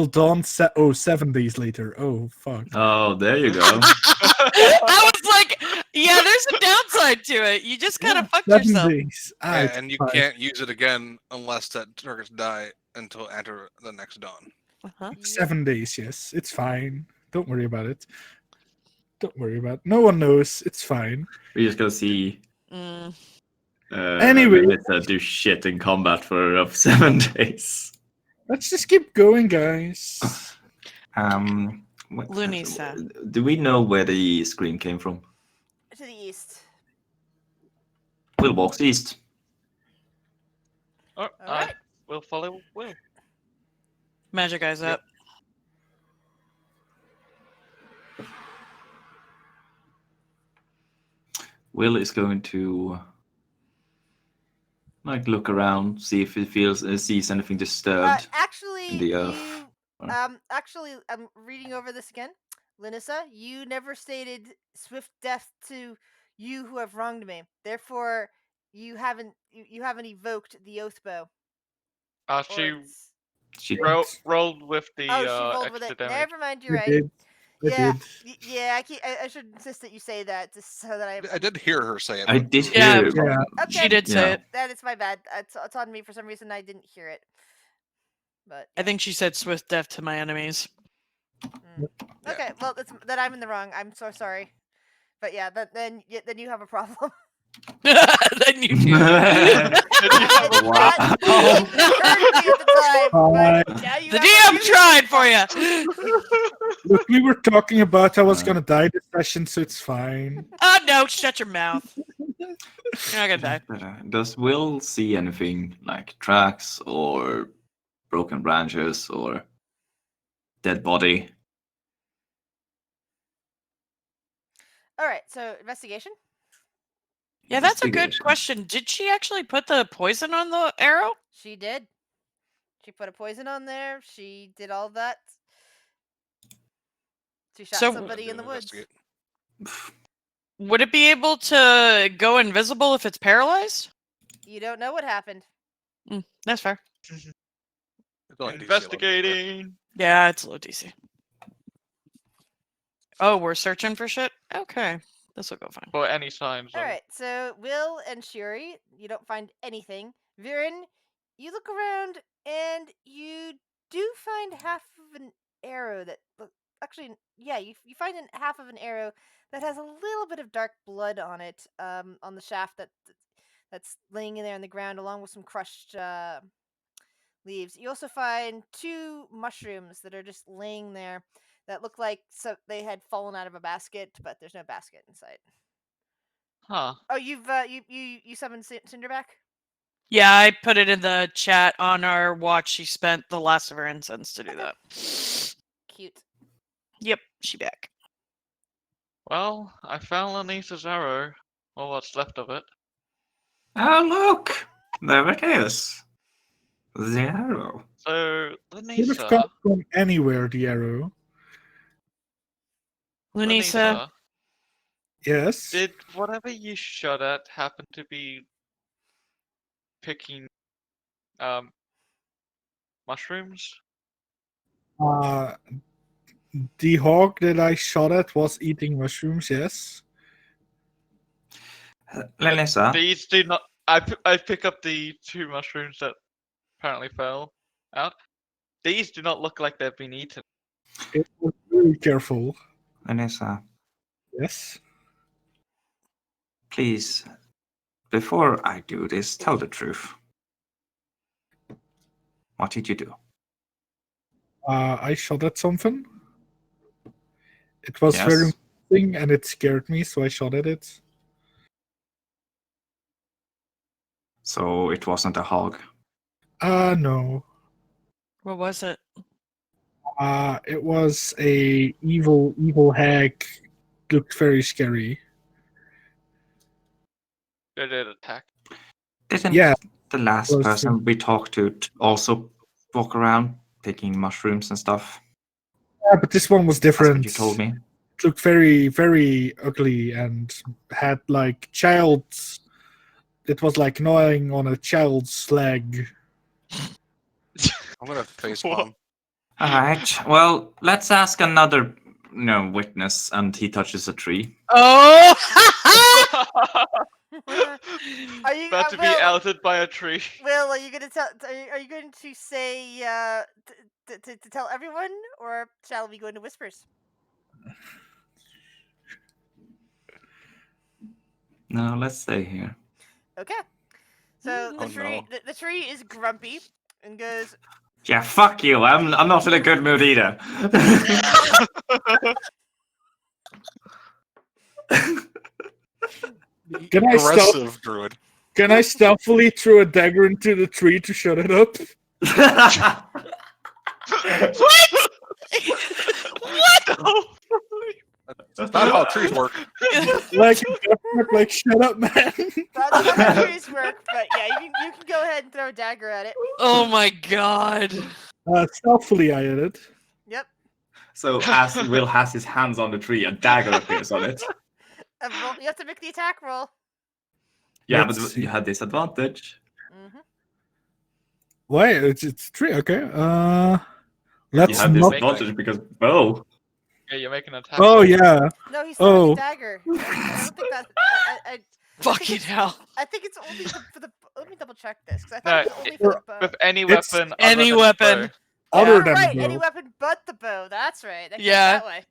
dawn. 7 days later. Oh fuck. Oh, there you go. I was like, yeah, there's a downside to it. You just kind of fucked 7 yourself. days. It's and you fine. can't use it again unless that targets die until after the next dawn. Uh-huh. 7 days. Yes, it's fine. Don't worry about it. Don't worry about it. No one knows. It's fine. We're just gonna see. Mm. Anyway. Melissa do shit in combat for 7 days. Let's just keep going, guys. Lunisa. Do we know where the scream came from? To the east. Will walks east. Oh, Alright. we'll follow Will. Magic eyes up. Will is going to Like look around, see if it sees anything disturbed Actually, in the earth. you or- actually, I'm reading over this again. Linissa, you never stated swift death to you who have wronged me. Therefore, you haven't evoked the oath bow. Or She it's- She rolled with the Oh, she rolled with extra it. damage. Never mind, you're I right. did. I Yeah, did. yeah. I should insist that you say that just so that I did hear her say it. I but did it was- Yeah. hear it. Yeah. Okay. She did say Yeah. it. That is my bad. It's on me for some reason. I didn't hear it. But I think she said swift death to my enemies. yeah. Okay, well, then I'm in the wrong. I'm so sorry. But yeah, then you have a problem. Then you do. Wow. That occurred to me at the time, but now you The have a DM really tried big for you. Look, we were talking about I was gonna die this session, so it's fine. Oh no! Shut your mouth. You're not gonna die. But, does Will see anything like tracks or broken branches or dead body? All right, so investigation. Yeah, that's a good Investigation. question. Did she actually put the poison on the arrow? She did. She put a poison on there. She did all that. She shot So- somebody in the woods. Investigate. Would it be able to go invisible if it's paralyzed? You don't know what happened. That's fair. It's only DC 11, right? Investigating. Yeah, it's low DC. Oh, we're searching for shit? Okay. This will go fine. For any signs. All of- right, so Will and Shuri, you don't find anything. Viren, you look around and you do find half of an arrow that actually, yeah, you find half of an arrow that has a little bit of dark blood on it, on the shaft that's laying in there on the ground, along with some crushed leaves. You also find 2 mushrooms that are just laying there that look like they had fallen out of a basket, but there's no basket inside. Huh. Oh, you've you summoned Cinderback? Yeah, I put it in the chat on our watch. She spent the last of her incense to do Okay. that. Cute. Yep, she back. Well, I found Lanisa's arrow, or what's left of it. Oh look! There it is. The arrow. So, Could have Lanisa, come from anywhere, the arrow. Lunisa, Yes. did whatever you shot at happen to be picking mushrooms? Uh, the hawk that I shot at was eating mushrooms, yes. Lenessa, These do not. I pick up the 2 mushrooms that apparently fell out. These do not look like they've been eaten. It was very careful. Lenessa, Yes. please, before I do this, tell the truth. What did you do? I shot at something. It was very Yes. moving and it scared me, so I shot at it. So it wasn't a hog. No. what was it? It was a evil hag. Looked very scary. Did it attack? Didn't Yeah, the last was- person we talked to also walk around picking mushrooms and stuff? Yeah, but this one was That's different. what you told me. It looked very, very ugly and had like child's. It was like gnawing on a child's leg. I'm gonna facepalm. All right. Well, let's ask another witness, and he touches a tree. Oh! Are you About to be Will, outed by a tree. Will, are you going to tell? Are you going to say to tell everyone, or shall we go into whispers? No, let's stay here. Okay. So the Oh, tree no. the tree is grumpy and goes, Yeah, fuck you. I'm not in a good mood either. Can I stealth- Aggressive druid. Can I stealthily throw a dagger into the tree to shut it up? What? That's not how trees work. Like I'm like, shut up, man. That's how the trees work, but yeah, you can go ahead and throw a dagger at it. Oh my god. Stealthily, I hit it. Yep. So as Will has his hands on the tree, a dagger appears on it. You have to make the attack roll. Yeah, Let's but see. you had disadvantage. Mm-hmm. Why? It's 3. Okay. You Let's have not. disadvantage because bow. Yeah, you make an attack. Oh roll. yeah. No, he's throwing Oh. a dagger. I don't think that. Fucking hell. I think it's only for the. Let me double check this because I No, thought it was only for the bow. With any It's weapon. any other than weapon. bow. Other Oh, than right, bow. any weapon but the bow. That's right. That goes Yeah. that way.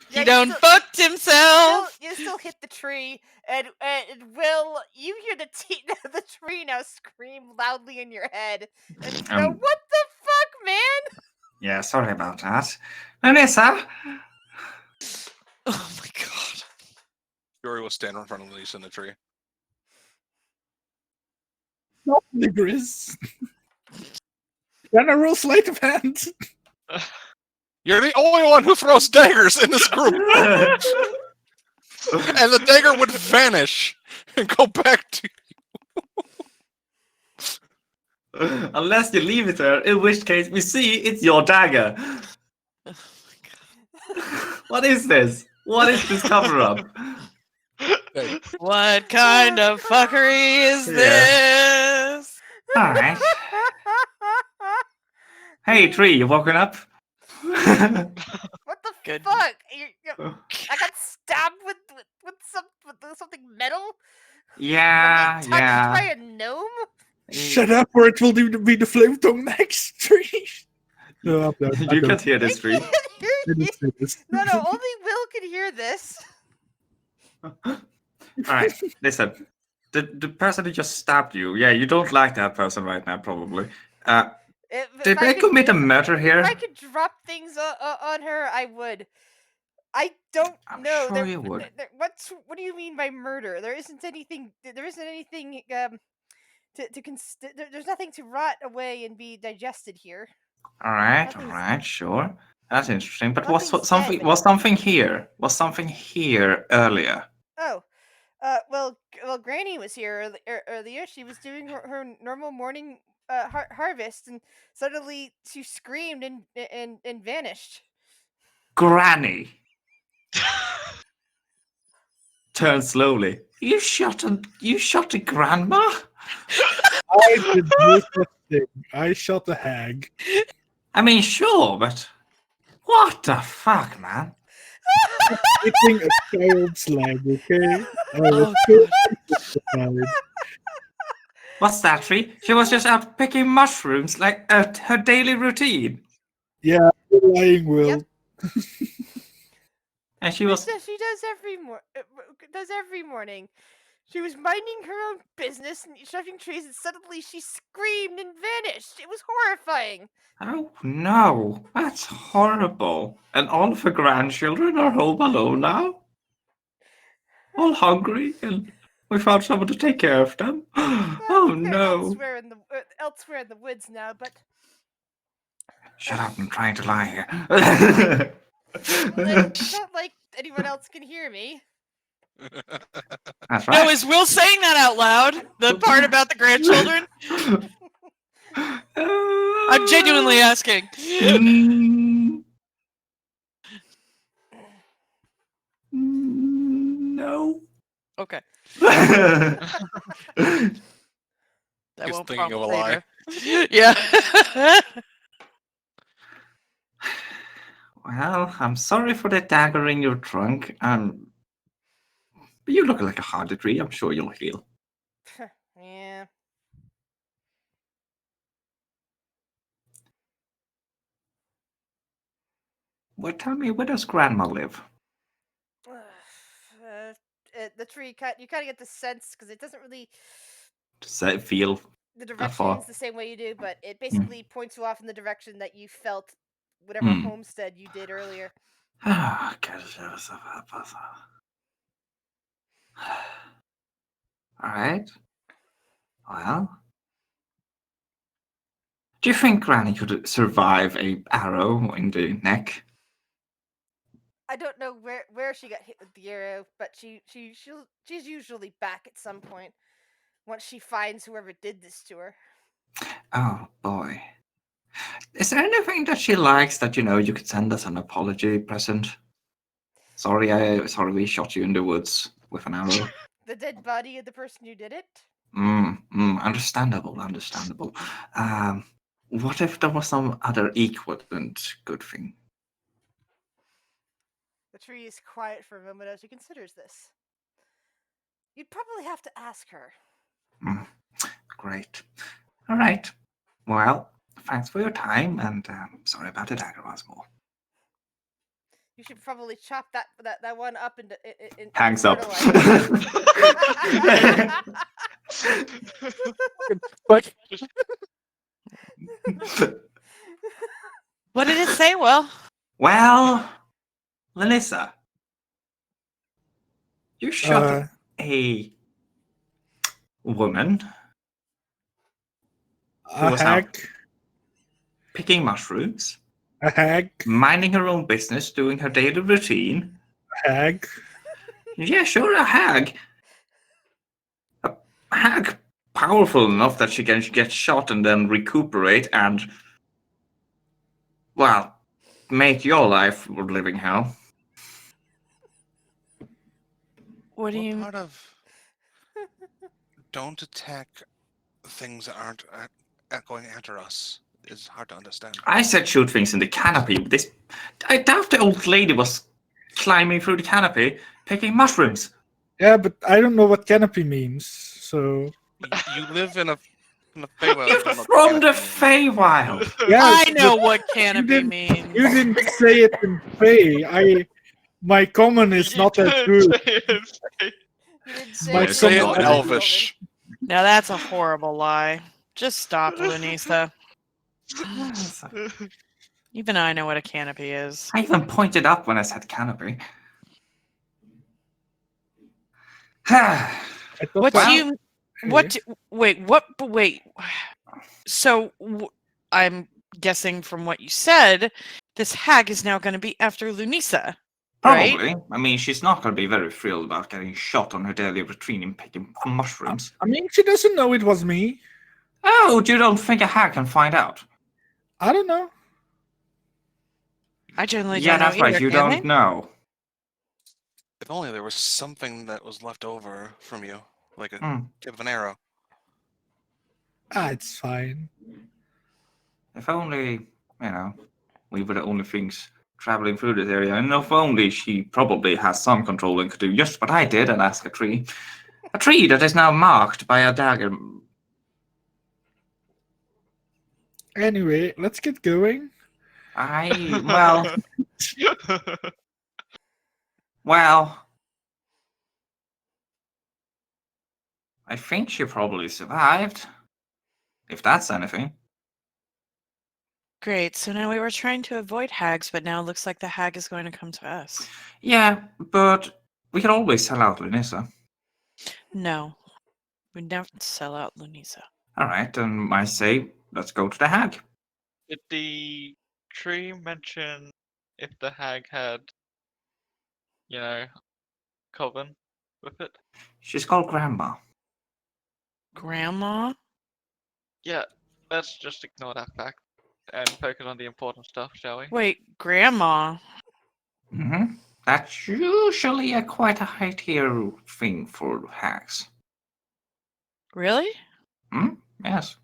He you done still- fucked himself. You still hit the tree, and Will, you hear the tree now scream loudly in your head, and you go, "What the fuck, man?" Yeah, sorry about that. Vanessa! Oh my god. Fury was standing in front of Lisa in the tree. Not the Grizz. Then I roll sleight of hand. You're the only one who throws daggers in this group, and the dagger would vanish and go back to. Unless you leave it there, in which case we see it's your dagger. What is this? What is this cover up? Hey, What kind of fuckery is Yeah. this? Alright. Hey, tree, you woken up? What the Good. fuck? I got stabbed with something metal. Yeah, From being touched yeah. by a gnome. Shut up, or it will be the flame tongue next tree. No, I You don't. can't hear this, tree. I can't hear I you. didn't say this. No, only Will can hear this. Alright, listen. The person who just stabbed you, yeah, you don't like that person right now, probably. Did they commit a murder here? If I could drop things on her, I would. I don't I'm know. sure you would. What do you mean by murder? There isn't anything. There's nothing to rot away and be digested here. Alright, sure. That's interesting. But was Nothing's dead. something here? Was something here earlier? Oh, well, Granny was here earlier. She was doing her normal morning harvest, and suddenly she screamed and vanished. Granny. Turn slowly. You shot a grandma? I did no such thing. I shot a hag. I mean, sure, but what the fuck, man? Eating a child's leg, okay? I was Oh, so satisfied. What's that, Tree? She was just out picking mushrooms like her daily routine. Yeah, you're lying, Will. Yep. And she was. She does every morning. She was minding her own business and shoving trees, and suddenly she screamed and vanished. It was horrifying. Oh no, that's horrible. And all of her grandchildren are home alone now? All hungry, and we found someone to take care of them? Oh They're no. elsewhere in the woods now, but Shut up, I'm trying to lie here. it's not like anyone else can hear me. That's No, right. is Will saying that out loud? The part about the grandchildren? I'm genuinely asking. No. Okay. Well, That He's won't thinking of a prompt lie. later. Yeah. I'm sorry for the dagger in your trunk. But you look like a hardy tree. I'm sure you'll heal. Yeah. Well, tell me, where does Grandma live? The tree cut. You kind of get the sense because it doesn't really Does that feel the far? directions the same way you do, but it basically points you off in the direction that you felt whatever homestead you did earlier. Ah, all right. Well, do you think Granny could survive a arrow in the neck? I don't know where she got hit with the arrow, but she's usually back at some point once she finds whoever did this to her. Oh boy. Is there anything that she likes that you could send us an apology present? Sorry we shot you in the woods with an arrow. The dead body of the person who did it. Understandable. What if there was some other equivalent good thing? The tree is quiet for a moment as she considers this. You'd probably have to ask her. Great. All right. Well, thanks for your time, and sorry about the dagger once more. You should probably chop that one up into Hangs up. fertilizer. But What did it say, Will? Well, Lanissa, you shot a woman who a was out hag, picking mushrooms, a hag, minding her own business, doing her daily routine. a hag. Yeah, sure, a hag. A hag powerful enough that she can get shot and then recuperate and, well, make your life a living hell. What do What you? part of don't attack things that aren't going after us is hard to understand. I said shoot things in the canopy. I doubt the old lady was climbing through the canopy, picking mushrooms. Yeah, but I don't know what canopy means. So You live in a Feywild. You're you don't know from the canopy means. Feywild. yeah, I know but what canopy didn't- means. you didn't say it in Fey. My common is You not that didn't good. say it. You didn't say My it Say it someone- in Elvish. Now that's a horrible lie. Just stop, Lunisa. Even I know what a canopy is. I even pointed up when I said canopy. I I thought What that- do you? What? Wait. What? But wait. So I'm guessing from what you said, this hag is now going to be after Lunisa. Right? Probably. I mean, she's not going to be very thrilled about getting shot on her daily routine and picking mushrooms. I mean, she doesn't know it was me. Oh, you don't think a hag can find out? I don't know. I generally Yeah, don't know that's right. either, You can don't they? know. If only there was something that was left over from you, like a Hmm. tip of an arrow. It's fine. If only, we were the only things traveling through this area. And if only she probably has some control and could do just what I did and ask a tree. A tree that is now marked by a dagger. Anyway, let's get going. Well, I think she probably survived. If that's anything. Great. So now we were trying to avoid hags, but now it looks like the hag is going to come to us. Yeah, but we can always sell out Lunisa. No, we don't sell out Lunisa. Alright, then I say, let's go to the hag. Did the tree mention if the hag had, coven with it? She's called Grandma. Grandma? Yeah, let's just ignore that fact and focus on the important stuff, shall we? Wait, Grandma? Mm-hmm. That's usually quite a high tier thing for hags. Really? Hmm? Yes.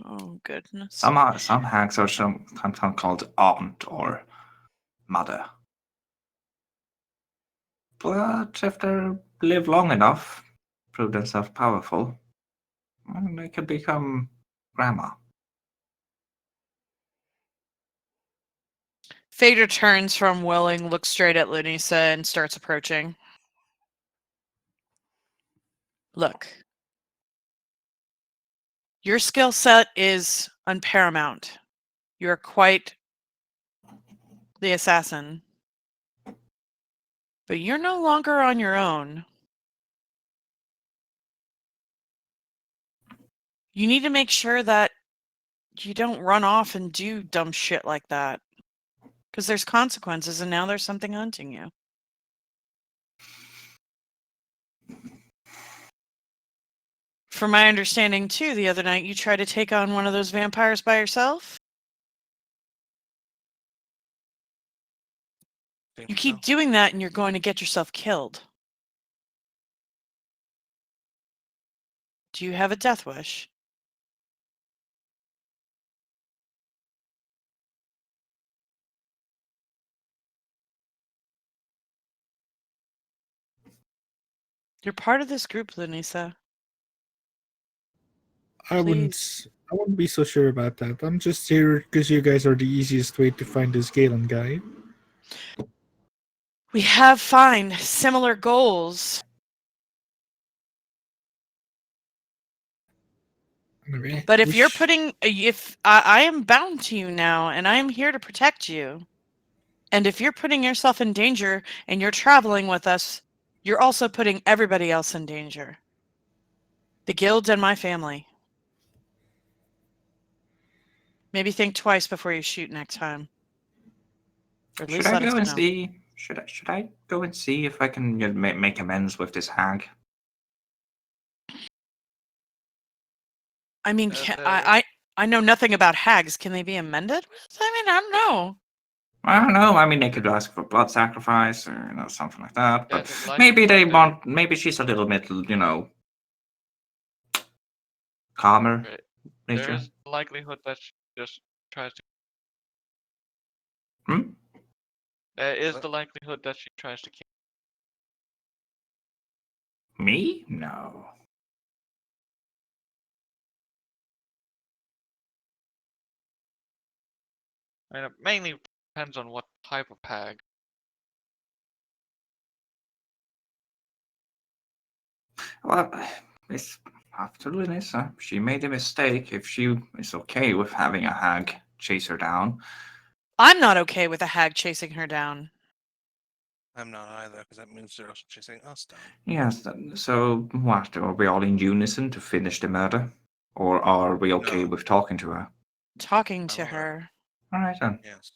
Oh, goodness. Some hags are sometimes called aunt or mother. But if they live long enough, prove themselves powerful, well, they could become grandma. Phaedra turns from Willing, looks straight at Lunisa, and starts approaching. Look. Your skill set is unparamount. You're quite the assassin. But you're no longer on your own. You need to make sure that you don't run off and do dumb shit like that. Because there's consequences, and now there's something hunting you. From my understanding, too, the other night you tried to take on one of those vampires by yourself. Think You keep so. doing that, and you're going to get yourself killed. Do you have a death wish? You're part of this group, Lanisa. I wouldn't be so sure about that. I'm just here because you guys are the easiest way to find this Galen guy. We have fine, similar goals. Anyway, But if you're putting, if I am bound to you now, and I am here to protect you, and if you're putting yourself in danger and you're traveling with us, you're also putting everybody else in danger. The guild and my family. Maybe think twice before you shoot next time. Or at Should least I let us go and know. see? Should I go and see if I can make amends with this hag? I mean, there- I know nothing about hags. Can they be amended? I mean, I don't know. I don't know. I mean, they could ask for blood sacrifice or something like that. Yeah, But the maybe they likelihood want. Maybe she's a little bit, calmer there nature. is the likelihood that she just tries to. Hmm? There is What? the likelihood that she tries to kill. Me? No. I mean, it mainly depends on what type of hag. Well, it's up to Linissa. She made a mistake. If she is okay with having a hag chase her down, I'm not okay with a hag chasing her down. I'm not either, because that means they're also chasing us down. yes. So what? Are we all in unison to finish the murder, or are we okay No. with talking to her? Talking to I'm alright. her. All right then. Yes.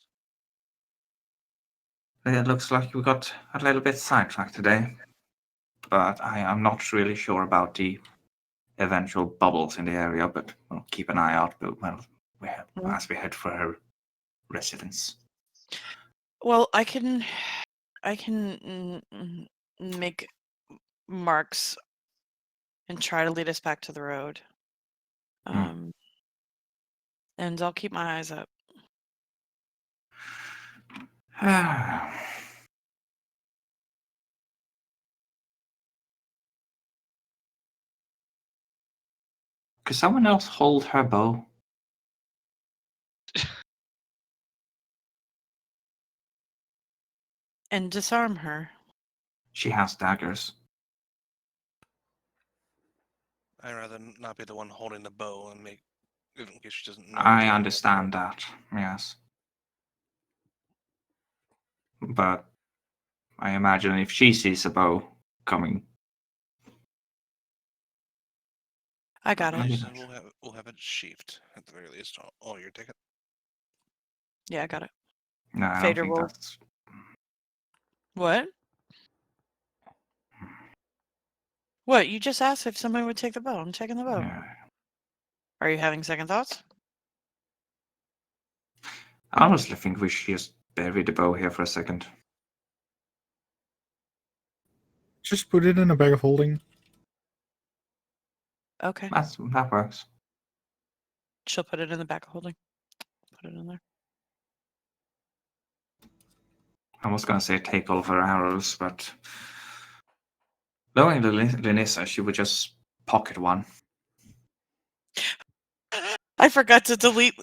It looks like we got a little bit sidetracked today, but I am not really sure about the eventual bubbles in the area. But we'll keep an eye out. But as we head for her residence. Well, I can make marks and try to lead us back to the road. Hmm. And I'll keep my eyes up. Could someone else hold her bow? And disarm her. She has daggers. I'd rather not be the one holding the bow and make, in case she doesn't know. I understand that, yes. But I imagine if she sees a bow coming. I got I it. mean, We'll have it sheathed at the very least. Oh, you're taking. Yeah, I got it. no, I don't Fader think will. that's. What? What? You just asked if somebody would take the bow. I'm taking the bow. Yeah. Are you having second thoughts? I honestly think we should just bury the bow here for a second. just put it in a bag of holding. Okay. That works. She'll put it in the back of holding. Put it in there. I was gonna say take all of her arrows, but knowing Linissa, she would just pocket one. I forgot to delete.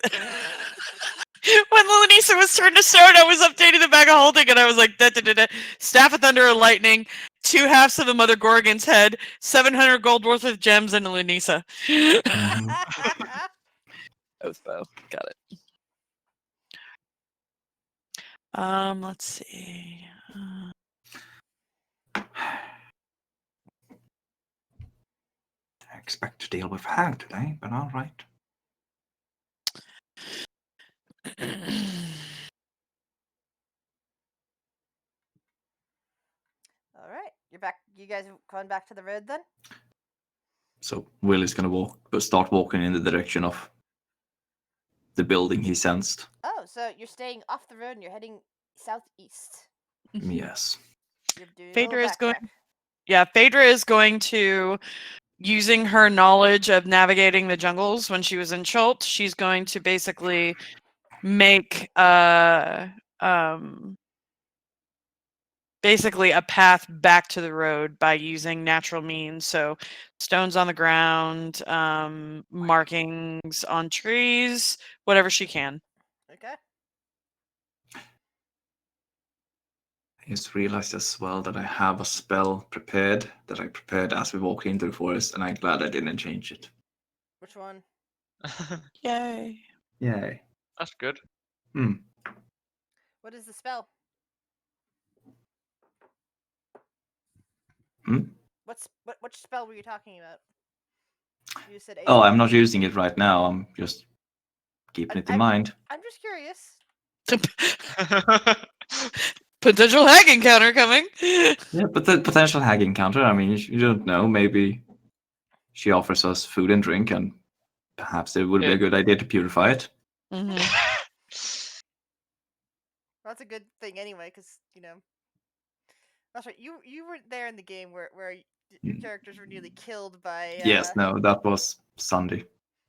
When Lanisa was turned to stone, I was updating the bag of holding, and I was like, da, da, da, da. Staff of Thunder and Lightning, 2 halves of the Mother Gorgon's head, 700 gold worth of gems, and Lanisa. Oath bow. Got it. Let's see. I expect to deal with hag today, but all right. All right, you're back. You guys have gone back to the road then? So Will is gonna start walking in the direction of the building he sensed. Oh, so you're staying off the road and you're heading southeast. Yes. You're doing a Phaedra little is going. backtrack. Yeah, Phaedra is going to, using her knowledge of navigating the jungles when she was in Chult, she's going to basically make basically a path back to the road by using natural means. So stones on the ground, markings on trees, whatever she can. Okay. I just realized as well that I have a spell prepared that I prepared as we walked into the forest, and I'm glad I didn't change it. Which one? Yay. Yay. That's good. Hmm. What is the spell? Hmm? Which spell were you talking about? You said. Oh, I'm not using it right now. I'm just keeping it in mind. I'm just curious. Potential hag encounter coming. Yeah, but the potential hag encounter, I mean, you don't know. Maybe she offers us food and drink, and perhaps it would be a good idea to purify it. Mhm. That's a good thing anyway, because that's right. You weren't there in the game where your characters were nearly killed by. Yes, no, that was Sunday.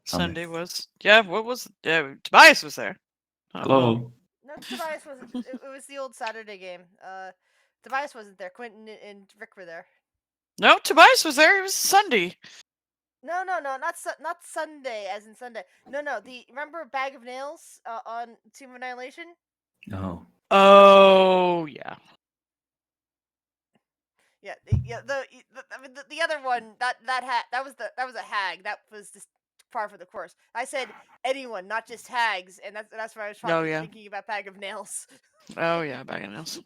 Sunday was. Yeah, what was. Tobias was there. Oh, Hello. well. No, Tobias wasn't. It was the old Saturday game. Tobias wasn't there. Quentin and Rick were there. No, Tobias was there. It was Sunday. No, not Sunday, as in Sunday. No, the remember Bag of Nails on Tomb of Annihilation? No. Oh, yeah. Yeah, the other one that was a hag. That was just par for the course. I said anyone, not just hags, and that's why I was probably yeah. thinking about Bag of Nails. Oh, yeah, Bag of Nails.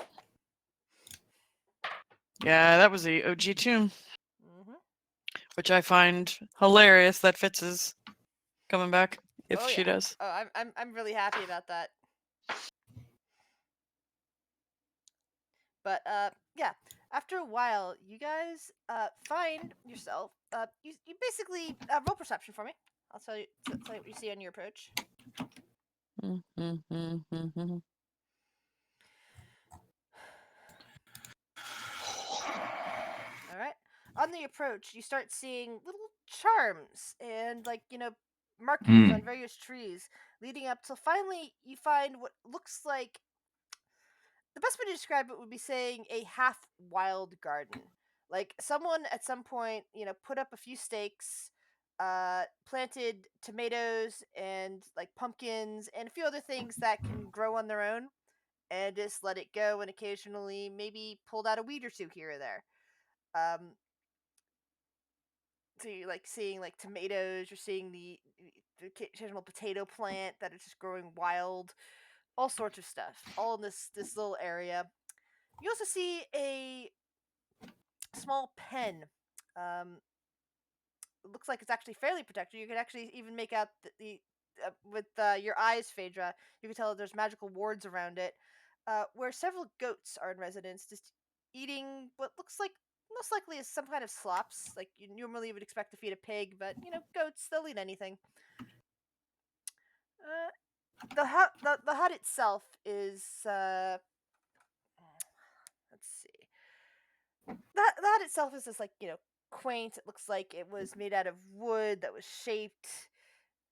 Yeah, that was the OG tune, Mm-hmm. which I find hilarious that Fitz is coming back if Oh, she yeah. does. Oh, I'm really happy about that. But yeah. After a while, you guys find yourself. You basically roll perception for me. I'll tell you what you see on your approach. All right. On the approach, you start seeing little charms and markings on various trees, leading up till finally you find what looks like. The best way to describe it would be saying a half wild garden. Like someone at some point, put up a few stakes, planted tomatoes and like pumpkins and a few other things that can grow on their own, and just let it go. And occasionally, maybe pulled out a weed or two here or there. So you're like seeing like tomatoes. You're seeing the occasional potato plant that is just growing wild. All sorts of stuff, all in this little area. You also see a small pen. It looks like it's actually fairly protected. You can actually even make out with your eyes, Phaedra. You can tell that there's magical wards around it, where several goats are in residence, just eating what looks like most likely is some kind of slops. Like you normally would expect to feed a pig, but goats, they'll eat anything. The hut itself is let's see. That itself is just like quaint. It looks like it was made out of wood that was shaped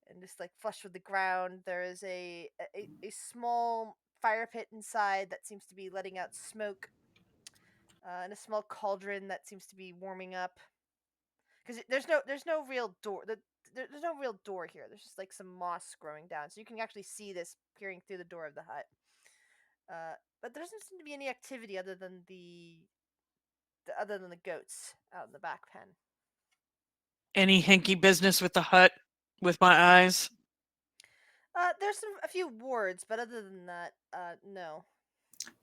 and just like flush with the ground. There is a small fire pit inside that seems to be letting out smoke, and a small cauldron that seems to be warming up. Because there's no real door. There's no real door here. There's just like some moss growing down, so you can actually see this peering through the door of the hut. But there doesn't seem to be any activity other than the goats out in the back pen. Any hinky business with the hut with my eyes? There's a few wards, but other than that, no.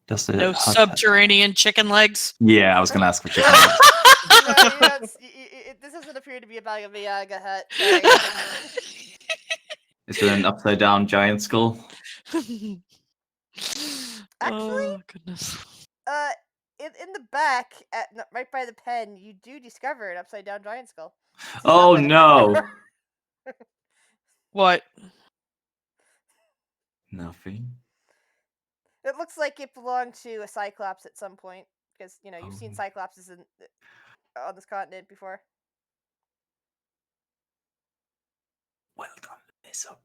Does the No hut- subterranean chicken legs? Yeah, I was gonna ask for chicken. No, this doesn't appear to be a Baba Yaga hut. Sorry. Is there an upside down giant skull? Oh goodness. In the back, right by the pen, you do discover an upside down giant skull. It's not Oh by the pen no! anymore. What? Nothing. It looks like it belonged to a cyclops at some point because you've seen Oh. cyclopses on this continent before. Well done, Lisa.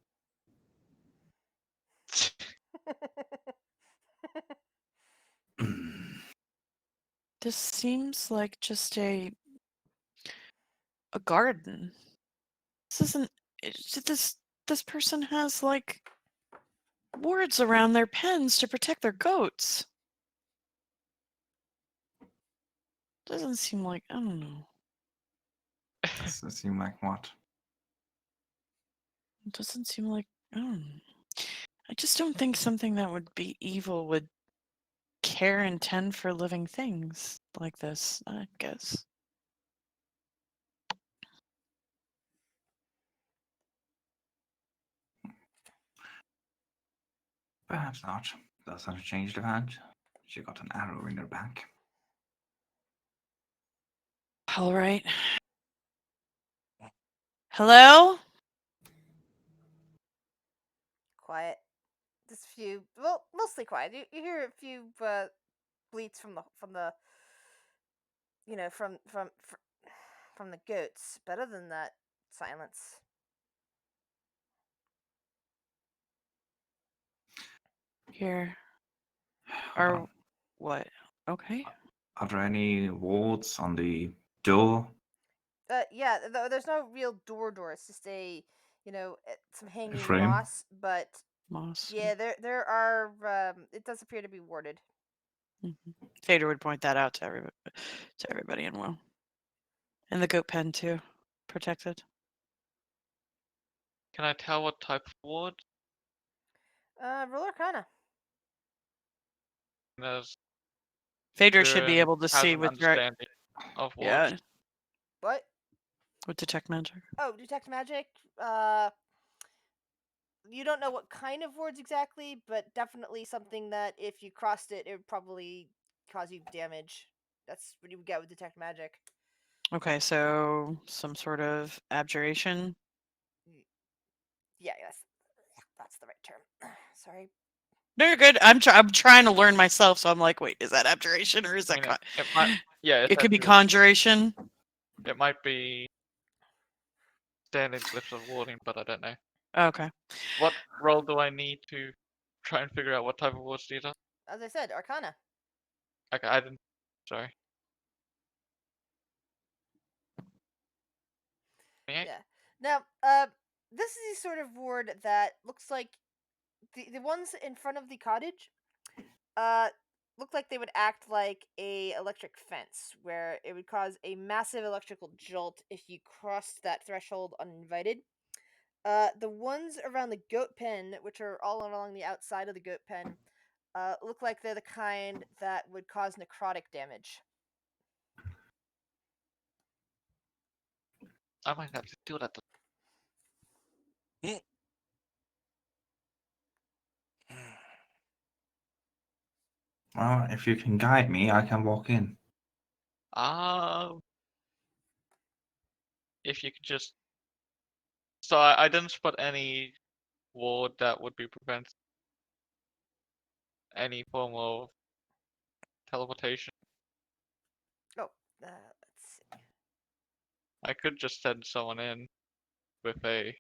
This seems like just a garden. This isn't. This person has like wards around their pens to protect their goats. Doesn't seem like, I don't know. Doesn't seem like what? It doesn't seem like, I don't know. I just don't think something that would be evil would care and tend for living things like this, I guess. Perhaps not. Does that change the fact? She got an arrow in her back. All right. Hello? Quiet. Just a few. Well, mostly quiet. You hear a few bleats from the from the goats. But other than that, silence. Here. Hold Are on. what? Okay. Are there any wards on the door? Yeah. There's no real door. It's just some hanging frame? moss. But Moss. yeah, there are. It does appear to be warded. Fader would point that out to everybody in Will. And the goat pen too. Protected. Can I tell what type of ward? Roll Arcana. There's Fader should be Durin able to has see an with your understanding of wards. yeah, What? with detect magic. Oh, detect magic. You don't know what kind of words exactly, but definitely something that if you crossed it, it would probably cause you damage. That's what you would get with detect magic. Okay, so some sort of abjuration. Yeah, yes, that's the right term. Sorry. No, you're good. I'm trying to learn myself, so I'm like, wait, is that abjuration or is I that mean, it might. Yeah, it could be essentially, conjuration? it might be standing glyphs of warding, but I don't know. Okay. What role do I need to try and figure out what type of wards these are? As I said, Arcana. Okay, I didn't. Sorry. 28? Yeah. Now, this is the sort of ward that looks like the ones in front of the cottage, uh, look like they would act like a electric fence, where it would cause a massive electrical jolt if you crossed that threshold uninvited. The ones around the goat pen, which are all along the outside of the goat pen, look like they're the kind that would cause necrotic damage. I might have to do that. Well, if you can guide me, I can walk in. If you could just. So I didn't spot any ward that would be prevent any form of teleportation. Oh, let's see. I could just send someone in with a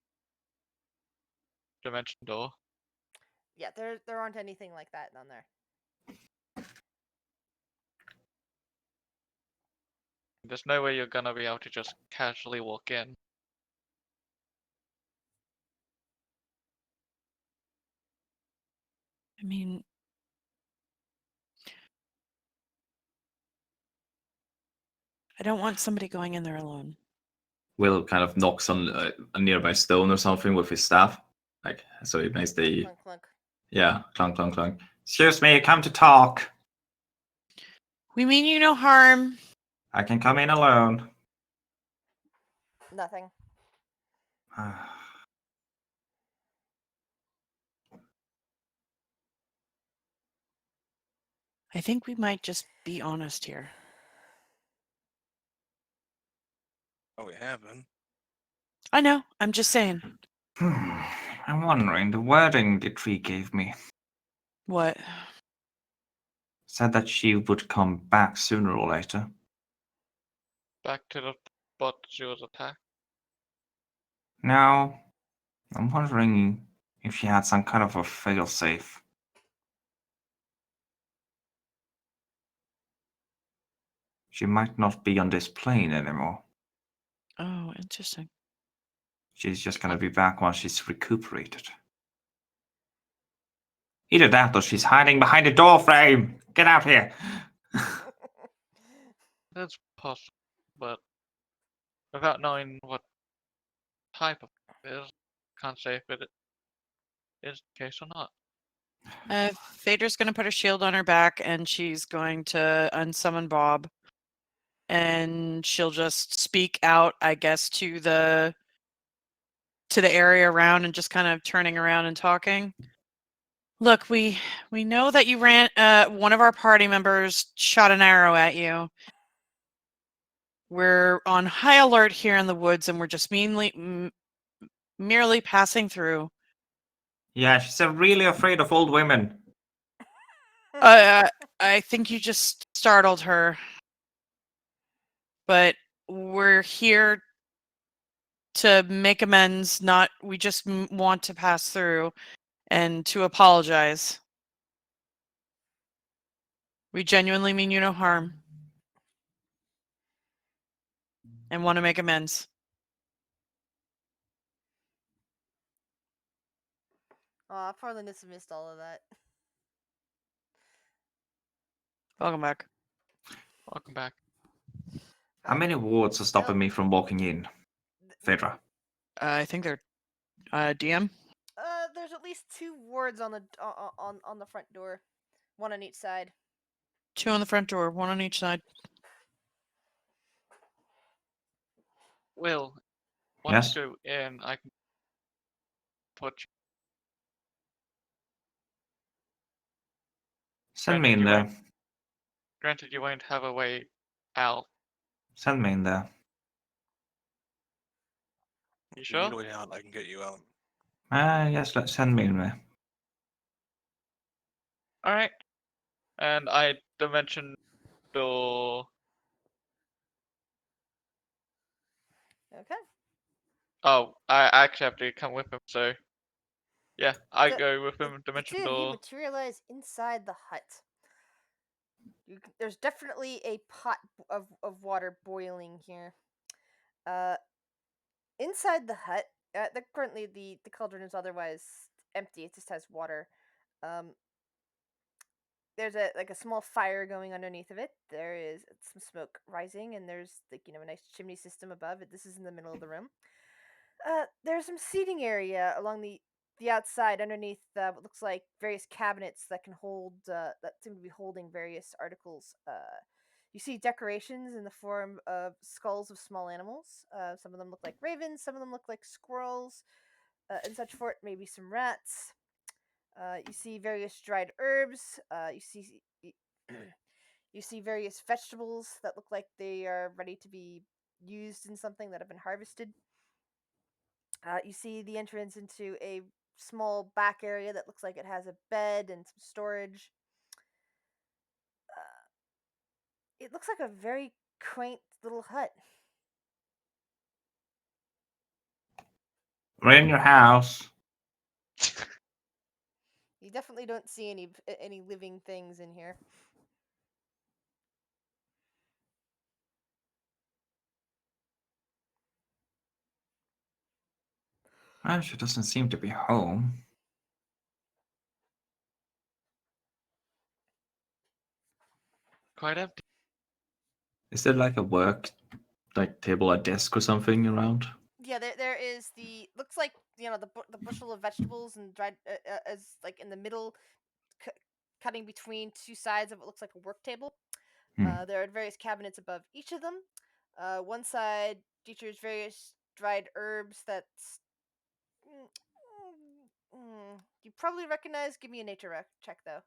dimension door. Yeah, there aren't anything like that on there. There's no way you're gonna be able to just casually walk in. I mean, I don't want somebody going in there alone. Will kind of knocks on a nearby stone or something with his staff. Like, so it makes the, Clunk, clunk. yeah, clunk, clunk, clunk. Excuse me, come to talk. We mean you no harm. I can come in alone. I think we might just be honest here. Oh, we have been. I know. I'm just saying. I'm wondering, the wording the tree gave me What? said that she would come back sooner or later. Back to the spot she was attacked. Now, I'm wondering if she had some kind of a failsafe. She might not be on this plane anymore. Oh, interesting. She's just gonna be back once she's recuperated. Either that or she's hiding behind the door frame! Get out here! That's possible, but without knowing what type of it is, can't say if it is the case or not. Phaedra's going to put a shield on her back and she's going to unsummon Bob. And she'll just speak out, I guess, to the area around and just kind of turning around and talking. Look, we know that you ran. One of our party members shot an arrow at you. We're on high alert here in the woods, and we're just merely passing through. Yeah, she's really afraid of old women. I think you just startled her. But we're here to make amends. We just want to pass through and to apologize. We genuinely mean you no harm and want to make amends. Aw, poor Linus missed all of that. Welcome back. Welcome back. How many wards are stopping me from walking in? Phaedra. I think they're DM. There's at least 2 wards on the front door, 1 on each side. 2 on the front door, 1 on each side. Will, once Yes? you go in, I can put you. Send me in Granted, you there. Granted, you won't have a way out. Send me in there. You If you need sure? a way out, I can get you out. Yes, let's send me in there. Alright. And I dimension door. Okay. Oh, I actually have to come with him, so. Yeah, I The- go with The, him, the dimension two of you door. materialize inside the hut. There's definitely a pot of water boiling here. Inside the hut, currently the cauldron is otherwise empty. It just has water. Um, there's a small fire going underneath of it. There is some smoke rising, and there's a nice chimney system above it. This is in the middle of the room. There's some seating area along the outside underneath what looks like various cabinets that can hold that seem to be holding various articles. You see decorations in the form of skulls of small animals. Some of them look like ravens, some of them look like squirrels, and such forth. Maybe some rats. You see various dried herbs. You see various vegetables that look like they are ready to be used in something that have been harvested. You see the entrance into a small back area that looks like it has a bed and some storage. It looks like a very quaint little hut. We're in your house. You definitely don't see any living things in here. Well, she doesn't seem to be home. Quite empty. Is there like a work table or desk or something around? Yeah, there is looks like the bushel of vegetables and dried as like in the middle, cutting between 2 sides of what looks like a work table. There are various cabinets above each of them. One side features various dried herbs that you probably recognize. Give me a nature check though.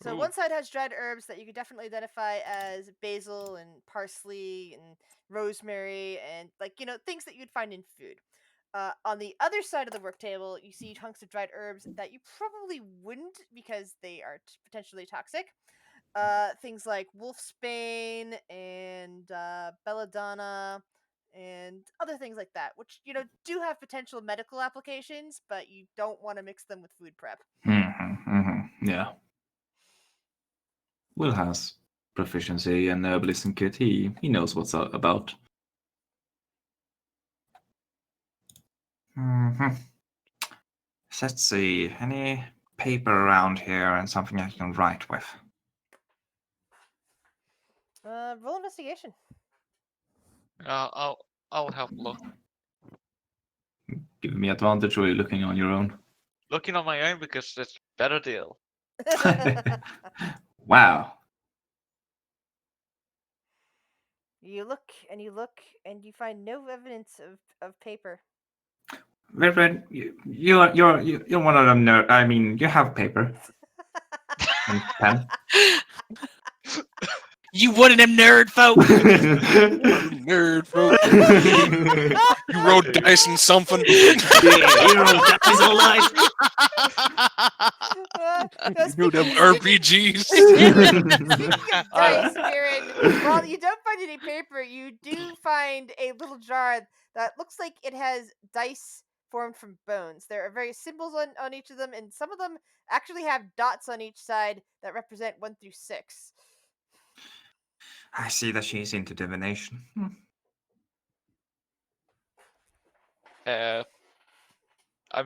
So Ooh. one side has dried herbs that you could definitely identify as basil and parsley and rosemary and things that you'd find in food. On the other side of the work table, you see hunks of dried herbs that you probably wouldn't because they are potentially toxic. Things like wolfsbane and belladonna and other things like that, which do have potential medical applications, but you don't want to mix them with food prep. Yeah. Will has proficiency and herbalism kit. He knows what's about. Let's see. Any paper around here and something I can write with? Roll investigation. I'll have a look. Give me advantage, or are you looking on your own? Looking on my own because it's a better deal. Wow. You look and you look and you find no evidence of paper. Reverend, you're one of them nerd. I mean, you have paper and pen. You one of them nerd folk. Nerd, bro. You wrote dice and something. You roll dice all night. You know them RPGs. Speaking of dice, Viren, while you don't find any paper, you do find a little jar that looks like it has dice formed from bones. There are various symbols on each of them, and some of them actually have dots on each side that represent 1 through 6. I see that she's into divination. I'm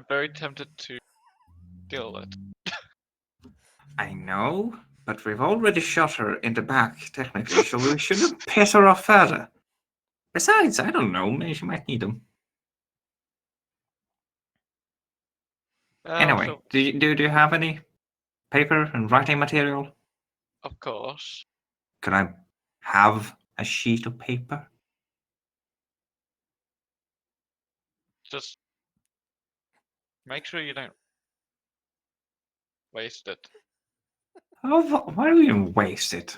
very tempted to steal it. I know, but we've already shot her in the back, technically, so we shouldn't piss her off further. Besides, I don't know, maybe she might need them. Anyway, Also, do you have any paper and writing material? of course. Could I have a sheet of paper? Just make sure you don't waste it. Oh, why do you waste it?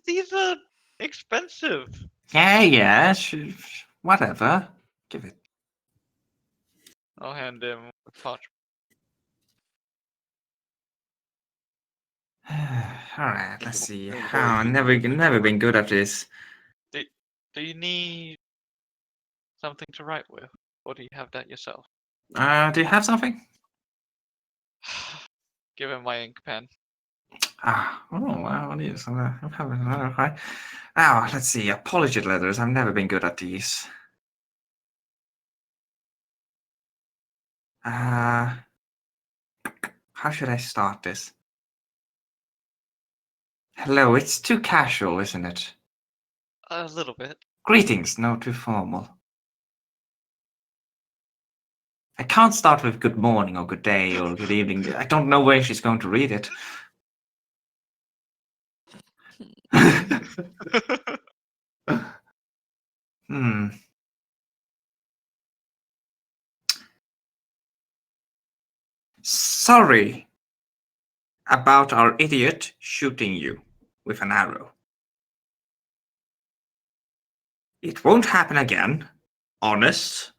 These are expensive. Yeah, whatever. Give it. I'll hand him parchment. All right, let's see. Yeah, Oh, never been good at this. Do you need something to write with, or do you have that yourself? Do you have something? Give him my ink pen. Oh, wow, it is. I'm having another cry. Now, let's see. Apology letters. I've never been good at these. How should I start this? Hello, it's too casual, isn't it? A little bit. Greetings, no too formal. I can't start with good morning or good day or good evening. I don't know where she's going to read it. Hmm. Sorry about our idiot shooting you with an arrow. It won't happen again. Honest.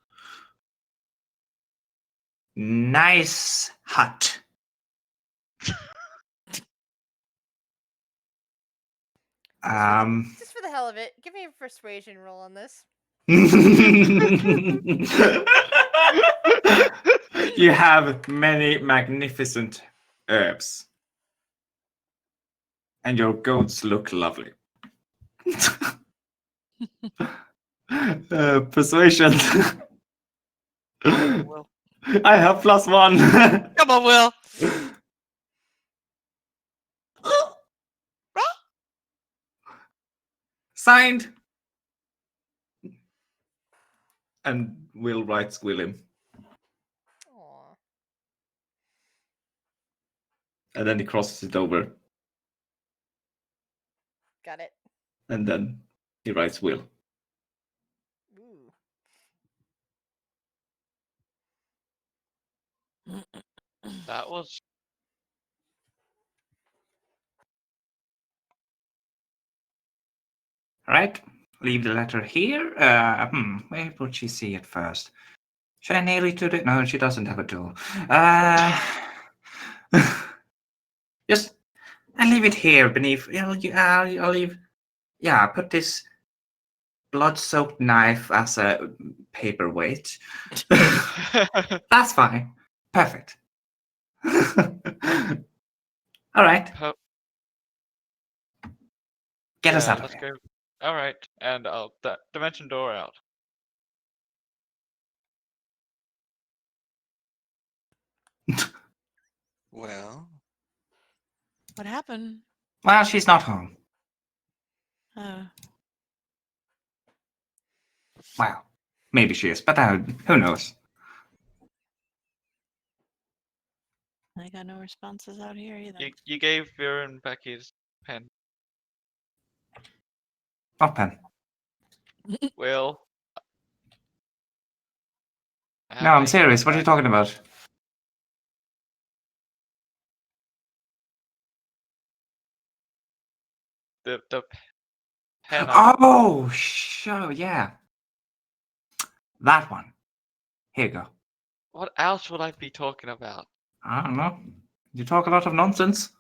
Nice hut. Just for the hell of it, give me a persuasion roll on this. You have many magnificent herbs. And your goats look lovely. Persuasion. Will. I have +1. Come on, Will. Signed. And Will writes William. Aw. And then he crosses it over. Got it. And then he writes Will. Ooh. That was Right? Leave the letter here. Where would she see it first? Should I nail it to the? No, she doesn't have a tool. Just I leave it here beneath. I'll leave. Yeah, I put this blood-soaked knife as a paperweight. That's fine. Perfect. All right, Ho- get us yeah, out of let's here. go. All right, and I'll dimension door out. Well, What happened? Well, she's not home. Uh, Well, maybe she is, but who knows? I got no responses out here either. You gave Vera and Becky's pen. What pen? Will. No, I'm serious. What are you talking about? The pen. I Oh, sure, yeah. That one. Here you go. What else would I be talking about? I don't know. You talk a lot of nonsense.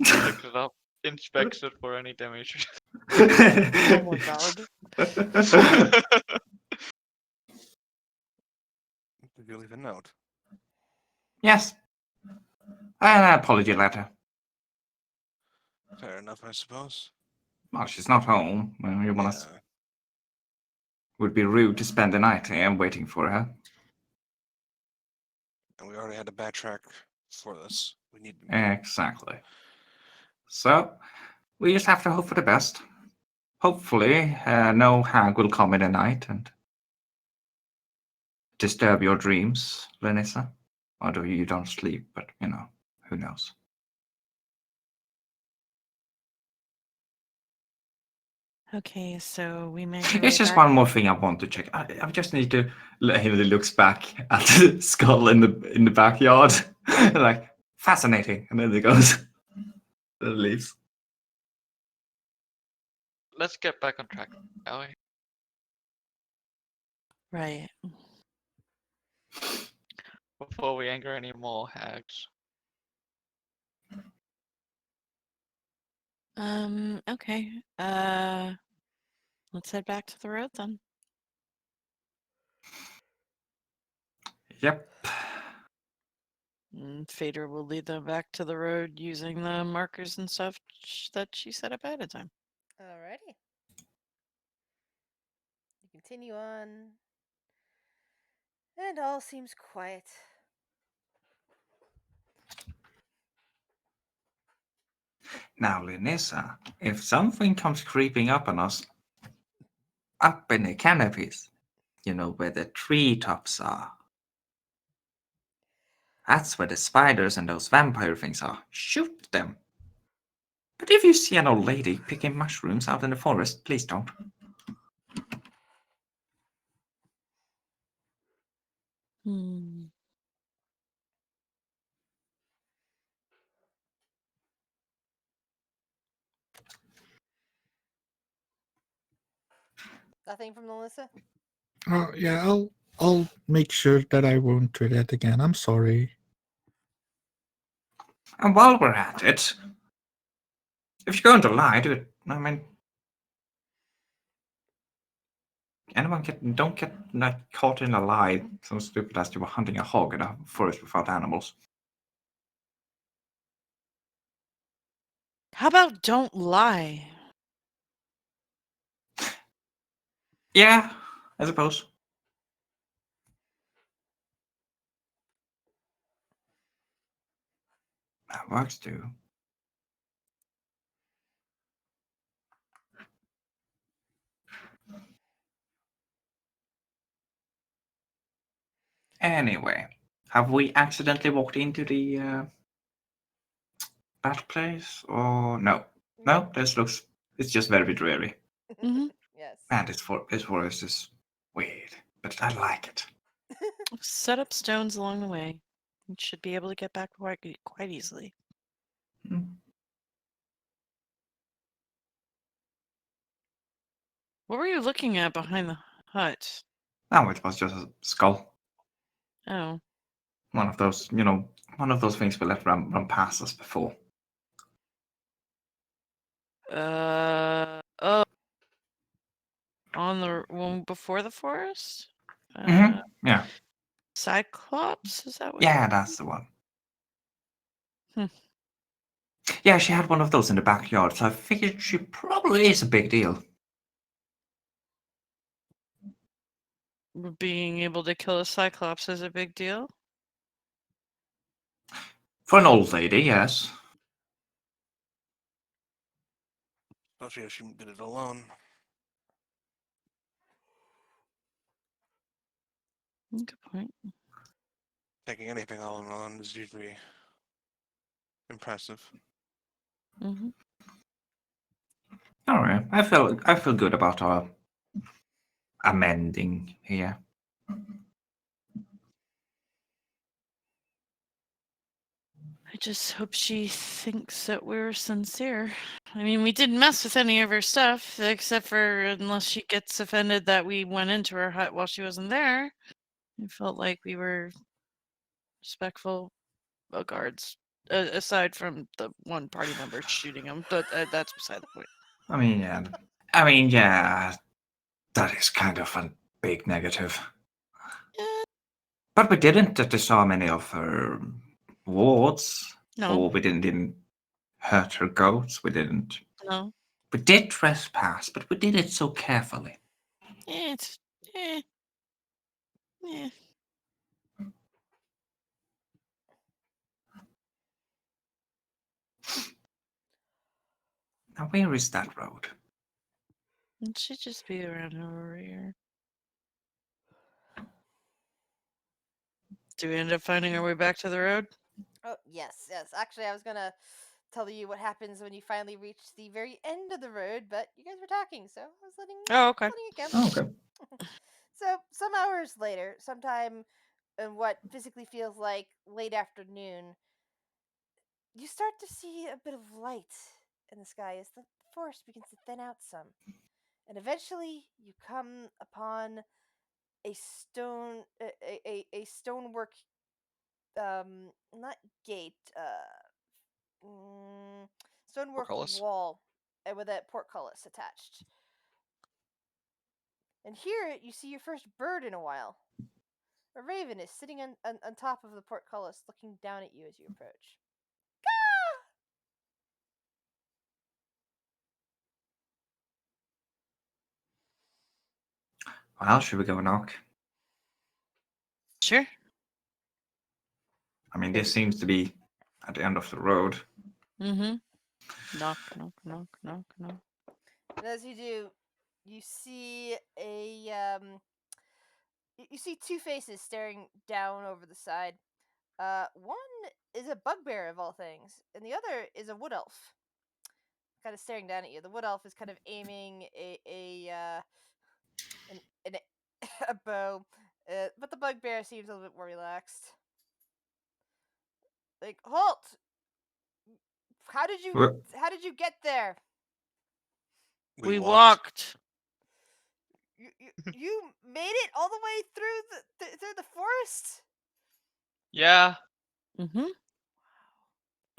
Picks it up, inspects it for any damage. Oh my god. did you leave a note? Yes. An apology letter. Fair enough, I suppose. Well, she's not home. Well, you want us? Yeah. Would be rude to spend the night here waiting for her. And we already had to backtrack for this. We need Exactly. So, we just have to hope for the best. Hopefully, no hag will come in the night and disturb your dreams, Lenissa. Although you don't sleep, but who knows? Okay, so we make our way It's just back. one more thing I want to check. I just need to. He looks back at the skull in the backyard, like fascinating, and then he goes, and leaves. Let's get back on track, shall we? Right. Before we anger any more hags. Okay. Let's head back to the road then. Yep. Fader will lead them back to the road using the markers and stuff that she set up ahead of time. Alrighty. You continue on, and all seems quiet. Now, Lenissa, if something comes creeping up on us, up in the canopies, where the treetops are. That's where the spiders and those vampire things are. Shoot them. But if you see an old lady picking mushrooms out in the forest, please don't. Hmm. Nothing from Melissa? Oh yeah, I'll make sure that I won't do that again. I'm sorry. And while we're at it, if you're going to lie, do it. I mean, don't get caught in a lie so stupid as you were hunting a hog in a forest without animals. How about don't lie? Yeah, I suppose. That works too. Anyway, have we accidentally walked into the that place? Or no? No, this looks. It's just very dreary. Mhm. Yes. Man, this forest is weird, but I like it. Set up stones along the way. You should be able to get back quite easily. Hmm. What were you looking at behind the hut? No, it was just a skull. Oh. One of those, one of those things we let run past us before. Oh. On the one before the forest? Yeah. Cyclops? Is that what? Yeah, that's the one. Hmm. Yeah, she had one of those in the backyard, so I figured she probably is a big deal. Being able to kill a Cyclops is a big deal? For an old lady, yes. Especially if she did it alone. Good point. Taking anything all alone is usually impressive. Mm-hmm. All right, I feel good about our amending here. I just hope she thinks that we're sincere. I mean, we didn't mess with any of her stuff, except for unless she gets offended that we went into her hut while she wasn't there. I felt like we were respectful guards, aside from the one party member shooting him, but that's beside the point. I mean, yeah, that is kind of a big negative. Eh, But we didn't disarm any of her wards, no, or we didn't hurt her goats. We didn't. no. We did trespass, but we did it so carefully. It's eh. Now, where is that road? It should just be around over here. Do we end up finding our way back to the road? Oh, yes. Actually, I was gonna tell you what happens when you finally reach the very end of the road, but you guys were talking, so I was letting Oh, okay. it go. Oh, okay. So, some hours later, sometime in what physically feels like late afternoon, you start to see a bit of light in the sky as the forest begins to thin out some. And eventually, you come upon a stonework, not gate, stonework Portcullis? wall with a portcullis attached. And here you see your first bird in a while. A raven is sitting on top of the portcullis, looking down at you as you approach. Well, should we go knock? Sure. I mean, this seems to be at the end of the road. Mm-hmm. Knock, knock, knock, knock, knock. And as you do, you see you see two faces staring down over the side. One is a bugbear of all things, and the other is a wood elf, kind of staring down at you. The wood elf is kind of aiming a bow, but the bugbear seems a little bit more relaxed. Like, halt! How did you Wh- how did you get there? We walked. You made it all the way through the forest? Yeah. Mm-hmm.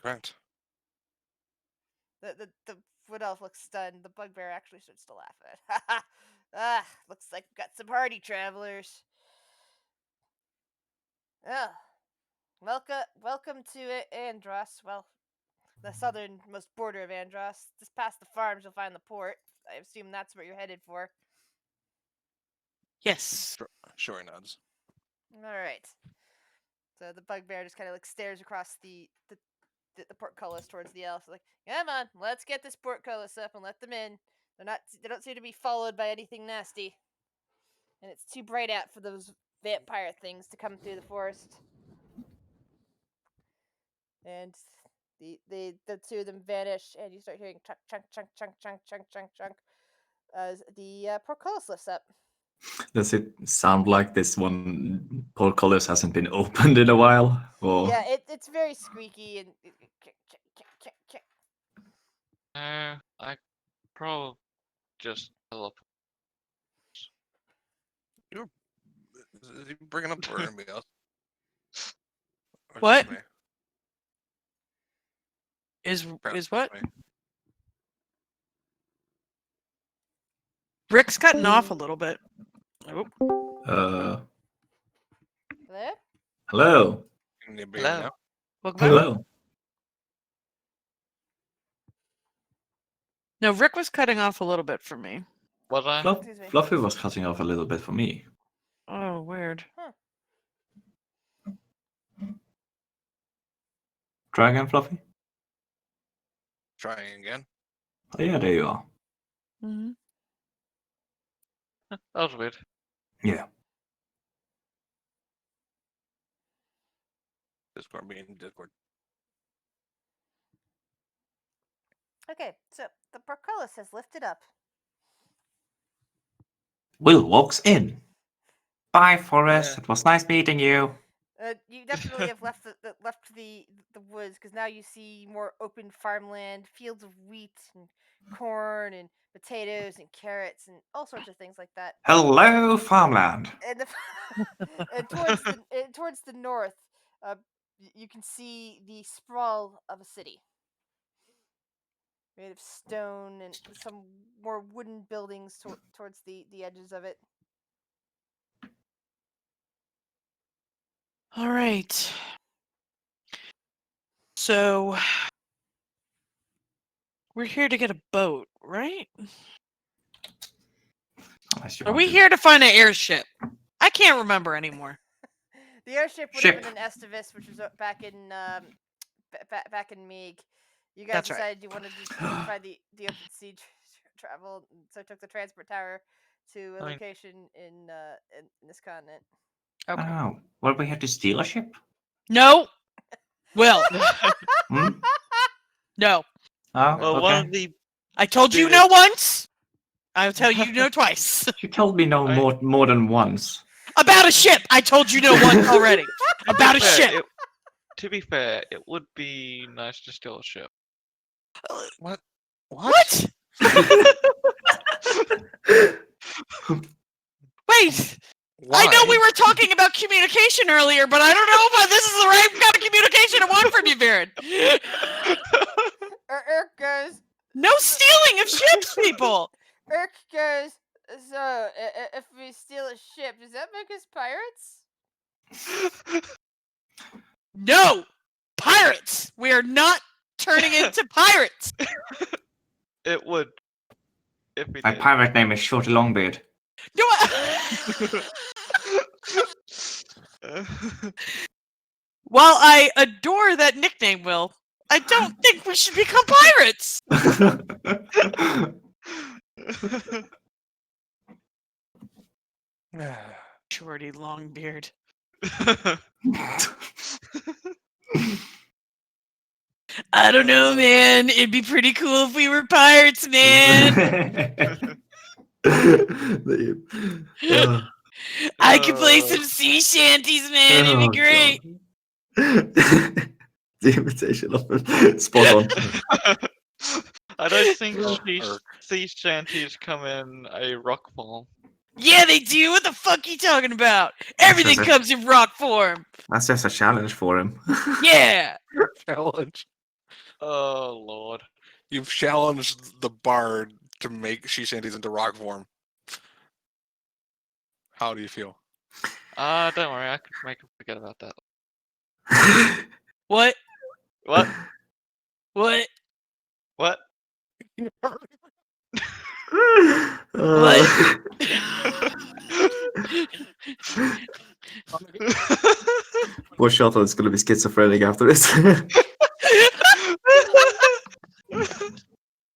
Correct. The wood elf looks stunned. The bugbear actually starts to laugh at it. Ah, looks like we've got some hardy travelers. Ah, welcome to Andros. Well, the southernmost border of Andros. Just past the farms, you'll find the port. I assume that's what you're headed for. Yes. Sure nods. All right. So the bugbear just kind of like stares across the portcullis towards the elves. Like, come on, let's get this portcullis up and let them in. They don't seem to be followed by anything nasty, and it's too bright out for those vampire things to come through the forest. And the two of them vanish, and you start hearing chunk chunk chunk chunk chunk chunk chunk chunk as the portcullis lifts up. Does it sound like this one portcullis hasn't been opened in a while? Or Yeah, it's very squeaky and I probably just teleport Is he bringing up or anybody else? Or What? just me? Is Apparently is what? just me. Rick's cutting off a little bit. Oh, Uh, Hello? hello. Can you hear me Hello. now? welcome back. Hello. No, Rick was cutting off a little bit for me. Was I? Excuse me. Fluffy was cutting off a little bit for me. Oh, weird. Try again, Fluffy. Trying again. Oh yeah, there you are. Hmm. That was weird. Yeah. Discord being Discord. Okay, so the portcullis has lifted up. Will walks in. Bye, Forrest. Yeah. It was nice meeting you. You definitely have left the woods because now you see more open farmland, fields of wheat and corn and potatoes and carrots and all sorts of things like that. Hello, farmland. And towards the north, you can see the sprawl of a city made of stone and some more wooden buildings towards the edges of it. All right. So we're here to get a boat, right? Unless you Are want we to- here to find an airship? I can't remember anymore. The airship would Ship. have been an Estivus, which was back in back in Meeg. You guys That's right. decided you wanted to find the open sea travel, so took the transport tower to a I mean- location in this continent. Okay. Oh, well, we had to steal a ship? No. Will. Hmm? No. Oh, Well, okay. one of the I told you no once. I'll tell you no twice. You told me no I- more than once. About a ship. I told you no once already. About a fair, ship. to be fair, it would be nice to steal a ship. What? What? Wait. Why? I know we were talking about communication earlier, but I don't know if this is the right kind of communication I want from you, Baron. Urk goes. No stealing of ships, people. Urk goes. So if we steal a ship, does that make us pirates? No. Pirates. We are not turning into pirates. It would. If we My did. pirate name is Shorty Longbeard. No. While I adore that nickname, Will, I don't think we should become pirates. Shorty Longbeard. I don't know, man. It'd be pretty cool if we were pirates, man. I could play some sea shanties, man. It'd be great. The imitation of it. Spot on. I don't think Urk. sea shanties come in a rock form. Yeah, they do. What the fuck are you talking about? Everything That's it. comes in rock form. That's just a challenge for him. Yeah. Challenge. Oh lord. You've challenged the bard to make she shanties into rock form. How do you feel? Don't worry, I can make him forget about that. What? What? What? What? Uh, Poor Shelton is going to be schizophrenic after this.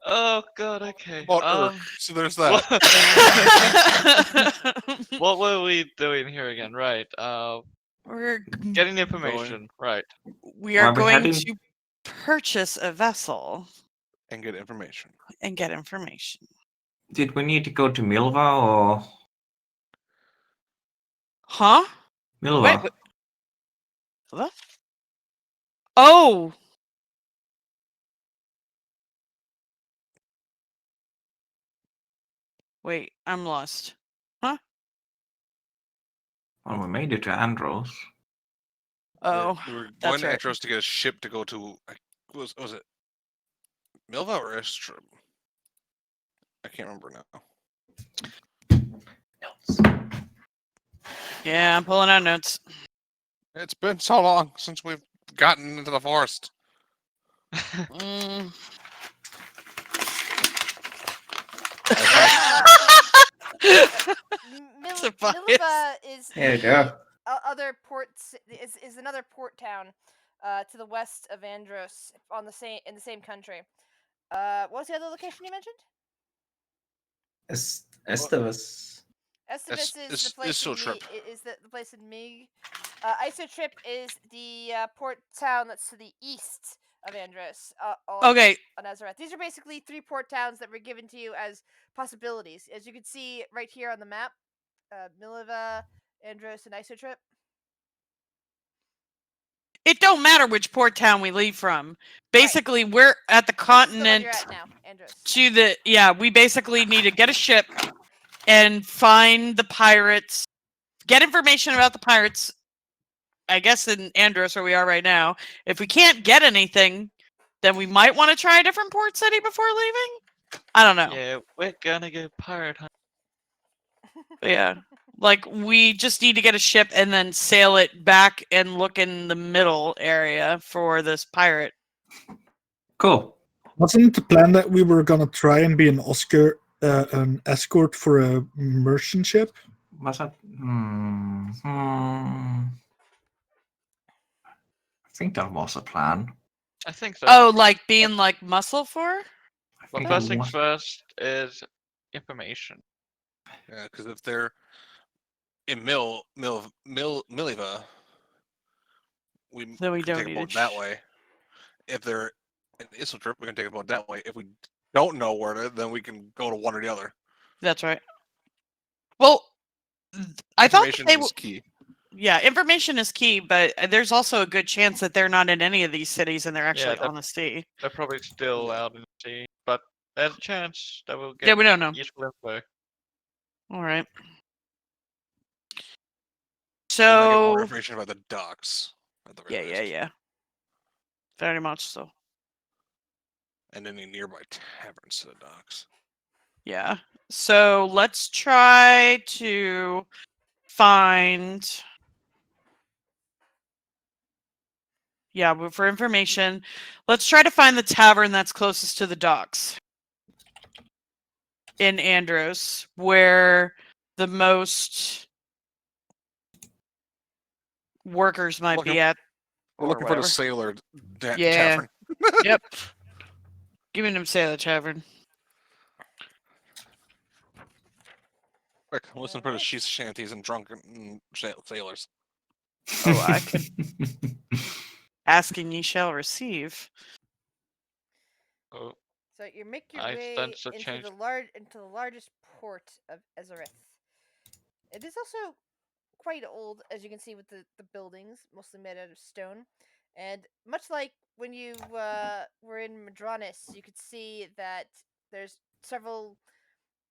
Oh god, okay. About Urk. So there's that. What were we doing here again? Right. We're Getting information. Right. we are Are we going heading- to purchase a vessel And get information. and get information. Did we need to go to Milva or Huh? Milva? Wait. What? Oh. Wait, I'm lost. Huh? Well, we made it to Andros. Oh, we were that's going to right. Andros to get a ship to go to. Was it Milva or Estrib? I can't remember now. Yeah, I'm pulling out notes. It's been so long since we've gotten into the forest. Mm. Tobias. Milva is There you the go. other is another port town to the west of Andros in the same country. What was the other location you mentioned? Estivus. Estivus is the It's place still in trip. is the place in Mig. Isotrip is the port town that's to the east of Andros. Okay, On Azarath. These are basically 3 port towns that were given to you as possibilities. As you can see right here on the map, Miliva, Andros, and Isotrip. it don't matter which port town we leave from. Basically, we're at the This is the one continent you're at now, Andros. to the we basically need to get a ship and find the pirates, get information about the pirates. I guess in Andros where we are right now. If we can't get anything, then we might want to try a different port city before leaving. I don't know. Yeah, we're gonna go pirate hunt. But yeah. Like we just need to get a ship and then sail it back and look in the middle area for this pirate. Cool. Wasn't the plan that we were gonna try and be an escort for a merchant ship? Was that? I think that was a plan. I think so. Oh, like being like muscle for? I Well, think first it things was- first is information. Yeah, because if they're in Miliva, we Then we can don't take a need boat it. that way. If they're in Isotrip, we can take a boat that way. If we don't know where to, then we can go to one or the other. That's right. Well, I thought Information they is key. Yeah, information is key, but there's also a good chance that they're not in any of these cities and they're actually they're- on the sea. They're probably still Yeah. out in the sea, but there's a chance that we'll Yeah, get we don't know. useful info. All right. We might get more So information about the docks. At the very yeah. least, Very much so. and any nearby taverns to the docks. Yeah. So let's try to find. Yeah, but for information, let's try to find the tavern that's closest to the docks in Andros, where the most workers might Looking- be at. We're or looking for the whatever. sailor Yeah. tavern. Yep. Giving him Sailor Tavern. Quick, listen for the sheath shanties and drunken sailors. Oh, I can. Asking ye shall receive. Oh, So you make your I way sense a into change. the largest port of Ezareth. It is also quite old, as you can see with the buildings, mostly made out of stone. And much like when you were in Madronis, you could see that there's several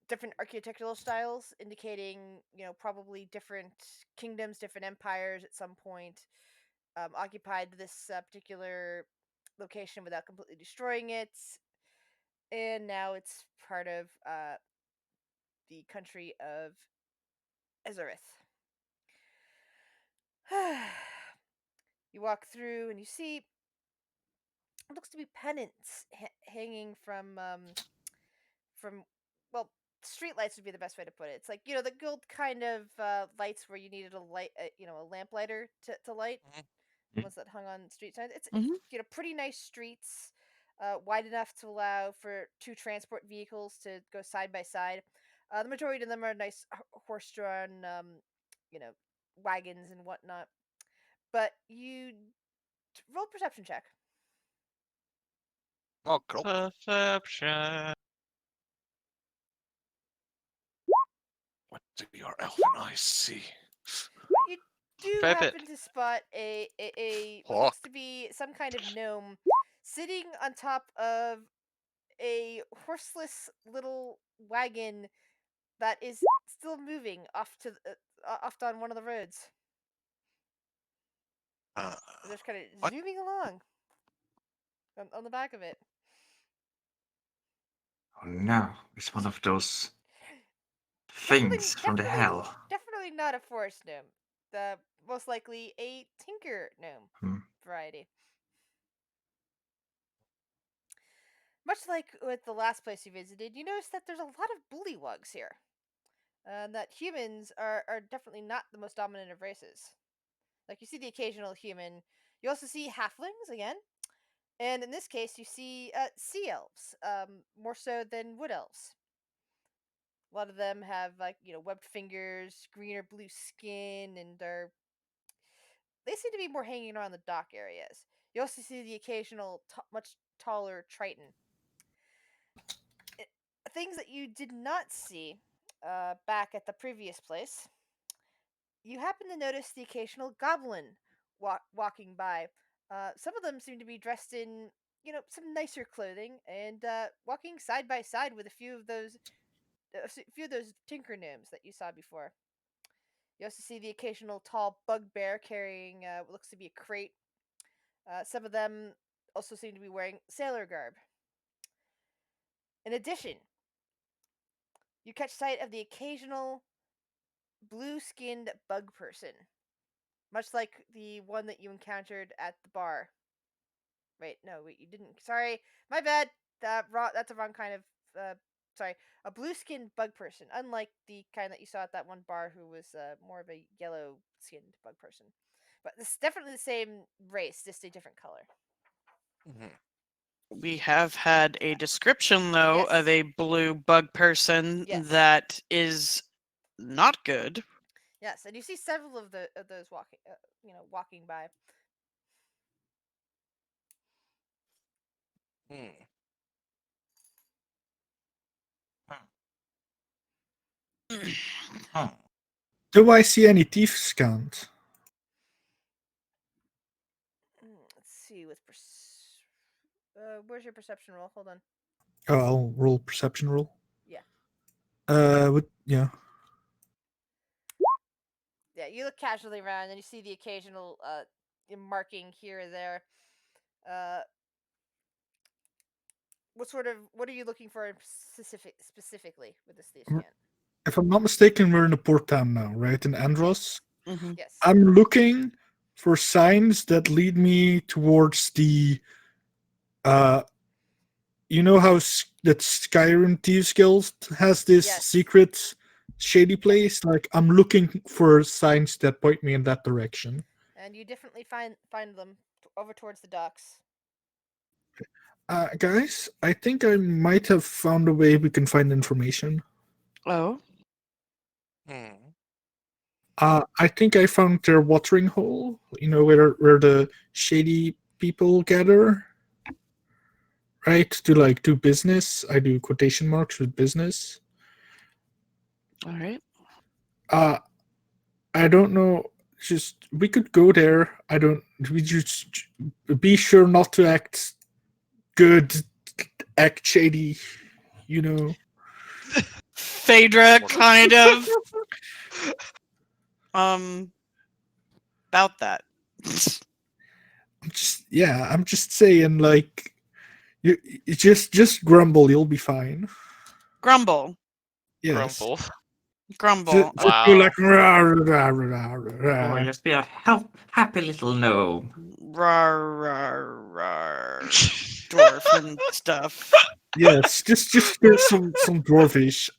different architectural styles indicating, probably different kingdoms, different empires at some point occupied this particular location without completely destroying it. And now it's part of the country of Ezareth. You walk through and you see it looks to be pennants hanging from well, street lights would be the best way to put it. It's like the gold kind of lights where you needed a light, a lamplighter to light. Mhm. Ones that hung on street signs. It's Mhm. pretty nice streets, wide enough to allow for 2 transport vehicles to go side by side. The majority of them are nice horse-drawn, wagons and whatnot. But you roll perception check. Oh, cool. Perception. What do your elfin eyes see? You do Fair bit. happen to spot a what Hawk. looks to be some kind of gnome sitting on top of a horseless little wagon that is still moving off to off on one of the roads. Uh, They're just kind of What? zooming along on the back of it. Oh no, it's one of those Definitely, things from the hell. definitely not a forest gnome. The most likely a tinker gnome Hmm. variety. Much like with the last place you visited, you notice that there's a lot of bullywugs here. And that humans are definitely not the most dominant of races. Like, you see the occasional human. You also see halflings again. And in this case, you see sea elves, more so than wood elves. A lot of them have, like, webbed fingers, green or blue skin, and they seem to be more hanging around the dock areas. You also see the occasional much taller triton. Things that you did not see back at the previous place. You happen to notice the occasional goblin walking by. Some of them seem to be dressed in, some nicer clothing and walking side by side with a few of those tinker gnomes that you saw before. You also see the occasional tall bugbear carrying what looks to be a crate. Some of them also seem to be wearing sailor garb. In addition, you catch sight of the occasional blue-skinned bug person, much like the one that you encountered at the bar. Wait, no, wait, you didn't. Sorry, my bad. That's a wrong kind of. Sorry, a blue-skinned bug person, unlike the kind that you saw at that one bar, who was more of a yellow-skinned bug person. But this is definitely the same race, just a different color. mhm. We have had a description, though, of Yes. a blue bug person Yes. that is not good. Yes, and you see several of those walking by. Hmm. Hmm. Do I see any thief scanned? Let's see with where's your perception roll? Hold on. Oh, I'll roll perception roll. Yeah. Yeah. Yeah, you look casually around and you see the occasional marking here or there. What are you looking for specifically with this thief scan? If I'm not mistaken, we're in the port town now, right? In Andros. Mm-hmm. Yes. I'm looking for signs that lead me towards the you know how that Skyrim Thieves Guild has this Yes. secret shady place? Like, I'm looking for signs that point me in that direction. And you definitely find them over towards the docks. Guys, I think I might have found a way we can find information. Oh, Hmm. I think I found their watering hole. You know, where the shady people gather, right? To like do business. I do quotation marks with business. all right. I don't know. Just we could go there. I don't. We just be sure not to act good, act shady. You know. Phaedra, kind of. About that. I'm just saying, like, you just grumble. You'll be fine. Grumble. Yes. Grumble. Grumble. Just go Wow. like rah, rah, rah, rah. Or just be a happy little gnome. Rar, rar, rar. Dwarf and stuff. Yes, just do some dwarfish,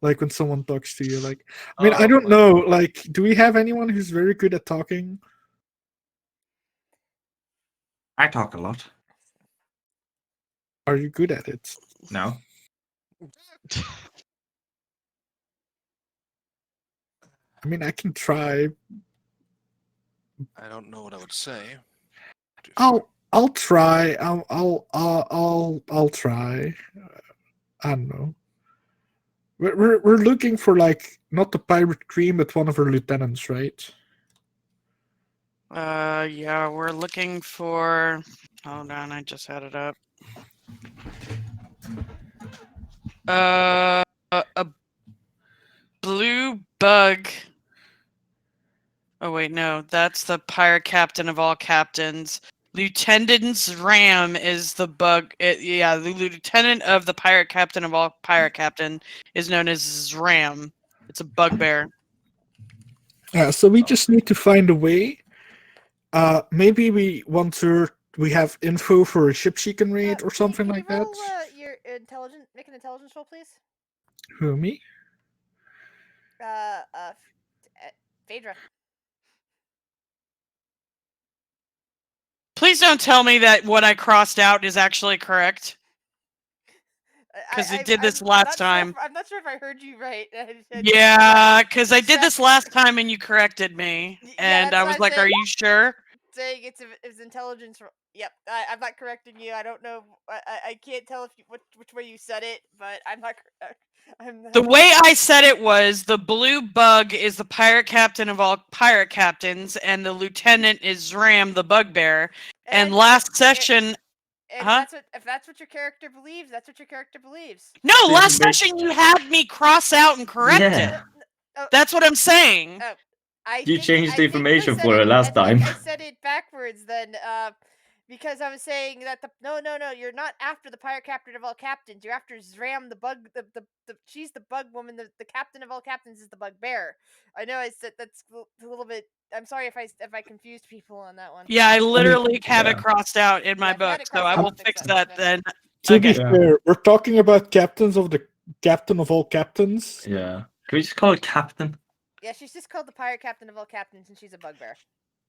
like when someone talks to you. Like, I mean, I Oh don't my know. Like, do we have anyone who's very good at talking? I talk a lot. Are you good at it? No. I mean, I can try. I don't know what I would say. I'll try. I'll try. I don't know. We're looking for, like, not the pirate queen, but one of her lieutenants, right? Yeah, we're looking for. Hold on, I just had it up. A blue bug Oh wait, no, that's the pirate captain of all captains. Lieutenant Ram is the bug. Yeah, the lieutenant of the pirate captain of all pirate captain is known as Zram. It's a bugbear. Yeah, so we just need to find a way. Maybe we have info for a ship she can raid or something can like you roll, that. your make an intelligence roll, please? Who, me? Phaedra. Please don't tell me that what I crossed out is actually correct. Because it did this last time. I'm not sure if I heard you right. Yeah, because I did Check. this last time and you corrected me. Yeah, And that's I what was I'm like, saying. are you sure? Saying it's intelligence. Yep, I'm not correcting you. I don't know. I can't tell if which way you said it, but I'm not. I'm not. The way I said it was the blue bug is the pirate captain of all pirate captains, and the lieutenant is Ram, the bugbear. And last session, And huh? if that's what your character believes, that's what your character believes. No, See, last make- session you had me cross out and correct it. Yeah. Oh, That's what I'm saying. You changed the I information said for her last time. I said it backwards then, because I was saying that no, you're not after the pirate captain of all captains. You're after Zram, the bug, she's the bug woman. The captain of all captains is the bugbear. I know I said that's a little bit. I'm sorry if I confused people on that one. Yeah, I literally have yeah. it crossed out in my Yeah, if you had book, it so crossed I out, will I'll fix fix that that then. To be again. fair, we're talking about captains of the captain of all captains. Yeah. Can we just call it captain? Yeah, she's just called the pirate captain of all captains, and she's a bugbear.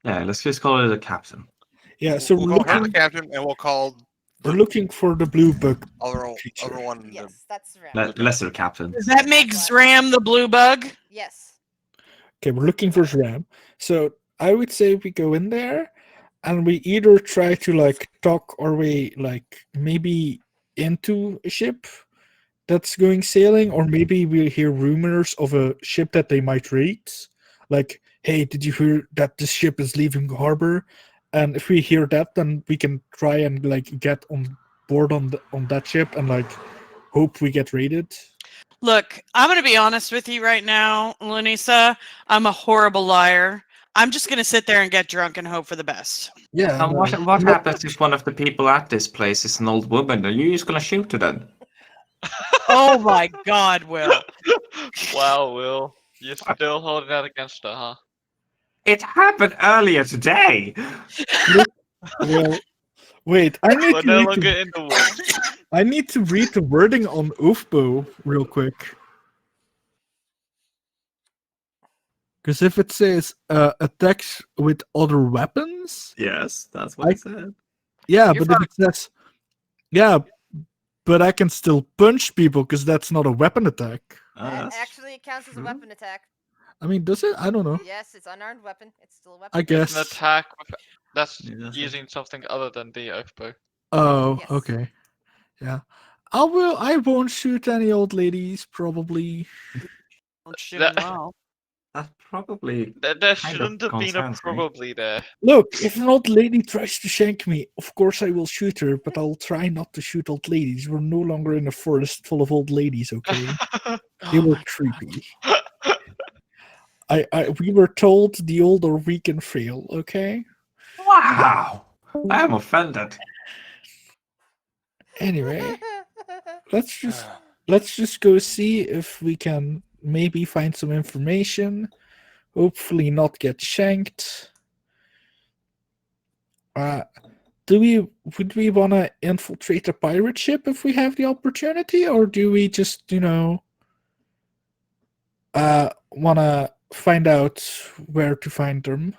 Yeah, let's just call it a captain. Yeah, so we'll we're call her the looking, captain, and we'll call we're the looking for the blue bug. other creature. one. Yes, that's Zram. Lesser captain. Does that Yeah, make that's Zram the blue bug? Yes. Okay, we're looking for Zram. So I would say we go in there and we either try to like talk our way like maybe into a ship that's going sailing, or maybe we hear rumors of a ship that they might raid. Like, hey, did you hear that this ship is leaving harbor? And if we hear that, then we can try and like get on board on that ship and like hope we get raided. Look, I'm going to be honest with you right now, Lunisa. I'm a horrible liar. I'm just going to sit there and get drunk and hope for the best. Yeah. And what I'm not- happens if one of the people at this place is an old woman? Are you just gonna shoot her then? Oh my God, Will. Wow, Will. You're still holding that against her, huh? It happened earlier today. Well, wait. I need We're to no read longer the, in the woods. I need to read the wording on Oofbo real quick. Because if it says attacks with other weapons, Yes, that's what it said. yeah, You're but if it says, yeah, but I can still punch people because that's not a weapon attack. Actually, it counts as a true. weapon attack. I mean, does it? I don't know. Yes, it's unarmed weapon. It's still a weapon. I It's guess. an attack that's Yeah, that's it. using something other than the oath bow. Oh, Yes. okay. Yeah. I won't shoot any old ladies, probably. Don't shoot That- him well. That probably There kind of shouldn't have been a concerns me. probably there. Look, if an old lady tries to shank me, of course I will shoot her, but I'll try not to shoot old ladies. We're no longer in a forest full of old ladies, okay? They Oh were my creepy. We were told the older we can fail, okay? Wow, I am offended. Anyway, let's just go see if we can maybe find some information. Hopefully not get shanked. Would we want to infiltrate a pirate ship if we have the opportunity, or do we just want to find out where to find them?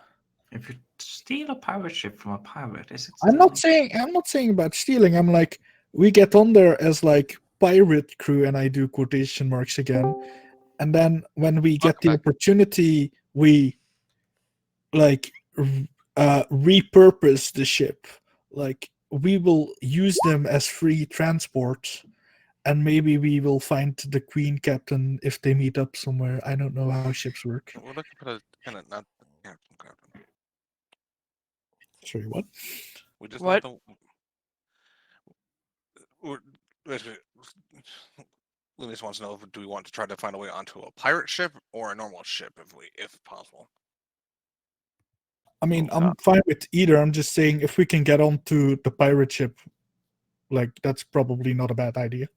If you steal a pirate ship from a pirate, is it? I'm not saying about stealing. I'm like, we get on there as like pirate crew, and I do quotation marks again, and then when we get the Okay. opportunity, we like repurpose the ship. Like, we will use them as free transport, and maybe we will find the queen captain if they meet up somewhere. I don't know how ships work. We're looking for the lieutenant, not the captain. Sorry, what? We just What? want basically, Lunas wants to know do we want to try to find a way onto a pirate ship or a normal ship if possible. I mean, Oh, I'm fine with either. I'm just saying if we can get onto the pirate ship, like that's probably not a bad idea.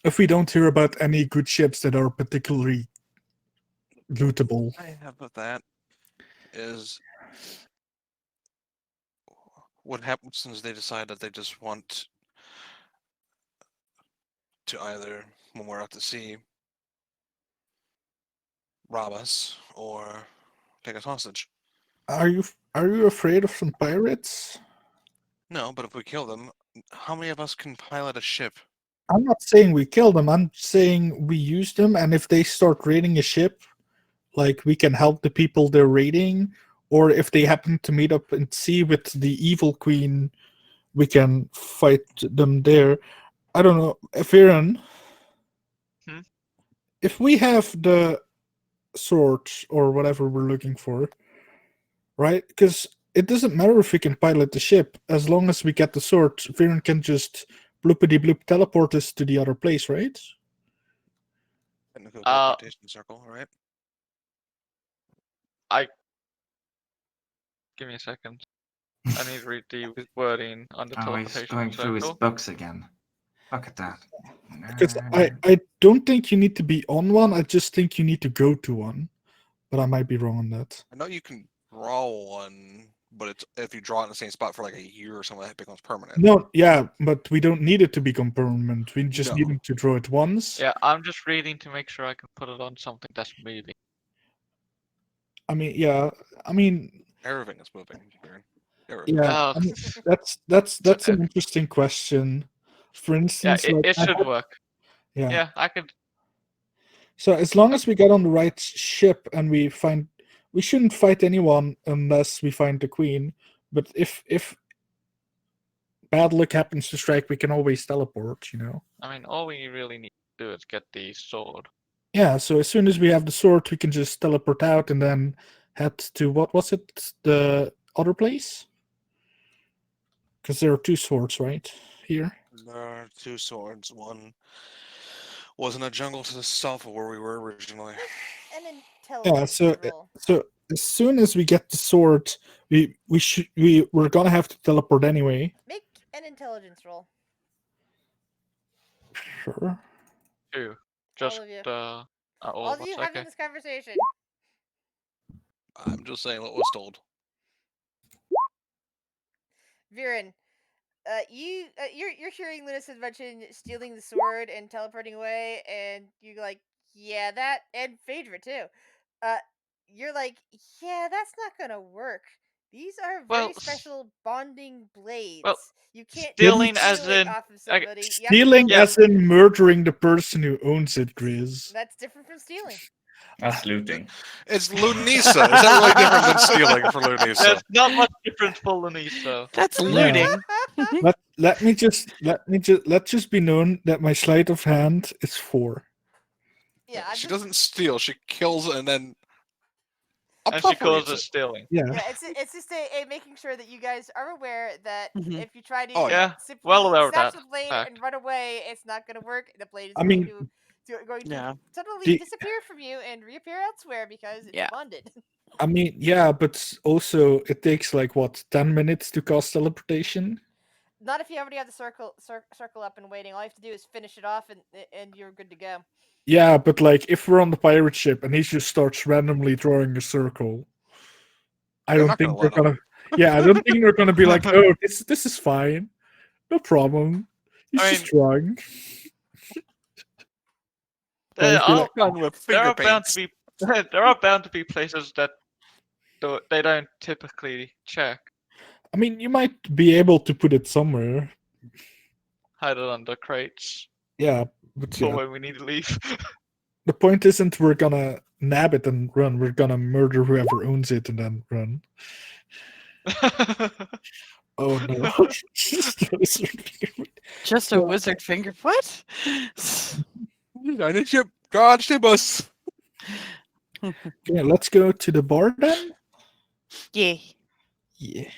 If we don't hear about any good ships that are particularly lootable. I have with that is what happens since they decide that they just want to either, when we're out to sea, rob us or take us hostage. Are you afraid of some pirates? No, but if we kill them, how many of us can pilot a ship? I'm not saying we kill them. I'm saying we use them, and if they start raiding a ship, like we can help the people they're raiding, or if they happen to meet up and sea with the evil queen, we can fight them there. I don't know, Viren. Hmm? If we have the sword or whatever we're looking for, right? Because it doesn't matter if we can pilot the ship as long as we get the sword. Viren can just bloopity bloop teleport us to the other place, right? Technical Uh, teleportation circle, right? Give me a second. I need to read the wording on the Oh, he's teleportation going through his circle. books again. Look at that. Because I don't think you need to be on one. I just think you need to go to one. But I might be wrong on that. I know you can draw one, but it's if you draw it in the same spot for like a year or something, that becomes permanent. No, yeah, but we don't need it to become permanent. We just No. need him to draw it once. Yeah, I'm just reading to make sure I can put it on something that's moving. I mean, yeah. I mean, Everything is moving. Baron. Everything. yeah. Oh, I mean, that's an interesting question. For yeah, instance, it, like it should work. yeah. Yeah, I could. So as long as we get on the right ship and we shouldn't fight anyone unless we find the queen. But if bad luck happens to strike, we can always teleport. I mean, all we really need to do is get the sword. Yeah. So as soon as we have the sword, we can just teleport out and then head to what was it? The other place? Because there are two swords, right? Here. There are two swords. One was in a jungle to the south of where we were originally. An Yeah. intelligence roll. So as soon as we get the sword, we're gonna have to teleport anyway. Make an intelligence roll. Sure. Two. Just of you. all All of of you us. having Okay. this conversation. I'm just saying what was told. Viren, you're hearing Luna's mention stealing the sword and teleporting away, and you're like, yeah, that, and Phaedra too. You're like, yeah, that's not gonna work. These are very Well, special bonding blades. well, You can't stealing just as steal it in- off of okay, somebody. You have to Stealing go- as in murdering the person who owns it, Grizz. That's different from stealing. That's looting. It's Lunisa. Is that really different than stealing for Lunisa? There's not much difference for Lunisa. That's Yeah. looting. Let just be known that my sleight of hand is 4. Yeah, I'm She just, doesn't steal. She kills and then And she calls appropriates it it. stealing. Yeah. yeah, it's just a making sure that you guys are aware that Mhm. if you try to Oh, Yeah, simply well aware of snatch that the blade fact. and run away, it's not going to work. The blade is I going mean, to Yeah. suddenly the- disappear from you and reappear elsewhere because it's Yeah. bonded. I mean, yeah, but also it takes like what 10 minutes to cast teleportation. Not if you already have the circle up and waiting. All you have to do is finish it off, and you're good to go. Yeah, but like if we're on the pirate ship and he just starts randomly drawing a circle, I They're don't not gonna think they're let him. gonna. Yeah, I don't think they're gonna be like, oh, this is fine, no problem. He's I just mean- drawing. There Like, are, Done with there finger are bound paints. to be there are bound to be places that they don't typically check. I mean, you might be able to put it somewhere. Hide it under crates Yeah, but for yeah. when we need to leave. The point isn't we're gonna nab it and run. We're gonna murder whoever owns it and then run. Oh no! Just a wizard finger. What? I need you. God save us. Okay, let's go to the bar then. Yeah. Yeah.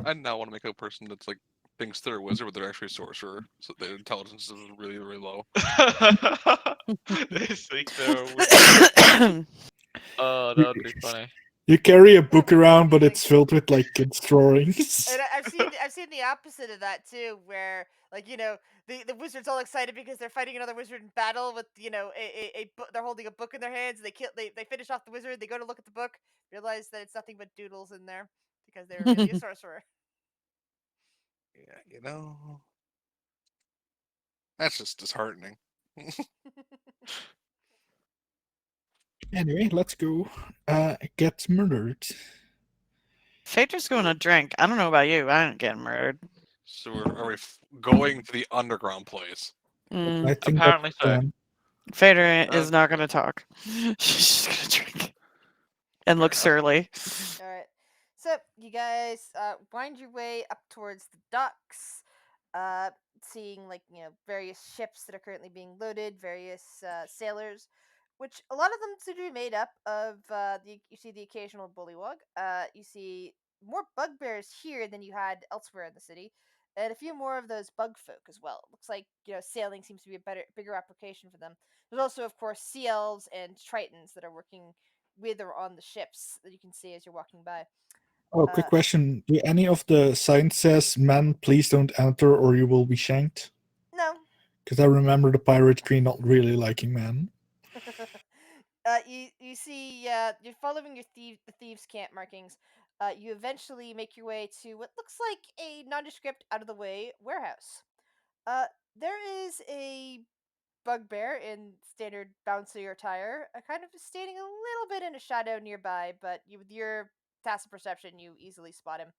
I now want to make a person that's like thinks they're a wizard, but they're actually a sorcerer, so their intelligence is really, really low. They think they're a wizard. Oh, You, that would be funny. you carry a book be around, but confusing. it's filled with like kids' drawings. And I've seen the opposite of that too, where like the wizard's all excited because they're fighting another wizard in battle with they're holding a book in their hands. They finish off the wizard. They go to look at the book, realize that it's nothing but doodles in there because they were really a sorcerer. Yeah, that's just disheartening. Anyway, let's go get murdered. Phaedra's going to drink. I don't know about you. I ain't getting murdered. So are we going to the underground place? Mm. I think Apparently that's the so. plan. Phaedra Uh, is not going to talk. She's just going to drink and look Fair surly. All right. So you guys wind your way up towards the docks, seeing various ships that are currently being loaded, various sailors, which a lot of them seem to be made up of you see the occasional bullywug. You see more bugbears here than you had elsewhere in the city, and a few more of those bug folk as well. It looks like sailing seems to be a bigger application for them. There's also, of course, sea elves and tritons that are working with or on the ships that you can see as you're walking by. Oh, quick question. Do any of the signs says, "Man, please don't enter or you will be shanked"? No. Because I remember the pirate queen not really liking man. You see, you're following the thieves' camp markings. You eventually make your way to what looks like a nondescript, out of the way warehouse. There is a bugbear in standard bouncy attire, kind of standing a little bit in a shadow nearby, but with your tacit perception, you easily spot him.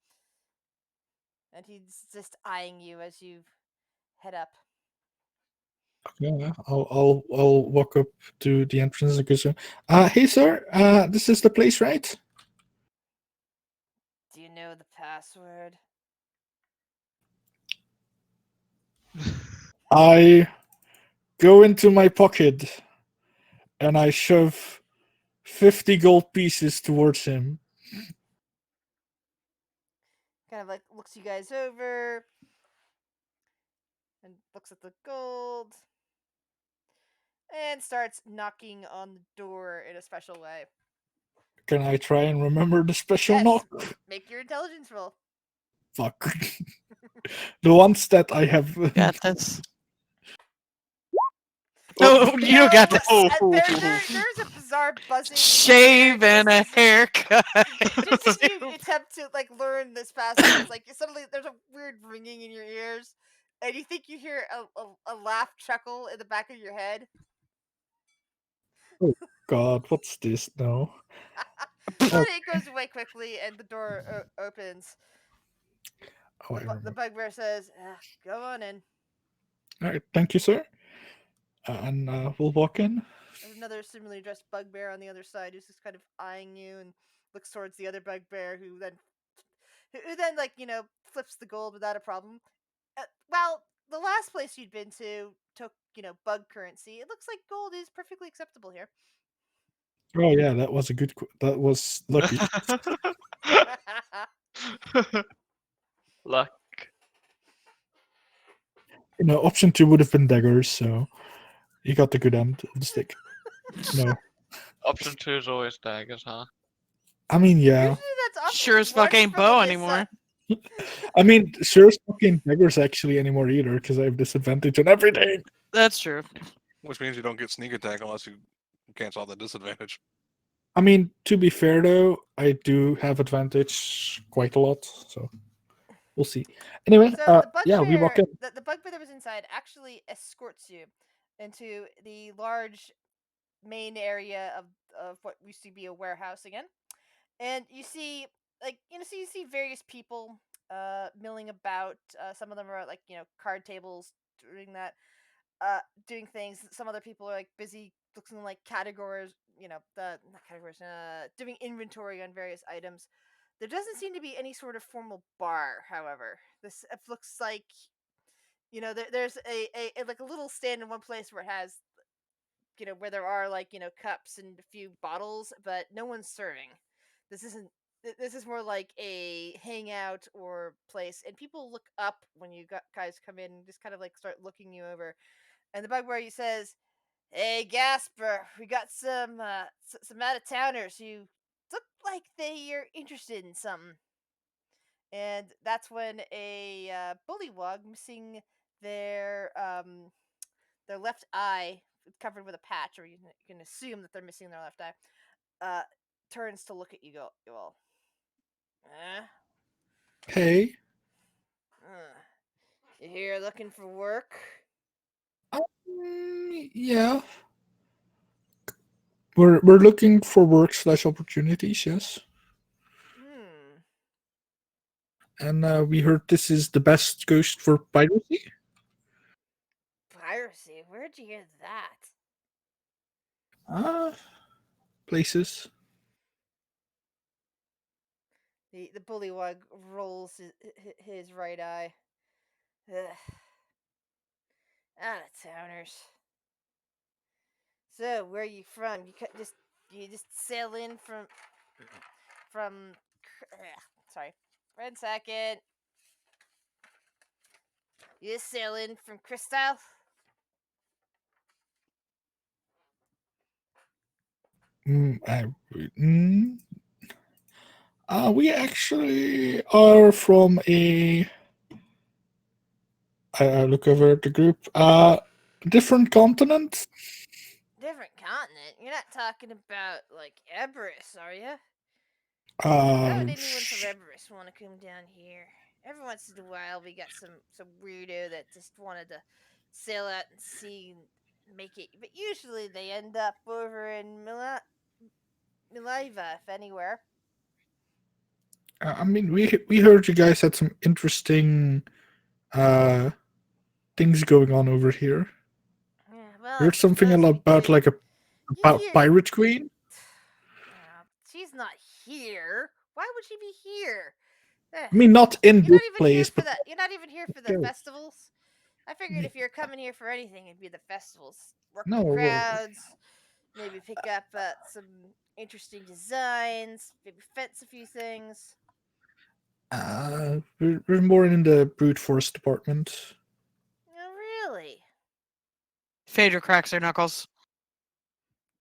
And he's just eyeing you as you head up. Yeah, I'll walk up to the entrance and go, "Hey, sir, this is the place, right?" Do you know the password? I go into my pocket and I shove 50 gold pieces towards him. Kind of looks you guys over and looks at the gold and starts knocking on the door in a special way. Can I try and remember the special Yes. knock? Make your intelligence roll. Fuck. The ones that I have. Got this. Oh, you don't got this. There's a bizarre buzzing Shave in your ear and a just haircut. just as you attempt to learn this password. It's like suddenly there's a weird ringing in your ears, and you think you hear a laugh chuckle in the back of your head. God, what's this now? But it goes away quickly, and the door opens. Oh, I The remember. bugbear says, "Go on in." All right, thank you, sir. And we'll walk in. There's another similarly dressed bugbear on the other side who's just kind of eyeing you and looks towards the other bugbear who then flips the gold without a problem. Well, the last place you'd been to took bug currency. It looks like gold is perfectly acceptable here. Oh yeah, that was a good. That was lucky. Luck. Option 2 would have been daggers, so you got the good end of the stick. No, Option 2 is always daggers, huh? I mean, yeah. Usually that's option Sure as fuck one ain't from bow Alyssa. anymore. I mean, sure as fucking daggers actually anymore either, because I have disadvantage on everything. That's true. Which means you don't get sneak attack unless you cancel the disadvantage. I mean, to be fair though, I do have advantage quite a lot, so we'll see. Anyway, So the yeah, we walk in. the bugbear that was inside actually escorts you into the large main area of what used to be a warehouse again, and you see you see various people milling about. Some of them are card tables doing that, doing things. Some other people are busy looking like categories, the not categories, doing inventory on various items. There doesn't seem to be any sort of formal bar, however. This looks like there's a little stand in one place where it has where there are cups and a few bottles, but no one's serving. This isn't. This is more like a hangout or place, and people look up when you guys come in and just kind of start looking you over. And the bugbear says, Hey, Gasper, we got some some out of towners who look like they are interested in something. And that's when a bullywug missing their their left eye, covered with a patch, or you can assume that they're missing their left eye, turns to look at you all. Eh? Hey. You here looking for work? Yeah. We're looking for work/opportunities, yes. Hmm. And we heard this is the best coast for piracy. Piracy? Where'd you hear that? Places. The bullywug rolls his right eye. Ugh. Out of towners. So, where are you from? You just sail in from. Sorry, 1 second. You just sail in from Crystal? We actually are from a. I look over at the group. Different continent. Different continent? You're not talking about, like, Everest, are you? Why Uh, would anyone from Everest want to come down here? Every once in a while, we got some weirdo that just wanted to sail out and see and make it. But usually, they end up over in Mileva, if anywhere. I mean, we heard you guys had some interesting things going on over here. Yeah, well, Heard something supposed to be about good. like a You about hear- pirate queen. She's not here. Why would she be here? I mean, not in You're this not even place, here for but that. You're not even here for the go. festivals. I figured if you're coming here for anything, it'd be the festivals. Work No, the we're- crowds, maybe pick up some interesting designs, maybe fence a few things. we're more in the brute force department. Oh, really? Phaedra cracks her knuckles.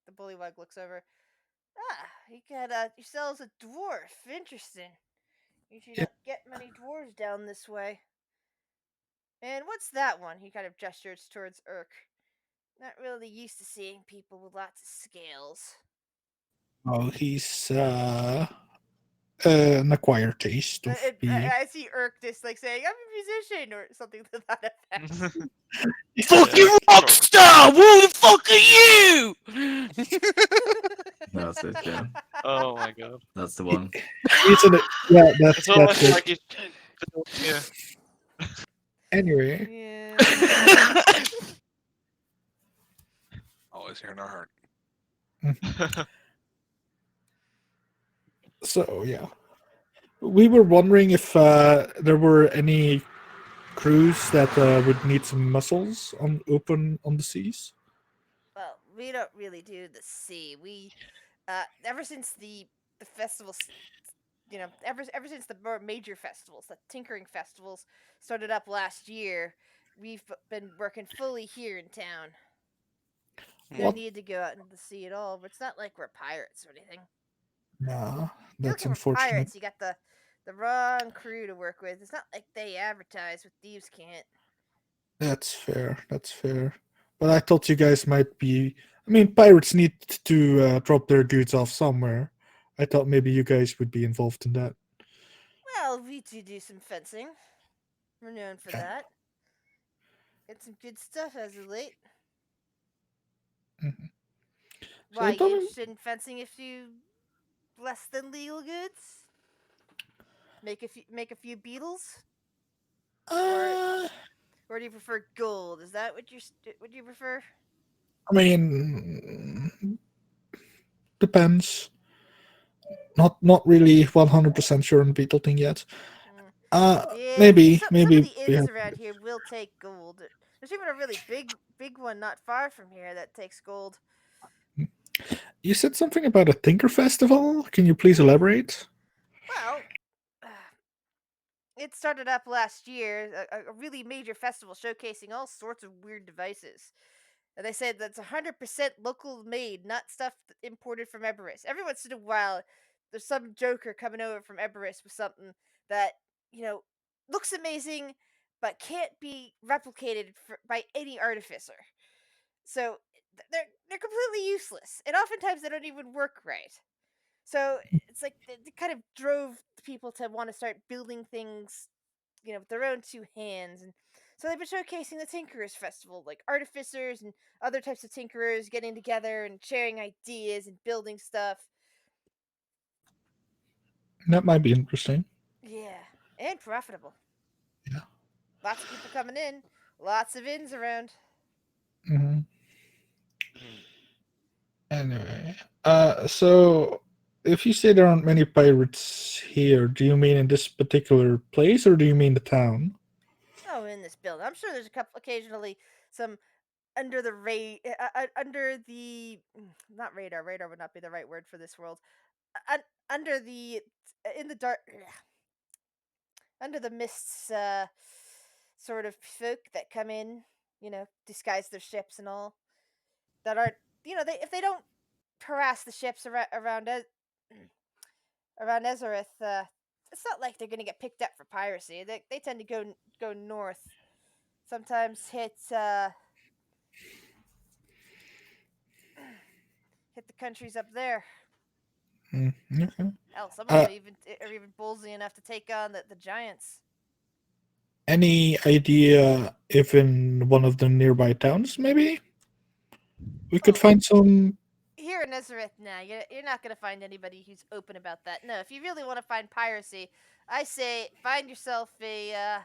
The bullywug looks over. Ah, you got yourselves a dwarf. Interesting. Usually Yeah. don't get many dwarves down this way. And what's that one? He kind of gestures towards Urk. Not really used to seeing people with lots of scales. Oh, he's an acquired taste of being. I see Urk just like saying, I'm a musician or something to that effect. Fucking rock star! Who the fuck are you? That's it, yeah. Oh my god. That's the one. He's an, yeah, that's It's almost it. like he's. Yeah. Anyway, Yeah. Always here in our heart. so yeah, we were wondering if there were any crews that would need some muscles on the seas. Well, we don't really do the sea. We ever since the festivals, you know, ever since the more major festivals, the tinkering festivals started up last year, we've been working fully here in town. We don't What? need to go out into the sea at all. But it's not like we're pirates or anything. Nah, If you're that's looking for unfortunate. pirates, you got the wrong crew to work with. It's not like they advertise what thieves can't. That's fair. That's fair. But I thought you guys might be. I mean, pirates need to drop their goods off somewhere. I thought maybe you guys would be involved in that. Well, we do some fencing. We're known for Yeah. that. Get some good stuff as of late. Mhm. Why, I you thought interested in fencing a few less than legal goods? Make a few beetles? Or do you prefer gold? Is that what you prefer? I mean, depends. Not really 100% sure on the beetle thing yet. Yeah, Maybe some of the we inns have. around here will take gold. There's even a really big one not far from here that takes gold. You said something about a Tinker Festival. Can you please elaborate? Well, it started up last year, a really major festival showcasing all sorts of weird devices. And they say that's 100% local made, not stuff imported from Eberus. Every once in a while, there's some joker coming over from Eberus with something that, looks amazing, but can't be replicated by any artificer. So they're completely useless, and oftentimes they don't even work right. So it's like they kind of drove people to want to start building things, with their own two hands. And so they've been showcasing the Tinkerers Festival, like artificers and other types of tinkerers getting together and sharing ideas and building stuff. That might be interesting. Yeah, and profitable. Yeah. Lots of people coming in, lots of ins around. hmm Mm. Anyway, so if you say there aren't many pirates here, do you mean in this particular place or do you mean the town? Oh, in this building, I'm sure there's a couple occasionally some under the under the not radar. Radar would not be the right word for this world. Under the in the dark under the mists, sort of folk that come in, disguise their ships and all, that aren't, they if they don't harass the ships around around Ezereth, it's not like they're gonna get picked up for piracy. They tend to go north, sometimes hit the countries up there. Okay. Hell, some of them Uh, are even ballsy enough to take on the giants. Any idea if in one of the nearby towns, maybe we could Oh, find some? here in Nazareth, nah, you're not gonna find anybody who's open about that. No, if you really want to find piracy, I say find yourself a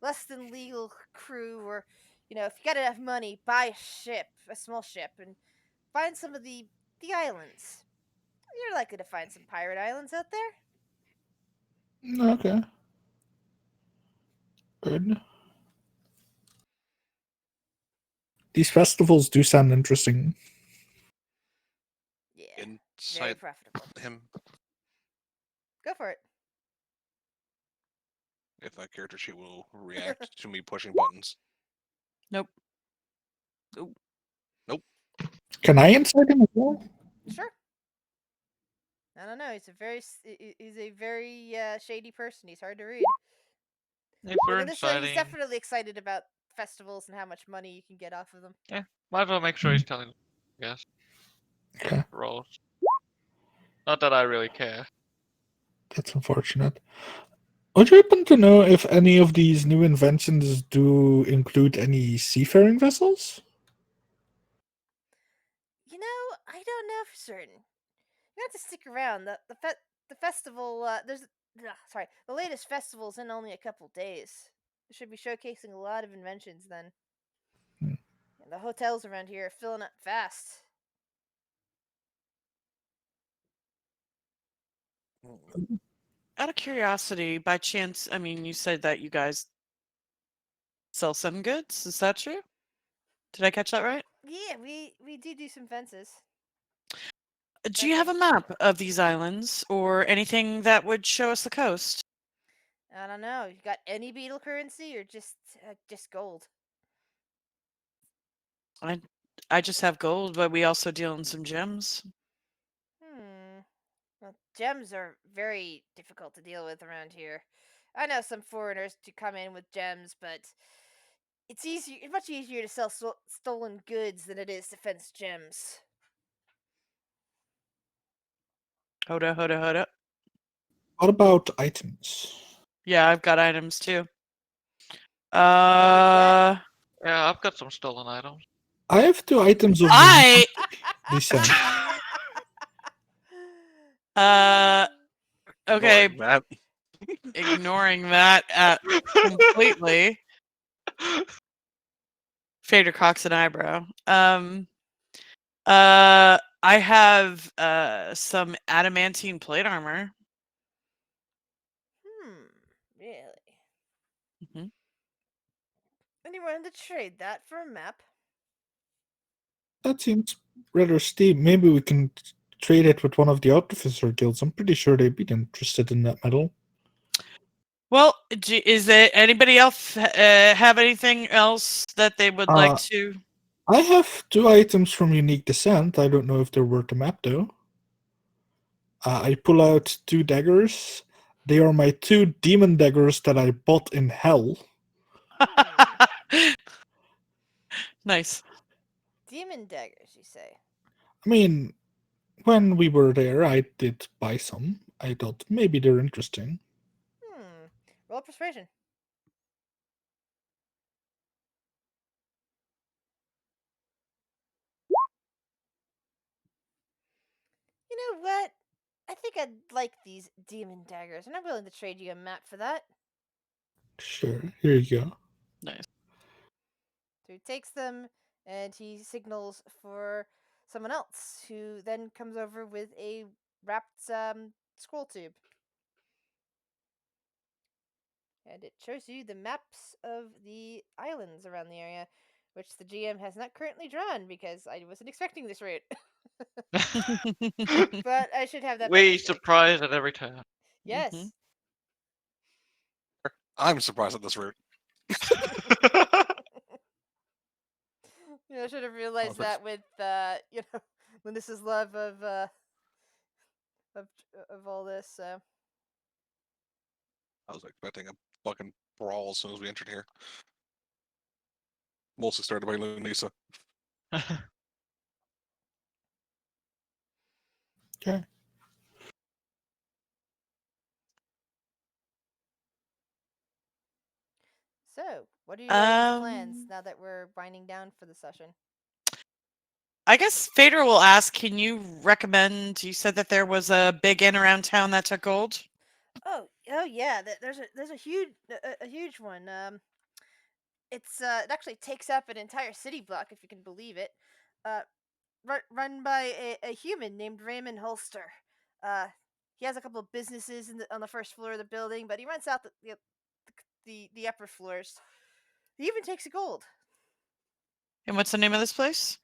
less than legal crew, or if you got enough money, buy a ship, a small ship, and find some of the islands. You're likely to find some pirate islands out there. Okay, good. These festivals do sound interesting. Yeah, very Inside profitable. him, Go for it. if that character sheet will react to me pushing buttons. Nope. Can I inside him as well? Sure. I don't know. He's a very shady person. He's hard to read. If But we're in this way, he's inciting, definitely excited about festivals and how much money you can get off of them. might as well make sure he's telling. Yes, Okay, rolls. Not that I really care. that's unfortunate. Would you happen to know if any of these new inventions do include any seafaring vessels? I don't know for certain. You have to stick around. The festival. The latest festival's in only a couple days. They should be showcasing a lot of inventions then. Hmm. And the hotels around here are filling up fast. Out of curiosity, by chance, I mean, you said that you guys sell some goods. Is that true? Did I catch that right? Yeah, we do some fences. Do you have a Fencing. map of these islands or anything that would show us the coast? I don't know. You got any beetle currency or just gold? I just have gold, but we also deal in some gems. Well, gems are very difficult to deal with around here. I know some foreigners to come in with gems, but it's much easier to sell stolen goods than it is to fence gems. Hoda, hoda, hoda. What about items? Yeah, I've got items too. got? Yeah, I've got some stolen items. I have 2 items of I descent. okay, Ignoring that. ignoring that completely. Fader cocks an eyebrow. I have some adamantine plate armor. Really? Mhm. Anyone to trade that for a map? That seems rather steep. Maybe we can trade it with one of the artificer guilds. I'm pretty sure they'd be interested in that metal. Well, is there anybody else have anything else that they would like to? I have 2 items from Unique Descent. I don't know if they're worth the map though. I pull out 2 daggers. They are my 2 demon daggers that I bought in hell. Nice. Demon daggers, you say? I mean, when we were there, I did buy some. I thought maybe they're interesting. Roll persuasion. You know what? I think I'd like these demon daggers, and I'm willing to trade you a map for that. Sure, here you go. Nice. So he takes them and he signals for someone else, who then comes over with a wrapped scroll tube. And it shows you the maps of the islands around the area, which the GM has not currently drawn because I wasn't expecting this route. But I should have that by We next week. surprise at every turn. Yes. I'm surprised at this route. I should have realized thanks. that with Linus's love of all this. So I was expecting a fucking brawl as soon as we entered here. Mostly started by Lunisa. Okay. So, what are your guys' plans Um, now that we're winding down for the session? I guess Fader will ask, can you recommend, you said that there was a big inn around town that took gold? Oh yeah. There's a huge one. It actually takes up an entire city block, if you can believe it. Run by a human named Raymond Holster. He has a couple of businesses on the first floor of the building, but he rents out the upper floors. He even takes a gold. And what's the name of this place?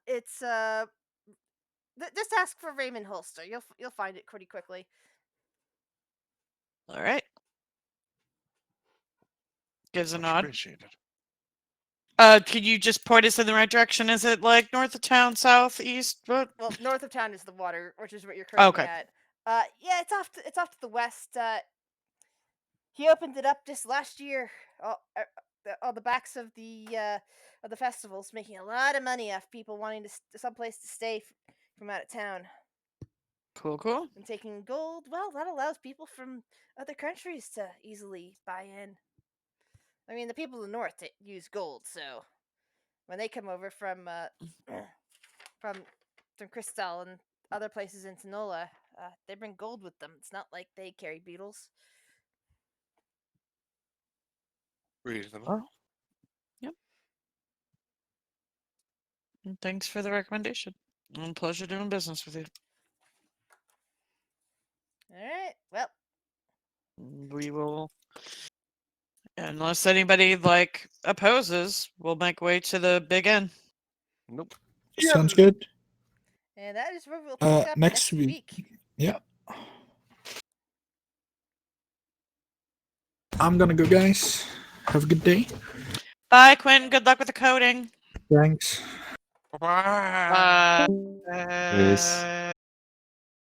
It's just ask for Raymond Holster. You'll find it pretty quickly. All right. Gives a Much nod. appreciated. Could you just point us in the right direction? Is it like north of town, south, east? What? Well, north of town is the water, which is what you're currently Okay. at. Yeah, it's off to the west. He opened it up just last year. On the backs of the festivals, making a lot of money off people wanting someplace to stay from out of town. Cool. And taking gold, well, that allows people from other countries to easily buy in. I mean, the people in the north use gold, so when they come over from from Crystal and other places in Tanola, they bring gold with them. It's not like they carry beetles. Reasonable. Oh. Yep. And thanks for the recommendation. Pleasure doing business with you. All right. Well, We will, unless anybody opposes, we'll make way to the big inn. Nope. Sounds good. and that is where we'll pick up Next next week. week. Yeah. I'm gonna go, guys. Have a good day. Bye, Quinn. Good luck with the coding. Thanks. Bye. Bye. Yes.